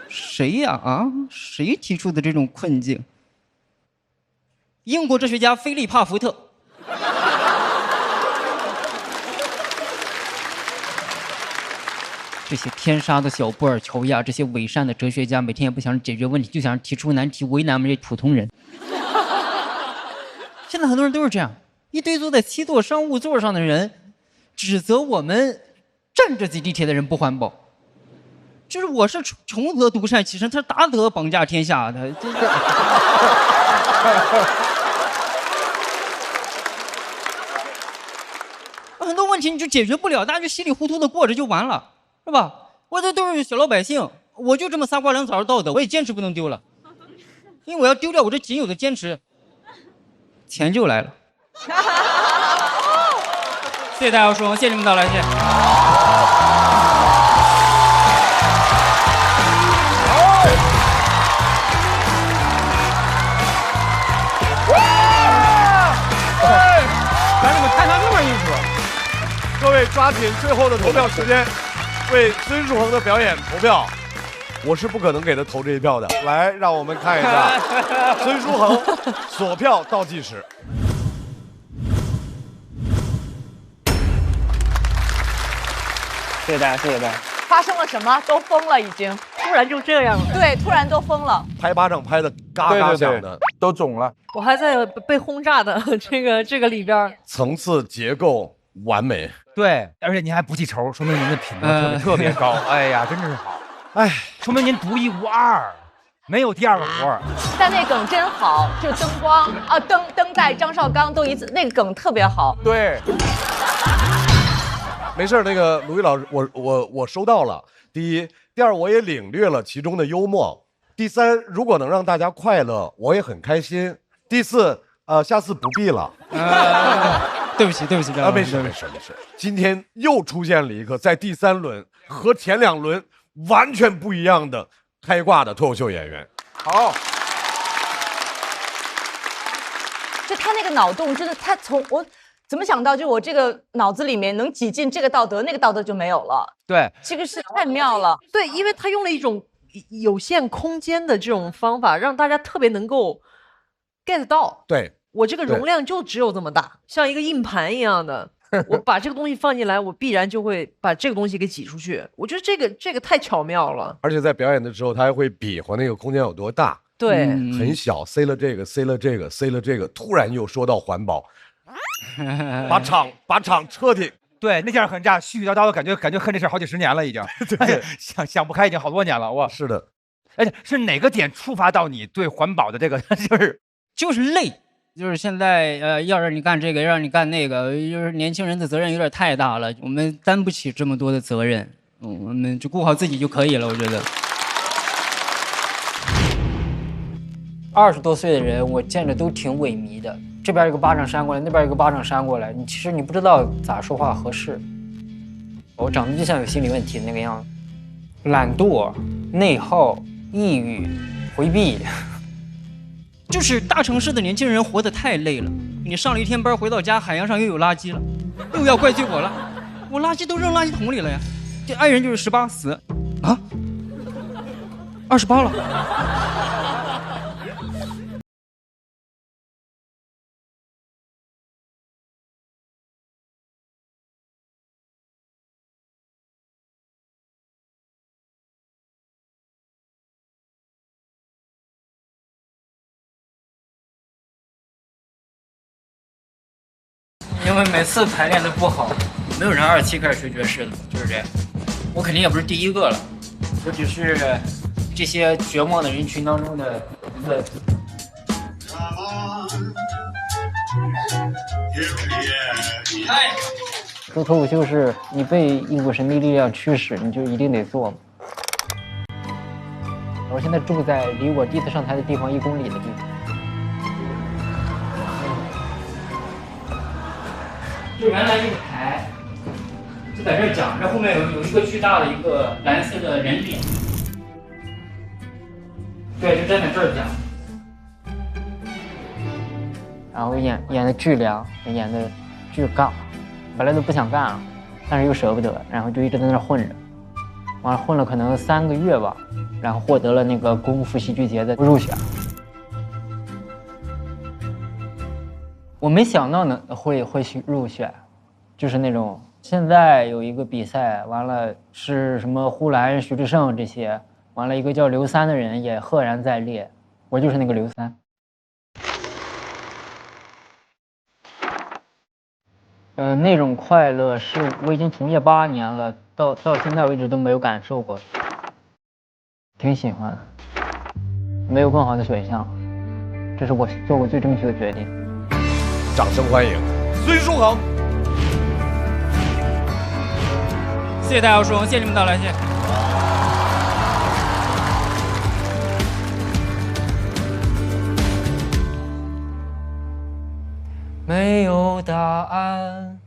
谁呀？啊，谁提出的这种困境？英国哲学家菲利帕福特。这些天杀的小布尔乔亚，这些伪善的哲学家，每天也不想着解决问题，就想着提出难题，为难我们这普通人。现在很多人都是这样，一堆坐在7座商务座上的人，指责我们站着挤地铁的人不环保。就是我是穷则独善其身，他是达则绑架天下的。很多问题你就解决不了，大家就稀里糊涂的过着就完了。是吧？我这都是小老百姓，我就这么仨瓜两枣的道德，我也坚持不能丢了，因为我要丢掉我这仅有的坚持，钱就来了。谢谢大家收看，谢谢你们到来，谢谢。来，你们看他那么意思。各位抓紧最后的投票时间。为孙树恒的表演投票，我是不可能给他投这一票的。来，让我们看一下孙书恒锁票倒计时。谢谢大家，谢谢大家。发生了什么？都疯了，已经。突然就这样了。对，突然都疯了。拍巴掌拍的嘎嘎响的，都肿了。我还在被轰炸的这个里边，层次结构完美。对，而且您还不记仇，说明您的品德特别高。哎呀，真是好。哎，说明您独一无二，没有第二个活儿。但那梗真好，就灯光啊，灯带张绍刚都那个梗特别好。对。没事，那个鲁豫老师，我收到了。第一，第二，我也领略了其中的幽默。第三，如果能让大家快乐，我也很开心。第四，下次不必了。对不起，没事。今天又出现了一个在第3轮和前2轮完全不一样的开挂的脱口秀演员。好。就他那个脑洞，真的，他从我。怎么想到，就我这个脑子里面能挤进这个道德，那个道德就没有了。对，这个是太妙了。对，因为他用了一种有限空间的这种方法，让大家特别能够 get 到。对，我这个容量就只有这么大，像一个硬盘一样的。我把这个东西放进来，我必然就会把这个东西给挤出去。我觉得这个太巧妙了。而且在表演的时候，他还会比划那个空间有多大。对，很小，塞了这个，塞了这个，塞了这个，突然又说到环保。把场彻底对那件很炸，絮絮叨叨的感觉恨这事好几10年了已经，对，想不开已经好多年了。哇，是的，而且是哪个点触发到你对环保的这个就是累，就是现在要让你干这个，让你干那个，就是年轻人的责任有点太大了，我们担不起这么多的责任，我们就顾好自己就可以了，我觉得。20多岁的人，我见着都挺萎靡的。这边一个巴掌扇过来，那边一个巴掌扇过来，其实你不知道咋说话合适。我长得就像有心理问题的那个样子，懒惰、内耗、抑郁、回避。就是大城市的年轻人活得太累了，你上了一天班回到家，海洋上又有垃圾了，又要怪罪我了，我垃圾都扔垃圾桶里了呀。这爱人就是18死啊，28了。因为每次排练都不好，没有人27开始学爵士的，就是这样。我肯定也不是第一个了，我只是这些绝望的人群当中的一个。做脱口秀是你被一股神秘力量驱使，你就一定得做。我现在住在离我第一次上台的地方1公里的地方。就原来一个台，就在这儿讲，这后面有一个巨大的一个蓝色的人脸，对，就站在这儿讲。然后演的巨凉，演的巨尬，本来都不想干了，但是又舍不得，然后就一直在那儿混着，完了混了可能3个月吧，然后获得了那个功夫戏剧节的入选。我没想到呢会入选，就是那种现在有一个比赛，完了是什么呼兰、徐志胜这些，完了一个叫刘三的人也赫然在列，我就是那个刘三。那种快乐是我已经从业8年了，到现在为止都没有感受过，挺喜欢的，没有更好的选项，这是我做过最正确的决定。掌声欢迎孙书恒。谢谢大家，书恒，谢谢你们到来，谢谢。没有答案，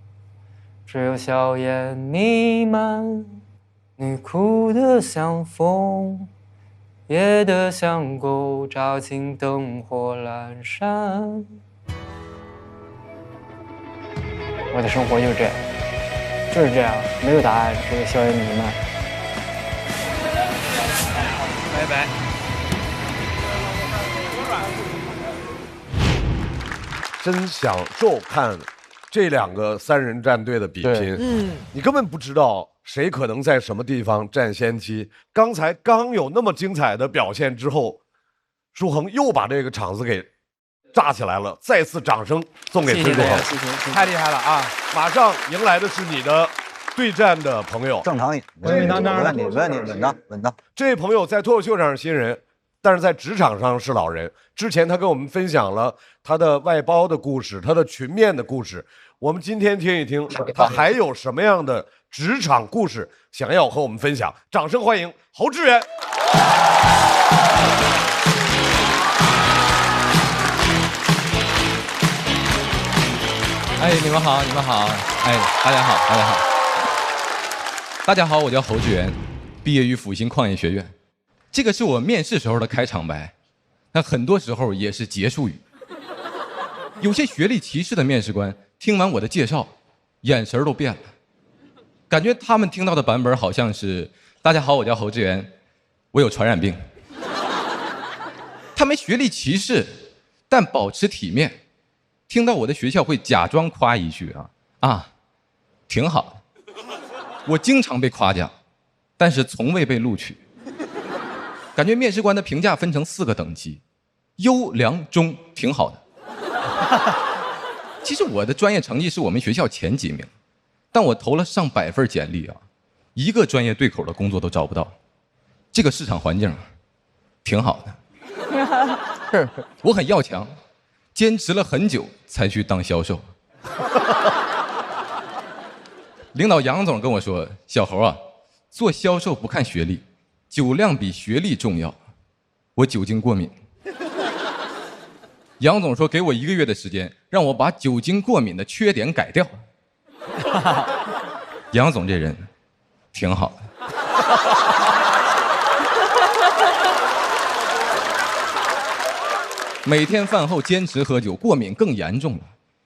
只有硝烟弥漫。你哭得像风，噎得像狗，扎进灯火阑珊。我的生活就是这样，就是这样，没有答案，只有硝烟弥漫。拜拜。真享受看这2个3人战队的比拼，你根本不知道谁可能在什么地方占先机。刚才刚有那么精彩的表现之后，舒恒又把这个场子给炸起来了，再次掌声送给孙舒恒，谢谢，太厉害了啊！马上迎来的是你的对战的朋友，正常一点，没问题，稳当，稳当。这位朋友在脱口秀上是新人，但是在职场上是老人。之前他跟我们分享了他的外包的故事，他的群面的故事。我们今天听一听，他还有什么样的职场故事想要和我们分享？掌声欢迎侯志远。哎，你们好，你们好，哎，大家好，大家好，大家好，我叫侯志远，毕业于复兴矿业学院。这个是我面试时候的开场白，那很多时候也是结束语。有些学历歧视的面试官听完我的介绍，眼神都变了，感觉他们听到的版本好像是“大家好，我叫侯志远，我有传染病”。他们学历歧视，但保持体面。听到我的学校会假装夸一句挺好的。我经常被夸奖，但是从未被录取。感觉面试官的评价分成4个等级，优、良、中，挺好的。其实我的专业成绩是我们学校前几名，但我投了上百份简历一个专业对口的工作都找不到。这个市场环境挺好的。我很要强。坚持了很久才去当销售。领导杨总跟我说：“小侯做销售不看学历，酒量比学历重要。”我酒精过敏。杨总说给我1个月的时间，让我把酒精过敏的缺点改掉。杨总这人挺好的。每天饭后坚持喝酒，过敏更严重了。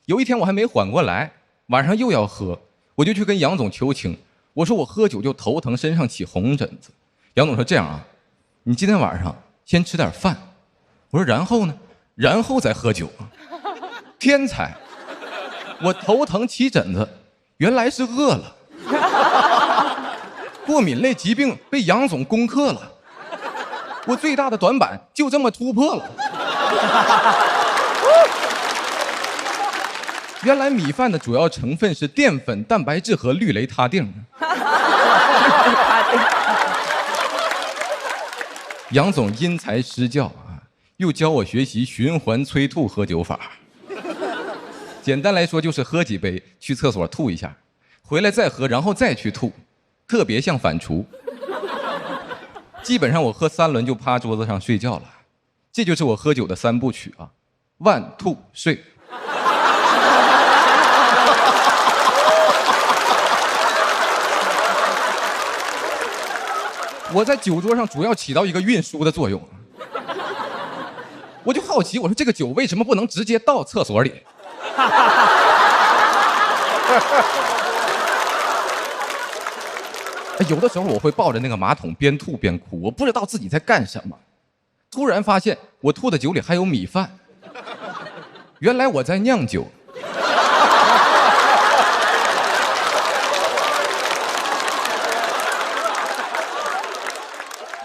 有一天我还没缓过来，晚上又要喝，我就去跟杨总求情，我说我喝酒就头疼，身上起红疹子。杨总说这样你今天晚上先吃点饭。我说然后呢？然后再喝酒。天才！我头疼起疹子，原来是饿了。过敏类疾病被杨总攻克了，我最大的短板就这么突破了。原来米饭的主要成分是淀粉、蛋白质和氯雷他定。杨总因材施教又教我学习循环催吐喝酒法。简单来说就是喝几杯，去厕所吐一下，回来再喝，然后再去吐，特别像反刍。基本上我喝3轮就趴桌子上睡觉了。这就是我喝酒的3部曲万吐睡。我在酒桌上主要起到一个运输的作用。我就好奇，我说这个酒为什么不能直接倒厕所里？有的时候我会抱着那个马桶边吐边哭，我不知道自己在干什么。突然发现我吐的酒里还有米饭，原来我在酿酒。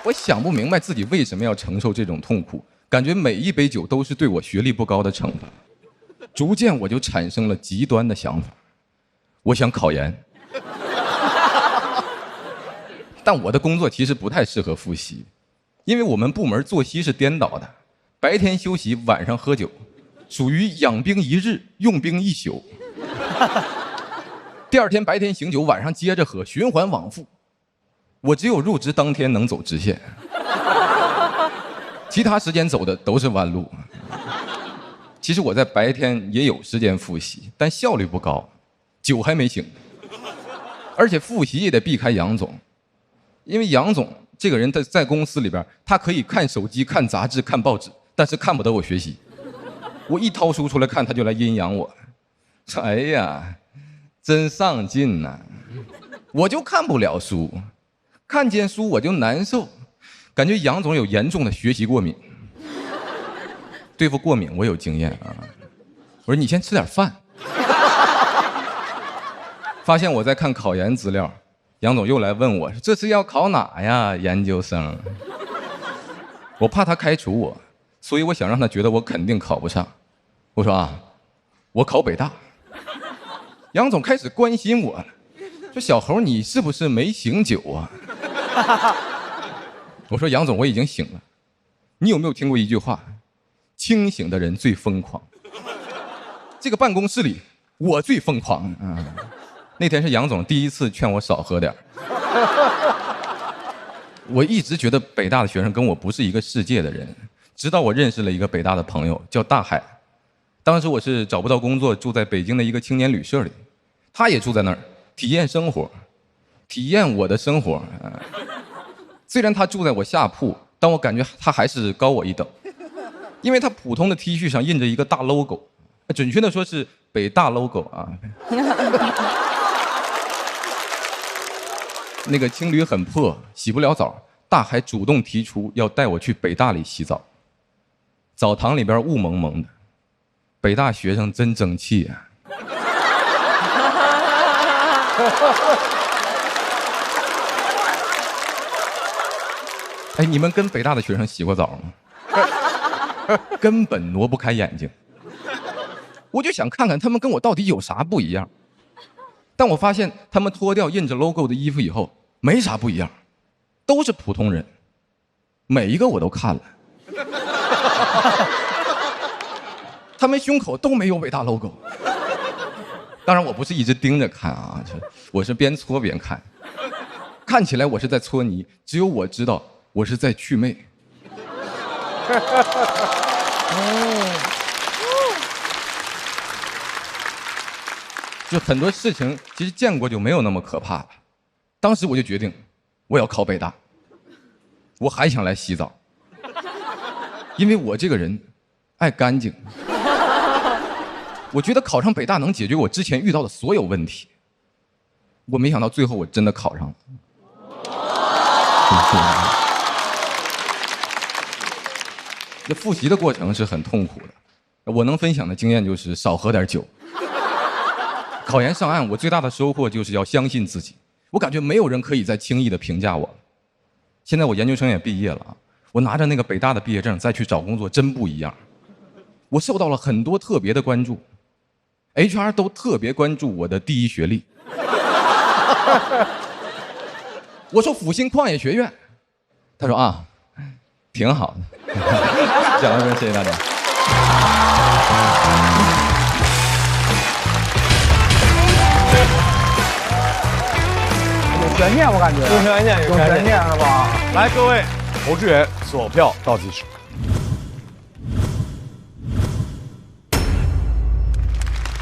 我想不明白自己为什么要承受这种痛苦，感觉每一杯酒都是对我学历不高的惩罚。逐渐我就产生了极端的想法，我想考研。但我的工作其实不太适合复习。因为我们部门作息是颠倒的，白天休息，晚上喝酒，属于养兵1日，用兵1宿。第2天白天醒酒，晚上接着喝，循环往复。我只有入职当天能走直线，其他时间走的都是弯路。其实我在白天也有时间复习，但效率不高，酒还没醒。而且复习也得避开杨总，因为杨总这个人在公司里边，他可以看手机、看杂志、看报纸，但是看不得我学习。我一掏书出来看，他就来阴阳我，说：“哎呀，真上进呐！”我就看不了书，看见书我就难受，感觉杨总有严重的学习过敏。对付过敏我有经验我说你先吃点饭。发现我在看考研资料，杨总又来问我，这次要考哪呀，研究生？我怕他开除我，所以我想让他觉得我肯定考不上。我说啊，我考北大。杨总开始关心我了，说小猴你是不是没醒酒啊？我说杨总我已经醒了。你有没有听过一句话？清醒的人最疯狂。这个办公室里我最疯狂啊！那天是杨总第一次劝我少喝点。我一直觉得北大的学生跟我不是一个世界的人，直到我认识了一个北大的朋友叫大海。当时我是找不到工作，住在北京的一个青年旅社里，他也住在那儿，体验生活，体验我的生活。虽然他住在我下铺，但我感觉他还是高我一等，因为他普通的 T 恤上印着一个大 logo， 准确的说是北大 logo 啊。那个青旅很破，洗不了澡，大海主动提出要带我去北大里洗澡。澡堂里边雾蒙蒙的，北大学生真争气啊！哎，你们跟北大的学生洗过澡吗？根本挪不开眼睛。我就想看看他们跟我到底有啥不一样。但我发现他们脱掉印着 logo 的衣服以后，没啥不一样，都是普通人，每一个我都看了。他们胸口都没有伟大 logo。当然我不是一直盯着看啊，我是边搓边看，看起来我是在搓泥，只有我知道我是在祛魅。就很多事情其实见过就没有那么可怕了。当时我就决定我要考北大，我还想来洗澡，因为我这个人爱干净。我觉得考上北大能解决我之前遇到的所有问题。我没想到最后我真的考上了。这复习的过程是很痛苦的，我能分享的经验就是少喝点酒。考研上岸，我最大的收获就是要相信自己。我感觉没有人可以再轻易的评价我了。现在我研究生也毕业了啊，我拿着那个北大的毕业证再去找工作真不一样。我受到了很多特别的关注 ，HR 都特别关注我的第一学历。我说阜新矿业学院，他说啊，挺好的。讲到这儿，谢谢大家。有悬念，我感觉有悬念，有悬念了吧？来，各位，侯志远锁票倒计时。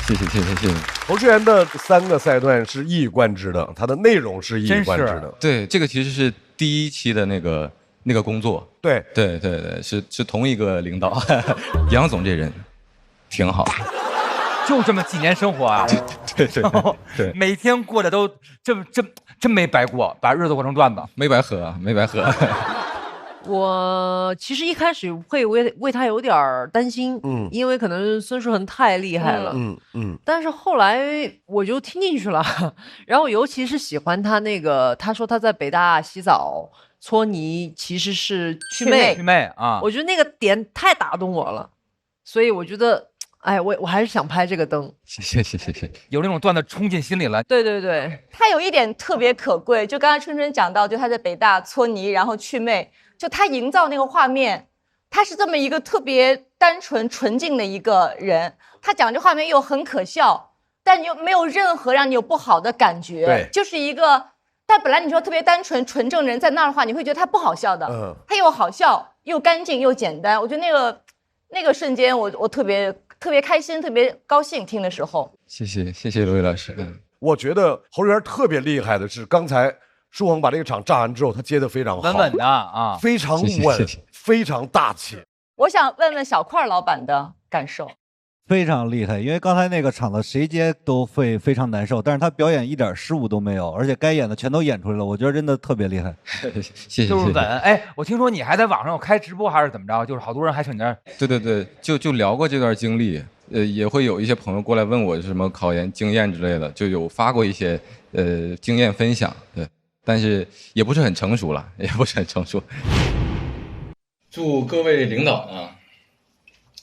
谢谢。侯志远的3个赛段是一以贯之的，它的内容是一以贯之的。对，这个其实是第1期的那个工作。对，是同一个领导。杨总这人挺好，就这么几年生活啊。对，每天过得都真没白过，把日子过成段子，没白喝。我其实一开始会为他有点担心，因为可能孙书恒太厉害了，但是后来我就听进去了，然后尤其是喜欢他那个，他说他在北大洗澡搓泥其实是祛魅啊，我觉得那个点太打动我了，所以我觉得，哎，我还是想拍这个灯。谢，有那种段子冲进心里了。对，他有一点特别可贵，就刚才春春讲到，就他在北大搓泥，然后祛魅。就他营造那个画面，他是这么一个特别单纯纯净的一个人，他讲这画面又很可笑，但你又没有任何让你有不好的感觉，对，就是一个，但本来你说特别单纯纯正人在那儿的话，你会觉得他不好笑的，他又好笑又干净又简单，我觉得那个瞬间我特别开心，特别高兴听的时候。谢谢罗毅老师。我觉得侯志远特别厉害的是刚才。舒恒把这个场炸完之后，他接得非常好，稳稳的啊，非常稳，非常大气。我想问问小块老板的感受。非常厉害，因为刚才那个场子谁接都会非常难受，但是他表演一点失误都没有，而且该演的全都演出来了，我觉得真的特别厉害。谢谢。就是稳。哎，我听说你还在网上有开直播还是怎么着？就是好多人还请你这儿。对，就聊过这段经历，也会有一些朋友过来问我什么考研经验之类的，就有发过一些经验分享，对，但是也不是很成熟了，也不是很成熟。祝各位领导呢，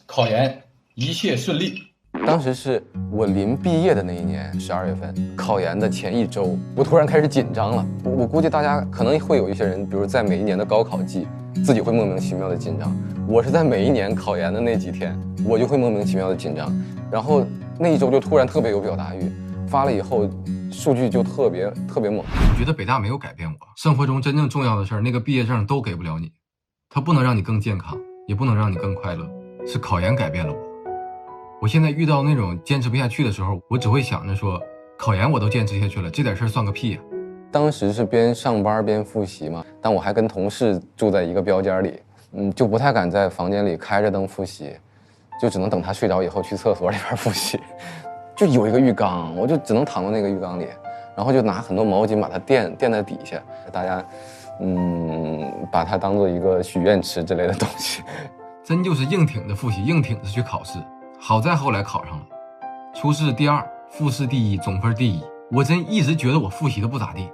考研一切顺利。当时是我临毕业的那一年12月份，考研的前1周，我突然开始紧张了。我估计大家可能会有一些人，比如在每一年的高考季，自己会莫名其妙的紧张。我是在每一年考研的那几天，我就会莫名其妙的紧张，然后那1周就突然特别有表达欲，发了以后数据就特别猛。我觉得北大没有改变我，生活中真正重要的事儿，那个毕业证都给不了你，它不能让你更健康，也不能让你更快乐，是考研改变了我。我现在遇到那种坚持不下去的时候，我只会想着说，考研我都坚持下去了，这点事儿算个屁呀。当时是边上班边复习嘛，但我还跟同事住在一个标间里，就不太敢在房间里开着灯复习，就只能等他睡着以后去厕所里边复习。就有一个浴缸，我就只能躺到那个浴缸里，然后就拿很多毛巾把它垫在底下，大家把它当做一个许愿池之类的东西。真就是硬挺着复习，硬挺着去考试。好在后来考上了，初试第2，复试第1，总分第1。我真一直觉得我复习的不咋地，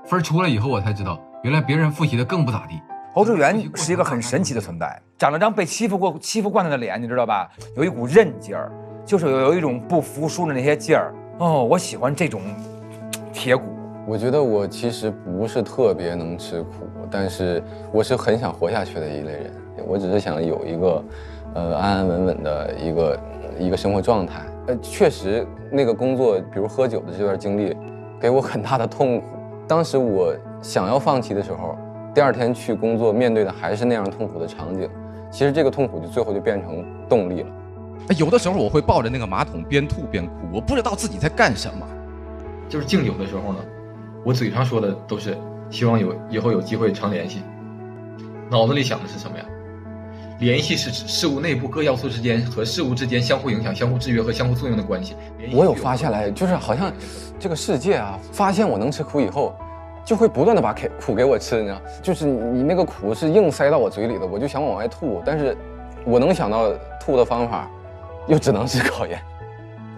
分出来以后我才知道，原来别人复习的更不咋地。侯志源是一个很神奇的存在，长了张被欺负惯的脸，你知道吧？有一股韧劲儿，就是有一种不服输的那些劲儿。哦，我喜欢这种铁骨。我觉得我其实不是特别能吃苦，但是我是很想活下去的一类人。我只是想有一个安安稳稳的一个生活状态。确实那个工作，比如喝酒的这段经历，给我很大的痛苦。当时我想要放弃的时候，第2天去工作，面对的还是那样痛苦的场景。其实这个痛苦最后就变成动力了。有的时候我会抱着那个马桶边吐边哭，我不知道自己在干什么。就是敬酒的时候呢，我嘴上说的都是希望以后有机会常联系，脑子里想的是什么呀？联系是指事物内部各要素之间和事物之间相互影响、相互制约和相互作用的关系。我有发现来，就是好像这个世界啊，发现我能吃苦以后，就会不断的把苦给我吃，你知道？就是你那个苦是硬塞到我嘴里的，我就想往外吐，但是我能想到吐的方法，又只能是考研，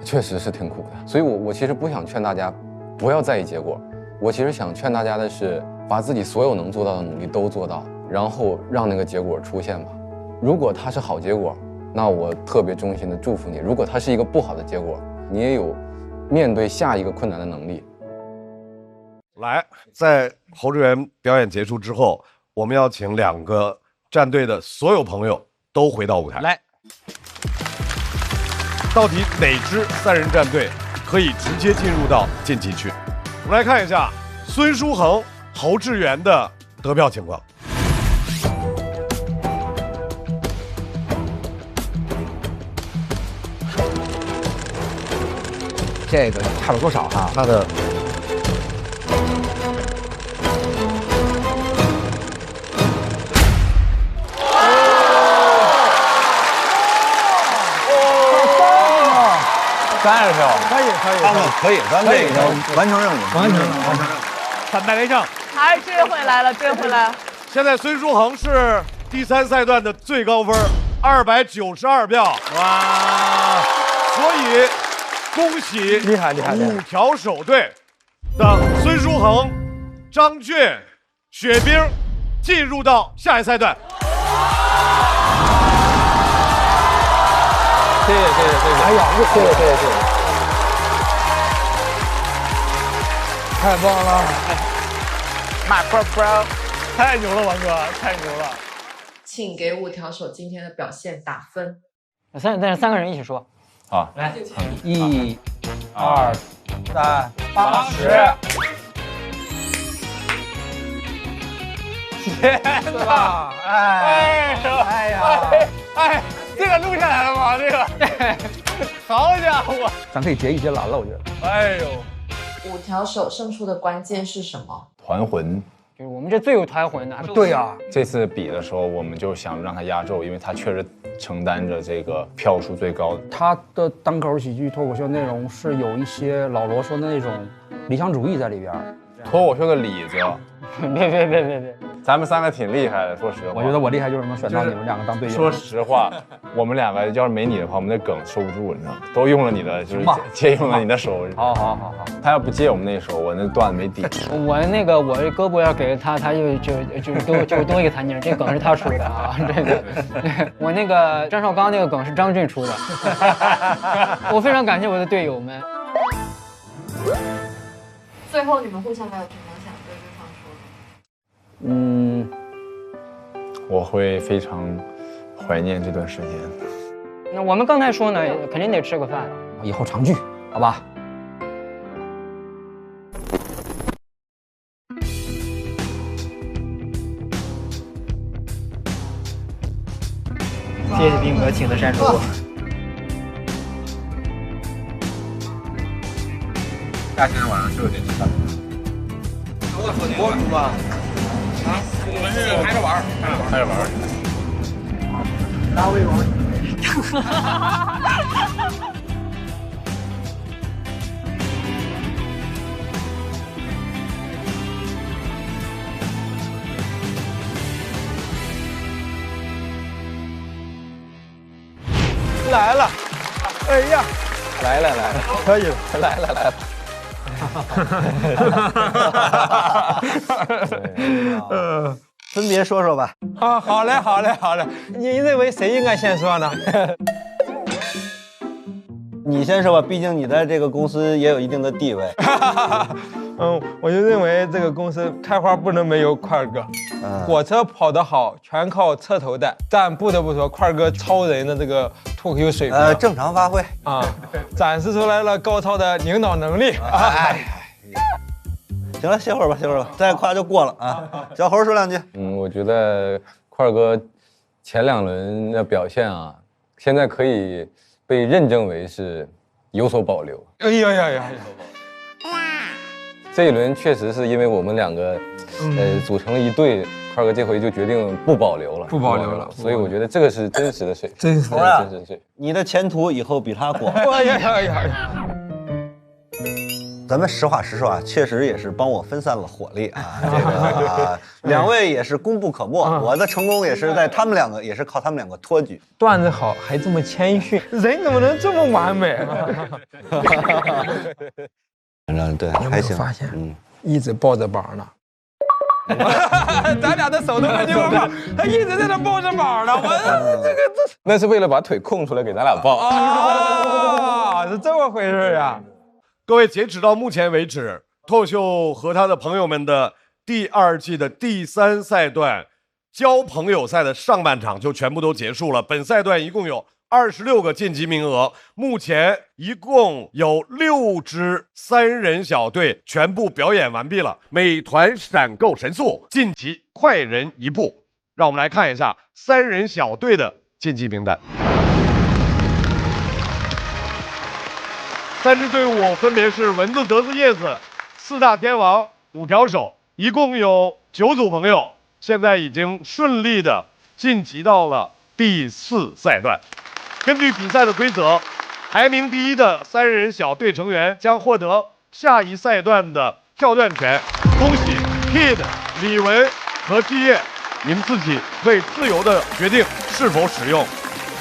确实是挺苦的。所以我其实不想劝大家不要在意结果，我其实想劝大家的是，把自己所有能做到的努力都做到，然后让那个结果出现吧。如果它是好结果，那我特别衷心的祝福你；如果它是一个不好的结果，你也有面对下一个困难的能力。来，在侯志源表演结束之后，我们要请2个战队的所有朋友都回到舞台。来，到底哪支3人战队可以直接进入到晋级区？我们来看一下孙书恒、侯志源的得票情况。这个差了多少哈？他的30票，可以，咱这个完成任务，完成，反败为胜，哎，追回来了，追回来了。现在孙书恒是第3赛段的最高分，292票，哇！所以恭喜厉害5条手队的孙书恒、张俊、雪冰进入到下一赛段。谢谢。哎呀，谢谢，太棒了，My bro， 太牛了，王哥，太牛了！请给5条手今天的表现打分。但是3个人一起说。好，来，1、2、3、80。天哪！哎呀！这个录下来了吗？这个，好家伙！咱可以结一结蓝了，我觉得。哎呦，5条手胜出的关键是什么？团魂，就是我们这最有团魂的。对呀，这次比的时候，我们就想让他压轴，因为他确实承担着这个票数最高的。他的单口喜剧脱口秀内容是有一些老罗说的那种理想主义在里边。脱口秀的里子，别，咱们3个挺厉害的，说实话。我觉得我厉害就是能选到你们2个当队友。说实话，我们2个要是没你的话，我们的梗收不住，你知道吗？都用了你的，就是借用了你的手。好。他要不借我们那手，我那段子没底。我胳膊要给他，他就多一个残疾人，这梗是他出的啊。这个，我那个张绍刚那个梗是张震出的。我非常感谢我的队友们。最后你们互相还有什么想对对方说的？我会非常怀念这段时间。那我们刚才说呢，肯定得吃个饭，以后常聚，好吧？谢谢兵哥请的山竹。夏天晚上就得吃饭。播出吧。啊，我们是拍着玩，拍着玩。拉威王。来了，哎呀，来了，可以了，来了。分别说说吧。好嘞。你认为谁应该先说呢？你先说吧，毕竟你在这个公司也有一定的地位。我就认为这个公司开花不能没有块哥。火车跑得好，全靠车头带。但不得不说，块哥超人的这个脱口秀水平，正常发挥啊，展示出来了高超的领导能力。行了，歇会儿吧，再夸就过了啊。小猴说2句。我觉得块哥前2轮的表现啊，现在可以被认证为是有所保留。哎呀！这一轮确实是因为我们2个，组成了一队，块哥这回就决定不保留了，所以我觉得这个是真实的水平，真实的水平。你的前途以后比他广。哎呀！咱们实话实说啊，确实也是帮我分散了火力啊。这个2位也是功不可没，我的成功也是在他们2个，也是靠他们2个托举。段子好还这么谦逊，人怎么能这么完美？反正对，还行。发现，一直抱着膀呢。咱俩的手都没地方放，他一直在那抱着膀呢。那是为了把腿空出来给咱俩抱。是这么回事呀。各位，截止到目前为止，脱口秀和他的朋友们的第2季的第3赛段交朋友赛的上半场就全部都结束了。本赛段一共有26个晋级名额，目前一共有6支3人小队全部表演完毕了。美团闪购神速晋级快人一步，让我们来看一下3人小队的晋级名单。3支队伍分别是蚊子、德子、叶子、4大天王、5条手，一共有9组朋友，现在已经顺利的晋级到了第4赛段。根据比赛的规则，排名第1的3人小队成员将获得下一赛段的跳段权。恭喜 Kid、李文和季叶，你们自己可以自由的决定是否使用。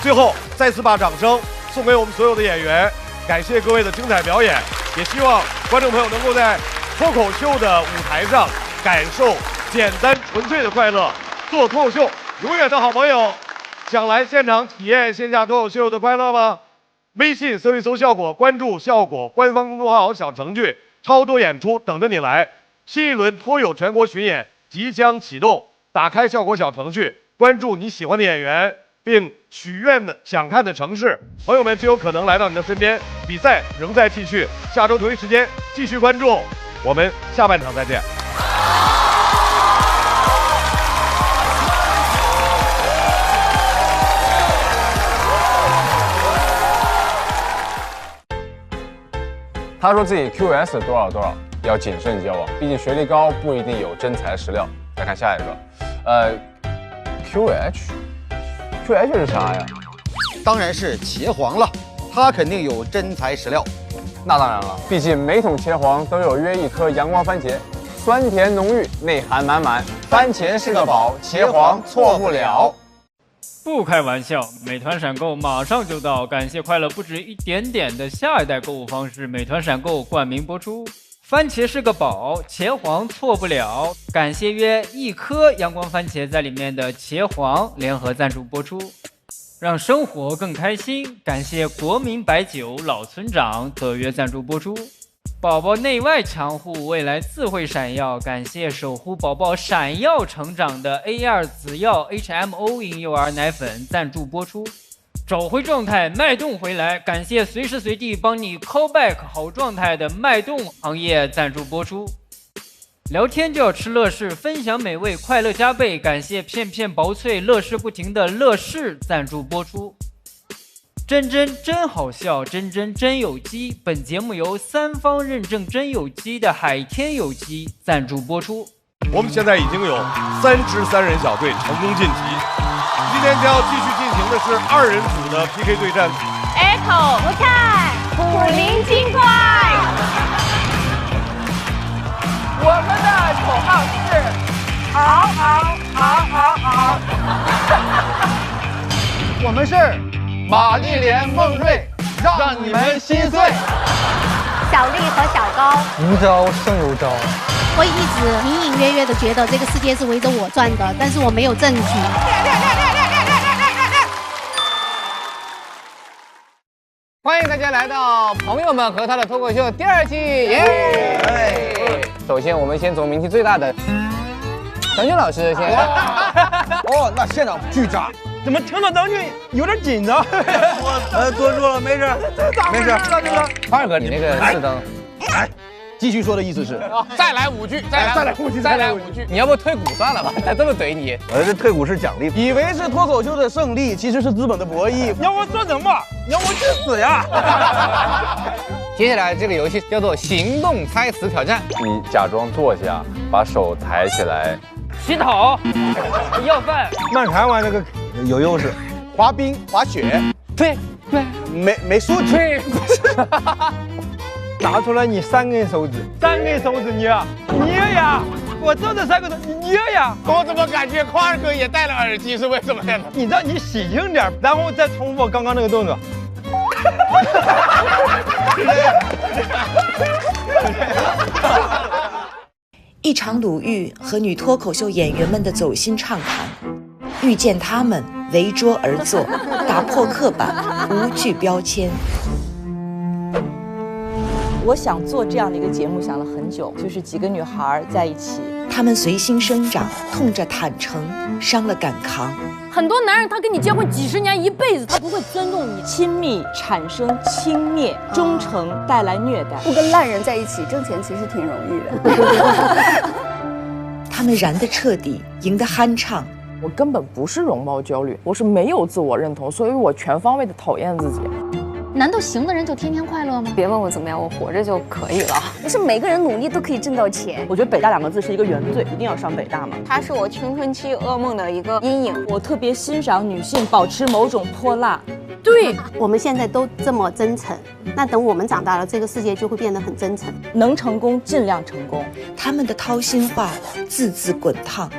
最后，再次把掌声送给我们所有的演员。感谢各位的精彩表演，也希望观众朋友能够在脱口秀的舞台上感受简单纯粹的快乐。做脱口秀永远的好朋友，想来现场体验线下脱口秀的快乐吗？微信搜一搜效果，关注效果官方公众号小程序，超多演出等着你来。新一轮脱友全国巡演即将启动，打开效果小程序，关注你喜欢的演员，并许愿的想看的城市，朋友们就有可能来到你的身边。比赛仍在继续，下周同一时间继续关注，我们下半场再见。他说自己 QS 多少多少，要谨慎交往，毕竟学历高不一定有真材实料。再看下一个，QH 是啥呀？当然是茄皇了，他肯定有真材实料。那当然了，毕竟每桶茄皇都有约1颗阳光番茄。酸甜浓郁，内涵满满。番茄是个宝，茄皇错不了。不开玩笑，美团闪购马上就到，感谢快乐不止一点点的下一代购物方式，美团闪购冠名播出。番茄是个宝，茄皇错不了，感谢约1颗阳光番茄在里面的茄皇联合赞助播出，让生活更开心。感谢国民白酒老村长特约赞助播出。宝宝内外强护，未来自会闪耀。感谢守护宝宝闪耀成长的 A2 紫药 HMO 婴幼儿奶粉赞助播出。找回状态，脉动回来。感谢随时随地帮你 call back 好状态的脉动行业赞助播出。聊天就要吃乐事，分享美味，快乐加倍。感谢片片薄脆，乐事不停的乐事赞助播出。真真好笑，真有机。本节目由3方认证真有机的海天有机赞助播出。我们现在已经有3支3人小队成功晋级，今天将要继续进行的是2人组的 PK 对战。Echo 不看，古灵精怪。我们的口号是嗷嗷嗷嗷嗷。我们是玛丽莲梦瑞，让你们心碎。小丽和小高，无招胜有招。我一直隐隐约约的觉得这个世界是围着我转的，但是我没有证据。欢迎大家来到朋友们和他的脱口秀第2期，耶！首先，我们先从名气最大的张军老师先。哦，那现场巨炸。怎么听到张俊有点紧张？我坐住了，没事，没事。二哥，你那个是灯。来，继续说的意思是，再来5句，再来5句。你要不退股算了吧？他这么怼你，我这退股是奖励。以为是脱口秀的胜利，其实是资本的博弈。要我说什么？要我去死呀！接下来这个游戏叫做行动猜词挑战。你假装坐下，把手抬起来。洗澡，要饭。漫谈完这个有优势。滑冰、滑雪。对，没数据。拿出来你3根手指，3根手指捏呀！我这3个手你捏呀！我怎么感觉宽二哥也戴了耳机？是为什么呀？你让你洗净点，然后再重复刚刚那个动作。一场鲁豫和女脱口秀演员们的走心畅谈，遇见他们围桌而坐，打破刻板，无惧标签。我想做这样的一个节目，想了很久，就是几个女孩在一起，她们随心生长，痛着坦诚，伤了敢扛。很多男人他跟你结婚几10年、1辈子，他不会尊重你。亲密产生轻蔑，忠诚带来虐待。不跟烂人在一起挣钱其实挺容易的。他们燃得彻底，赢得酣畅。我根本不是容貌焦虑，我是没有自我认同，所以我全方位的讨厌自己。难道行的人就天天快乐吗？别问我怎么样，我活着就可以了。不是每个人努力都可以挣到钱。我觉得北大2个字是一个原罪，一定要上北大嘛。它是我青春期噩梦的一个阴影。我特别欣赏女性保持某种泼辣。对，我们现在都这么真诚，那等我们长大了，这个世界就会变得很真诚。能成功尽量成功。他们的掏心话字字滚烫。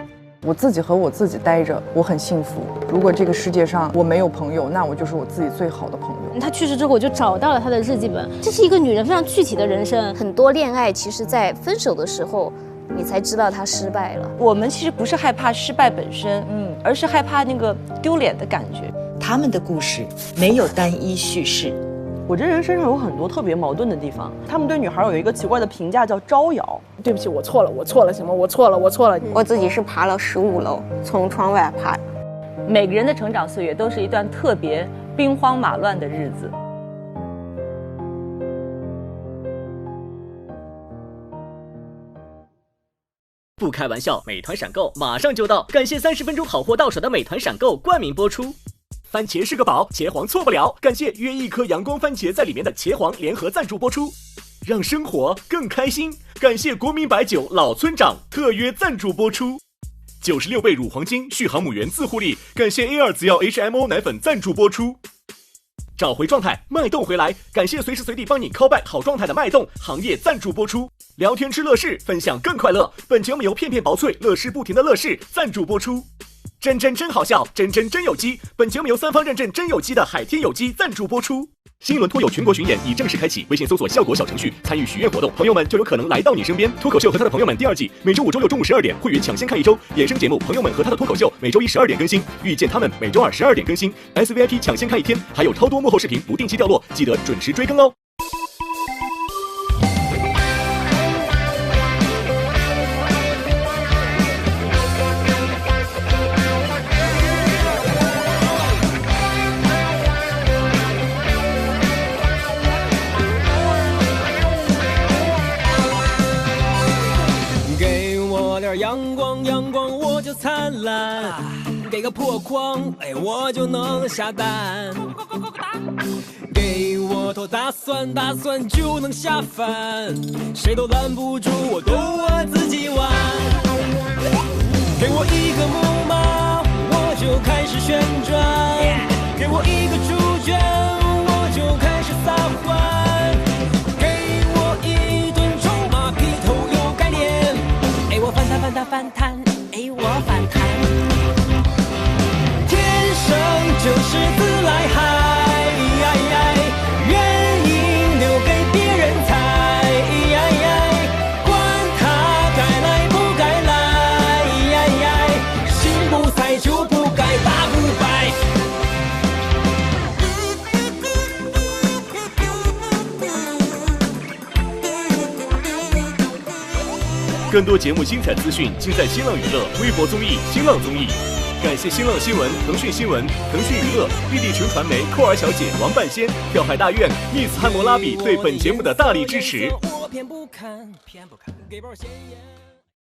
我自己和我自己待着，我很幸福。如果这个世界上我没有朋友，那我就是我自己最好的朋友。他去世之后，我就找到了他的日记本。这是一个女人非常具体的人生。很多恋爱其实在分手的时候，你才知道他失败了。我们其实不是害怕失败本身，而是害怕那个丢脸的感觉。他们的故事没有单一叙事。我这人身上有很多特别矛盾的地方。他们对女孩有一个奇怪的评价，叫招摇。对不起，我错了，我错了，什么？我错了，我错了。我自己是爬了15楼，从窗外爬。每个人的成长岁月都是一段特别兵荒马乱的日子。不开玩笑，美团闪购马上就到，感谢30分钟好货到手的美团闪购冠名播出。番茄是个宝，茄皇错不了，感谢约1颗阳光番茄在里面的茄皇联合赞助播出，让生活更开心。感谢国民白酒老村长特约赞助播出，96倍乳黄金续航母源自护力，感谢 A2 紫药 HMO 奶粉赞助播出。找回状态，脉动回来。感谢随时随地帮你 call back 好状态的脉动行业赞助播出。聊天吃乐事，分享更快乐。本节目由片片薄脆乐事不停的乐事赞助播出。真好笑，真有机。本节目由3方认证真有机的海天有机赞助播出。新一轮脱友全国巡演已正式开启，微信搜索效果小程序参与许愿活动，朋友们就有可能来到你身边。脱口秀和他的朋友们第2季每周5、周6中午12点，会员抢先看1周。衍生节目朋友们和他的脱口秀每周1、12点更新，遇见他们每周2、12点更新。SVIP 抢先看1天，还有超多幕后视频不定期掉落，记得准时追更哦。阳光我就灿烂，给个破框，我就能下蛋。给我头大蒜就能下饭，谁都拦不住我，都我自己玩。给我一个木马，我就开始旋转。给我一个主角，我就开始撒欢。给我一顿臭马屁头有概念，我反弹，我反弹。天生就是自来嗨，原因留给别人猜。管他该来不该来，心不塞就不该打不败。更多节目精彩资讯尽在新浪娱乐微博综艺、新浪综艺。感谢新浪新闻、腾讯新闻、腾讯娱乐、丽丽纯传媒、扣儿小姐、王半仙、跳海大院、密斯汉谟拉比对本节目的大力支持。偏不看，给包鲜艳。